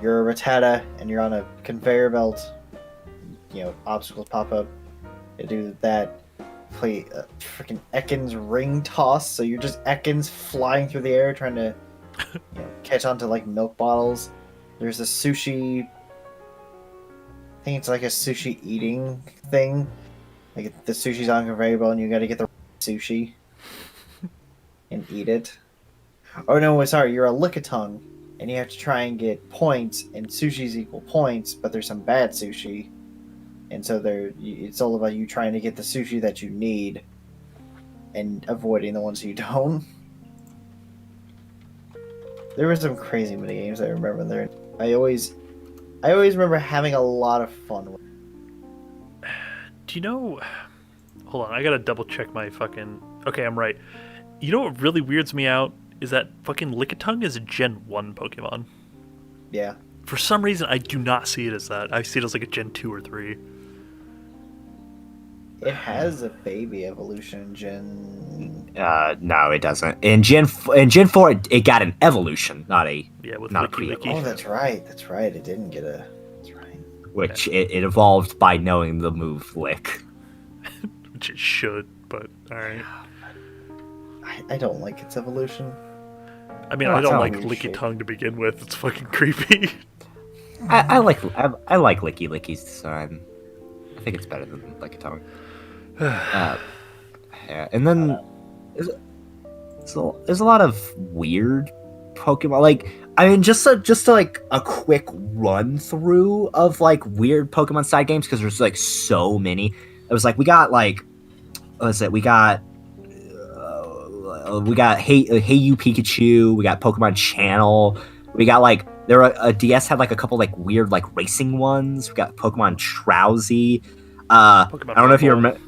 you're a Rattata and you're on a conveyor belt. Obstacles pop up. You do that. Play freaking Ekans ring toss, so you're just Ekans flying through the air trying to catch onto milk bottles. There's a sushi. I think it's like a sushi eating thing. Like the sushi's on a conveyor belt and you got to get the sushi and eat it. Oh no, sorry, you're a Lickitung and you have to try and get points, and sushi's equal points, but there's some bad sushi. And so it's all about you trying to get the sushi that you need and avoiding the ones you don't. There were some crazy mini games I remember there. I always remember having a lot of fun with it. Do you know... Hold on, I gotta double check my fucking... Okay, I'm right. You know what really weirds me out is that fucking Lickitung is a Gen 1 Pokemon. Yeah. For some reason, I do not see it as that. I see it as like a Gen 2 or 3. It has a baby evolution Gen... No, it doesn't. In Gen 4, it got an evolution, not a Licky. Oh, that's right. It didn't get a... That's right. Which it evolved by knowing the move Lick. Which it should, but alright. I don't like its evolution. I mean, I don't like Lickitung to begin with. It's fucking creepy. I like Licky's design. I think it's better than Lickitung. Yeah, and then there's a lot of weird Pokemon. Like, I mean, just a quick run through of weird Pokemon side games, because there's so many. It was we got what was it? We got Hey You Pikachu. We got Pokemon Channel. We got a DS had a couple weird racing ones. We got Pokemon Trowsy. I don't know if you remember.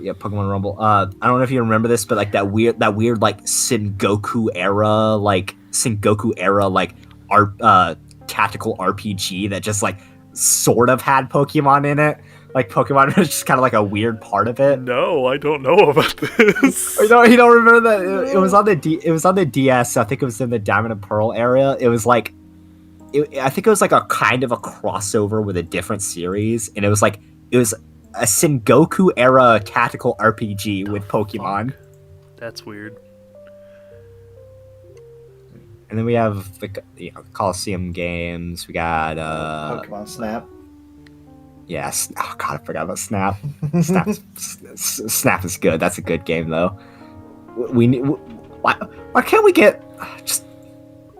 Yeah, Pokemon Rumble. I don't know if you remember this, but that weird Sengoku era tactical RPG that just sort of had Pokemon in it. Pokemon was just kind of a weird part of it. No, I don't know about this. You don't remember that? It was on the DS. I think it was in the Diamond and Pearl area. It was I think it was a kind of a crossover with a different series, and it was a Sengoku era tactical RPG with Pokemon. That's weird. And then we have the Coliseum games. We got Pokemon Snap. yes. Oh god, I forgot about Snap. Snap is good. That's a good game though. Why can't we get just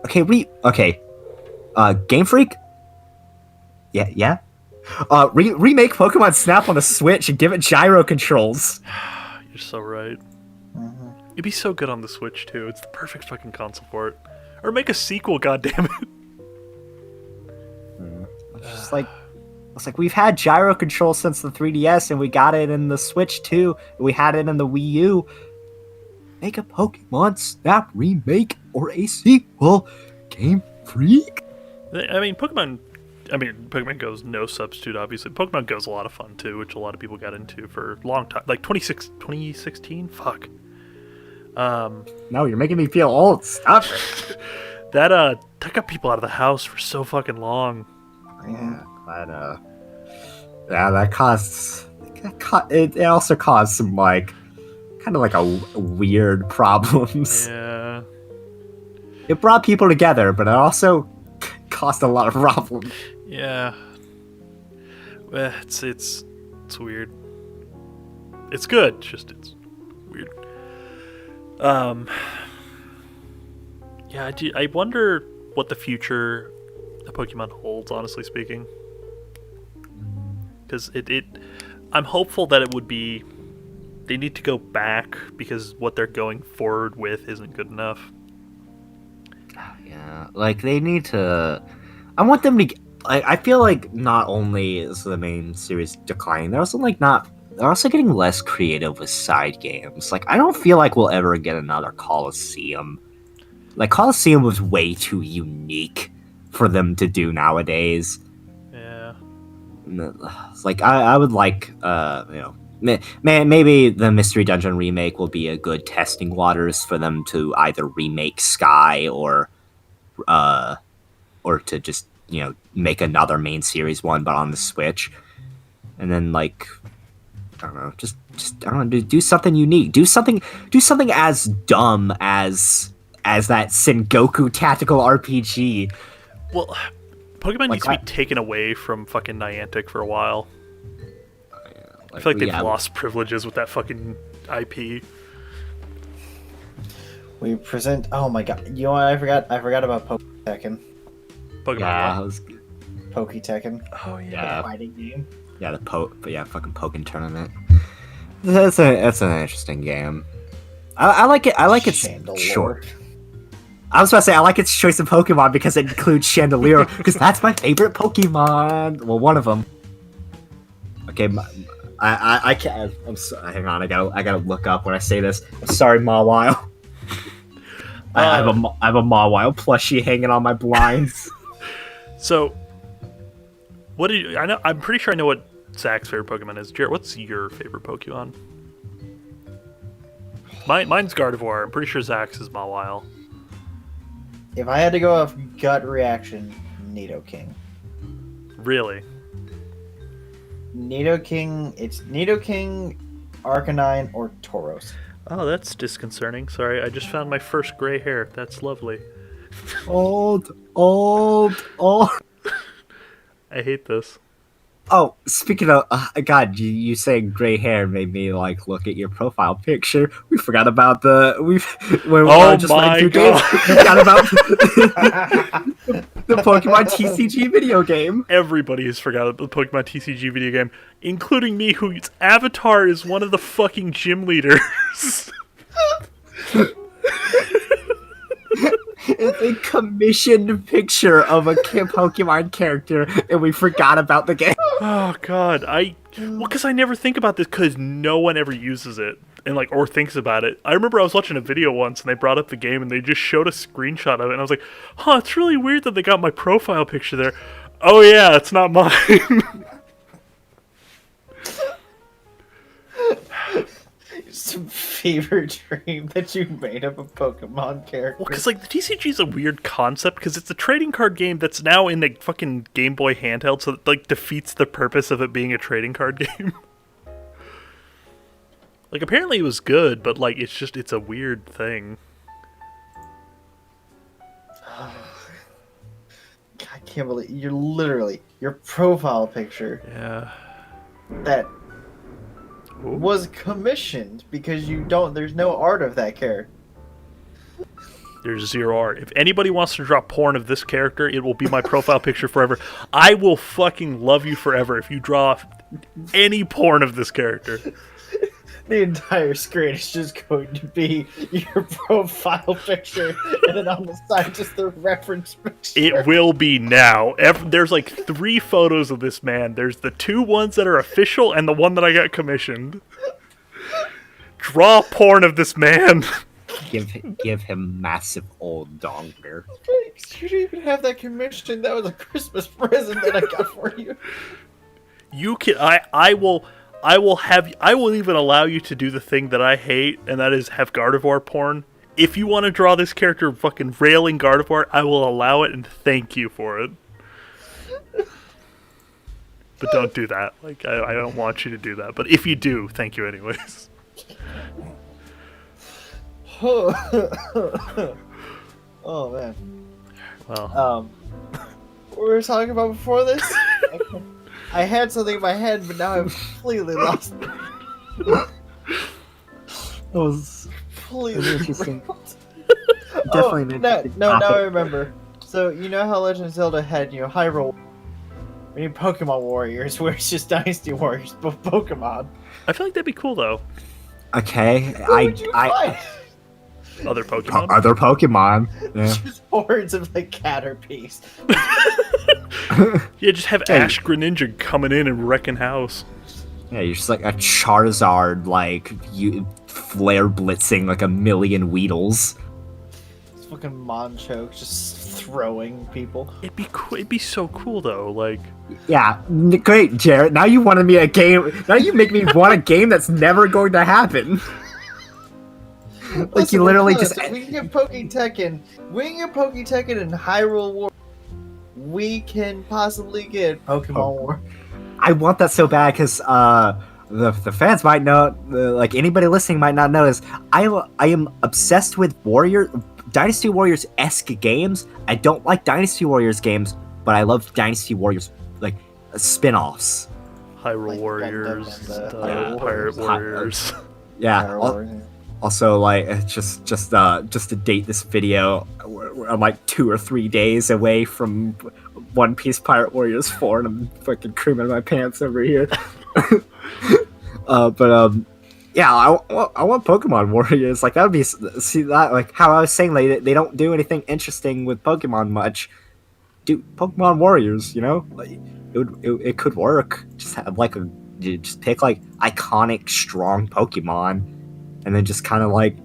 okay? Game Freak. Yeah. Remake Pokemon Snap on the Switch and give it gyro controls. You're so right. Mm-hmm. It'd be so good on the Switch too. It's the perfect fucking console for it. Or make a sequel, goddammit. It's like we've had gyro control since the 3DS, and we got it in the Switch too. We had it in the Wii U. Make a Pokemon Snap remake or a sequel, Game Freak. I mean, Pokemon Go's no substitute, obviously. Pokemon Go's a lot of fun too, which a lot of people got into for a long time. Like 2016? Fuck. No, you're making me feel old. Stop it. That got people out of the house for so fucking long. Yeah, that caused. It also caused some kind of weird problems. Yeah. It brought people together, but it also caused a lot of problems. Yeah. It's weird. It's good. It's weird. Yeah, I wonder what the future of Pokemon holds, honestly speaking. Because I'm hopeful that it would be... They need to go back because what they're going forward with isn't good enough. Yeah, they need to... I want them to... I feel like not only is the main series declining, they're also they're also getting less creative with side games. I don't feel like we'll ever get another Coliseum. Coliseum was way too unique for them to do nowadays. Yeah. I would maybe the Mystery Dungeon remake will be a good testing waters for them to either remake Sky or to just, make another main series one, but on the Switch. And then I don't know, just I don't know, do something unique. Do something as dumb as that Sengoku tactical RPG. Well, Pokemon needs to be taken away from fucking Niantic for a while. I feel like they've lost privileges with that fucking IP. We present. Oh my god! You know what? I forgot about Tekken. Pokemon. Poke Tekken. Oh yeah. Fighting game. Yeah, fucking Pokken tournament. That's an interesting game. I like it. I like its short. I was about to say I like its choice of Pokemon because it includes Chandelier because that's my favorite Pokemon. Well, one of them. Okay, I can't. Hang on. I gotta look up when I say this. I'm sorry, Mawile. I have a Mawile plushie hanging on my blinds. So, what do you? I know. I'm pretty sure I know what Zach's favorite Pokemon is. Jarrett, what's your favorite Pokemon? Mine's Gardevoir. I'm pretty sure Zach's is Mawile. If I had to go off gut reaction, Nidoking. Really? Nidoking. It's Nidoking, Arcanine, or Tauros. Oh, that's disconcerting. Sorry, I just found my first gray hair. That's lovely. Old. I hate this. Oh, speaking of, God, you saying gray hair made me look at your profile picture. We forgot about when we were just running through games. We forgot about the Pokemon TCG video game. Everybody has forgot the Pokemon TCG video game, including me, whose avatar is one of the fucking gym leaders. It's a commissioned picture of a Pokemon character, and we forgot about the game. Oh god, because I never think about this because no one ever uses it and or thinks about it. I remember I was watching a video once and they brought up the game and they just showed a screenshot of it and I was like, huh, it's really weird that they got my profile picture there. Oh yeah, it's not mine. Some fever dream that you made of a Pokemon character. Well, because the TCG is a weird concept because it's a trading card game that's now in the fucking Game Boy handheld, so it defeats the purpose of it being a trading card game. Like, apparently it was good, but, like, it's a weird thing. I can't believe you're literally your profile picture Yeah. that Ooh. was commissioned because there's no art of that character. There's zero art. If anybody wants to draw porn of this character, it will be my profile picture forever. I will fucking love you forever if you draw any porn of this character. The entire screen is just going to be your profile picture, and then on the side just the reference picture. It will be now. There's like 3 photos of this man. There's the 2 ones that are official and the one that I got commissioned. Draw porn of this man. Give him massive old donger. You didn't even have that commissioned. That was a Christmas present that I got for you. You can. I will even allow you to do the thing that I hate, and that is have Gardevoir porn. If you want to draw this character fucking railing Gardevoir, I will allow it and thank you for it. But don't do that. Like, I don't want you to do that. But if you do, thank you anyways. Oh man. Well, What we were talking about before this? I had something in my head, but now I've completely lost it. That was Completely interesting. derailed. Definitely an interesting Now I topic. remember. So you know how Legend of Zelda had Hyrule. We need Pokemon Warriors, where it's just Dynasty Warriors, but Pokemon. I feel like that'd be cool though. Okay, Who would you fight? Other Pokemon. other Pokemon. Yeah. Just hordes of Caterpies. Yeah, just have Hey. Ash Greninja coming in and wrecking house. Yeah, you're just like a Charizard, like you flare blitzing like a million Weedles. It's fucking Monchoke just throwing people. It'd be cool. It'd be so cool though. Like, Yeah, great, Jarrett. Now you wanted me a game. Now you make me want a game that's never going to happen. Like Listen, you literally look, just. we can get Poketekken. We can get Poketekken in Hyrule War. We can possibly get Pokemon War. I want that so bad because the fans might know, like anybody listening might not know, is I am obsessed with Dynasty Warriors esque games. I don't like Dynasty Warriors games, but I love Dynasty Warriors like spin-offs. Hyrule Like Warriors, Gundam and the Pirate Warriors. Warriors. Yeah. Hyrule Warriors. Also, like, just to date this video, I'm like 2 or 3 days away from One Piece Pirate Warriors 4, and I'm fucking creaming my pants over here. Yeah, I want Pokemon Warriors. Like, that would be, see that, like, how I was saying, like, they don't do anything interesting with Pokemon much. Do Pokemon Warriors, you know? Like, it could work. Just have, like, just pick, like, iconic, strong Pokemon, and then just kind of like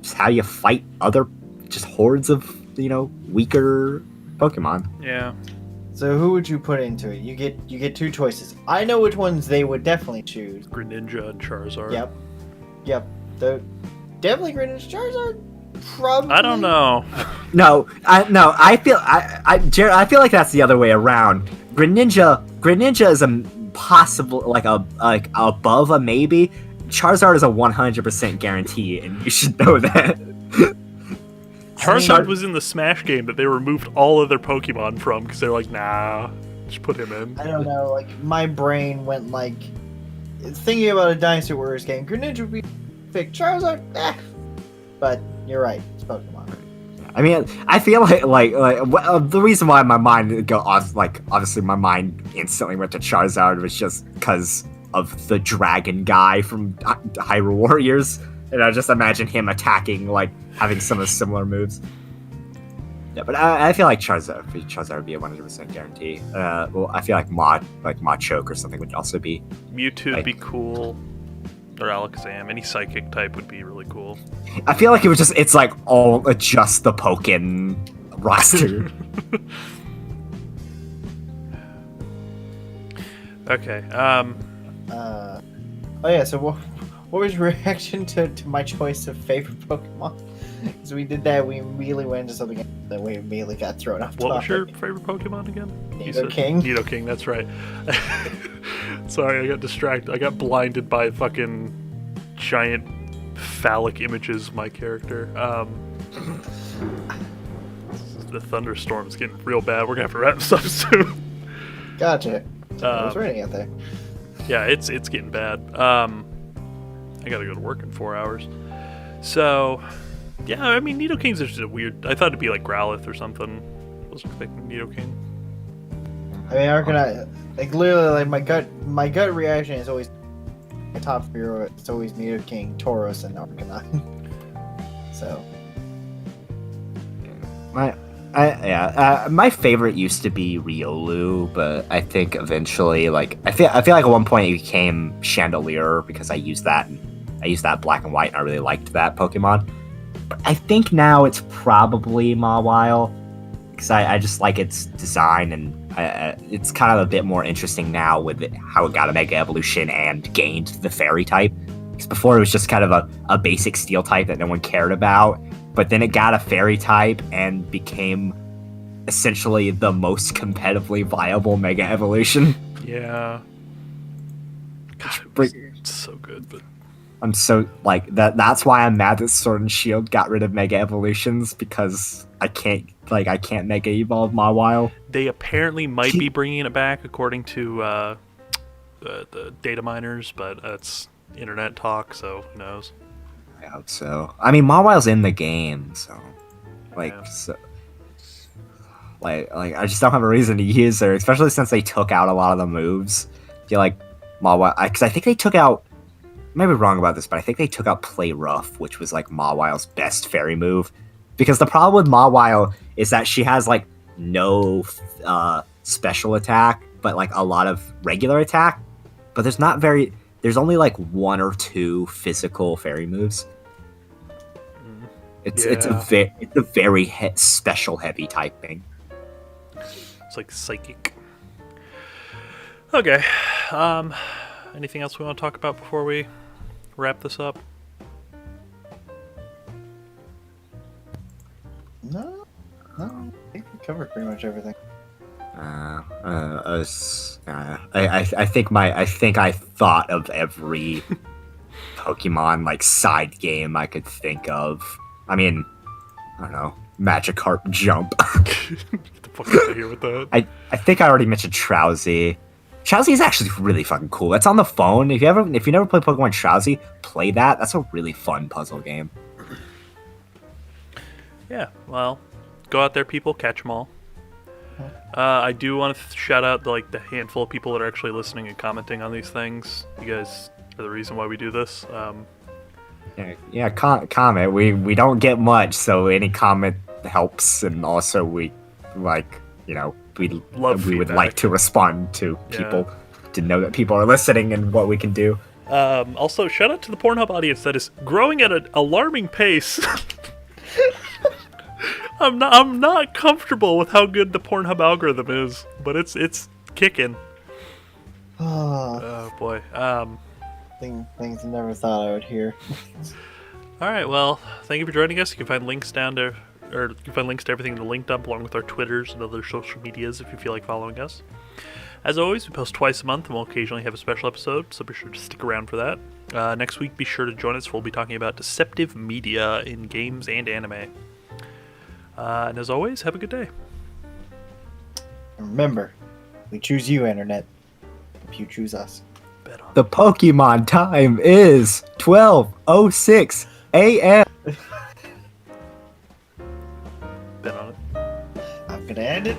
just how you fight other just hordes of weaker Pokemon. Yeah. So who would you put into it? You get 2 choices. I know which ones they would definitely choose. Greninja and Charizard. Yep. Definitely Greninja, Charizard. Probably. I don't know. I feel like that's the other way around. Greninja is a possible like above a maybe. Charizard is a 100% guarantee, and you should know that. Charizard was in the Smash game that they removed all other Pokemon from because they're like, nah, just put him in. I don't know. Like my brain went like thinking about a Dynasty Warriors game. Greninja would be pick Charizard. But you're right. It's Pokemon. I mean, I feel like the reason why my mind obviously my mind instantly went to Charizard was just because of the dragon guy from Hyrule Warriors, and I just imagine him attacking, like having some of the similar moves. Yeah, but I feel like Charizard would be a 100% guarantee. Well, I feel like Machoke or something would also be. Mewtwo would be cool, or Alakazam. Any psychic type would be really cool. I feel like it's like all just the Pokken roster. Okay. Oh yeah. So what was your reaction to my choice of favorite Pokemon? Because we did that, we immediately went into something that we immediately got thrown off. What was topic. your favorite Pokemon again? Nidoking. Nidoking, that's right. Sorry, I got distracted. I got blinded by fucking giant phallic images of my character. The thunderstorm's getting real bad. We're gonna have to wrap this up soon. Gotcha. It's raining out there. Yeah, it's getting bad. I gotta go to work in 4 hours. So, yeah, I mean, Nidoking's just a weird. I thought it'd be like Growlithe or something. I was expecting Nidoking. I mean, Arcanine, like literally, like my gut reaction is always my top hero. It's always Nidoking, Tauros, and Arcanine. So, my favorite used to be Riolu, but I think eventually, like, I feel like at one point it became Chandelier because I used that Black and White, and I really liked that Pokemon. But I think now it's probably Mawile because I just like its design, and it's kind of a bit more interesting now with how it got a Mega Evolution and gained the Fairy type. Because before it was just kind of a basic Steel type that no one cared about. But then it got a Fairy type and became essentially the most competitively viable Mega Evolution. Yeah. God, it's so good, but I'm so like that's why I'm mad that Sword and Shield got rid of Mega Evolutions, because I can't Mega Evolve Mawile. They apparently might be bringing it back according to the data miners, but that's internet talk, so who knows. I hope so. I mean, Mawile's in the game, so like, Yeah. so, like I just don't have a reason to use her, especially since they took out a lot of the moves. I feel like Mawile, because I think they took out. I might be wrong about this, but I think they took out Play Rough, which was like Mawile's best fairy move. Because the problem with Mawile is that she has like no special attack, but like a lot of regular attack. But there's only like 1 or 2 physical fairy moves. It's a very special heavy typing. It's like psychic. Okay. Anything else we want to talk about before we wrap this up? No, I think we covered pretty much everything. I think I thought of every Pokemon like side game I could think of. I mean, I don't know, Magikarp Jump. Get the fuck out of here with that. I think I already mentioned Drowsy. Drowsy is actually really fucking cool. It's on the phone. If you never played Pokemon Drowsy, play that. That's a really fun puzzle game. Yeah, well, go out there, people, catch them all. I do want to shout out the handful of people that are actually listening and commenting on these things. You guys are the reason why we do this. Comment. We don't get much, so any comment helps, and also we would like to respond to people to know that people are listening and what we can do. Also, shout out to the Pornhub audience that is growing at an alarming pace. I'm not comfortable with how good the Pornhub algorithm is, but it's kicking. Oh boy. Things I never thought I would hear. All right. Well, thank you for joining us. You can find links to everything in the link dump, along with our Twitters and other social medias if you feel like following us. As always, we post twice a month, and we'll occasionally have a special episode, so be sure to stick around for that. Next week, be sure to join us. We'll be talking about Deceptive Media in games and anime. And as always, have a good day. Remember, we choose you, Internet, if you choose us. Bet on The Pokemon time is 12:06 a.m. Bet on it. I'm gonna end it.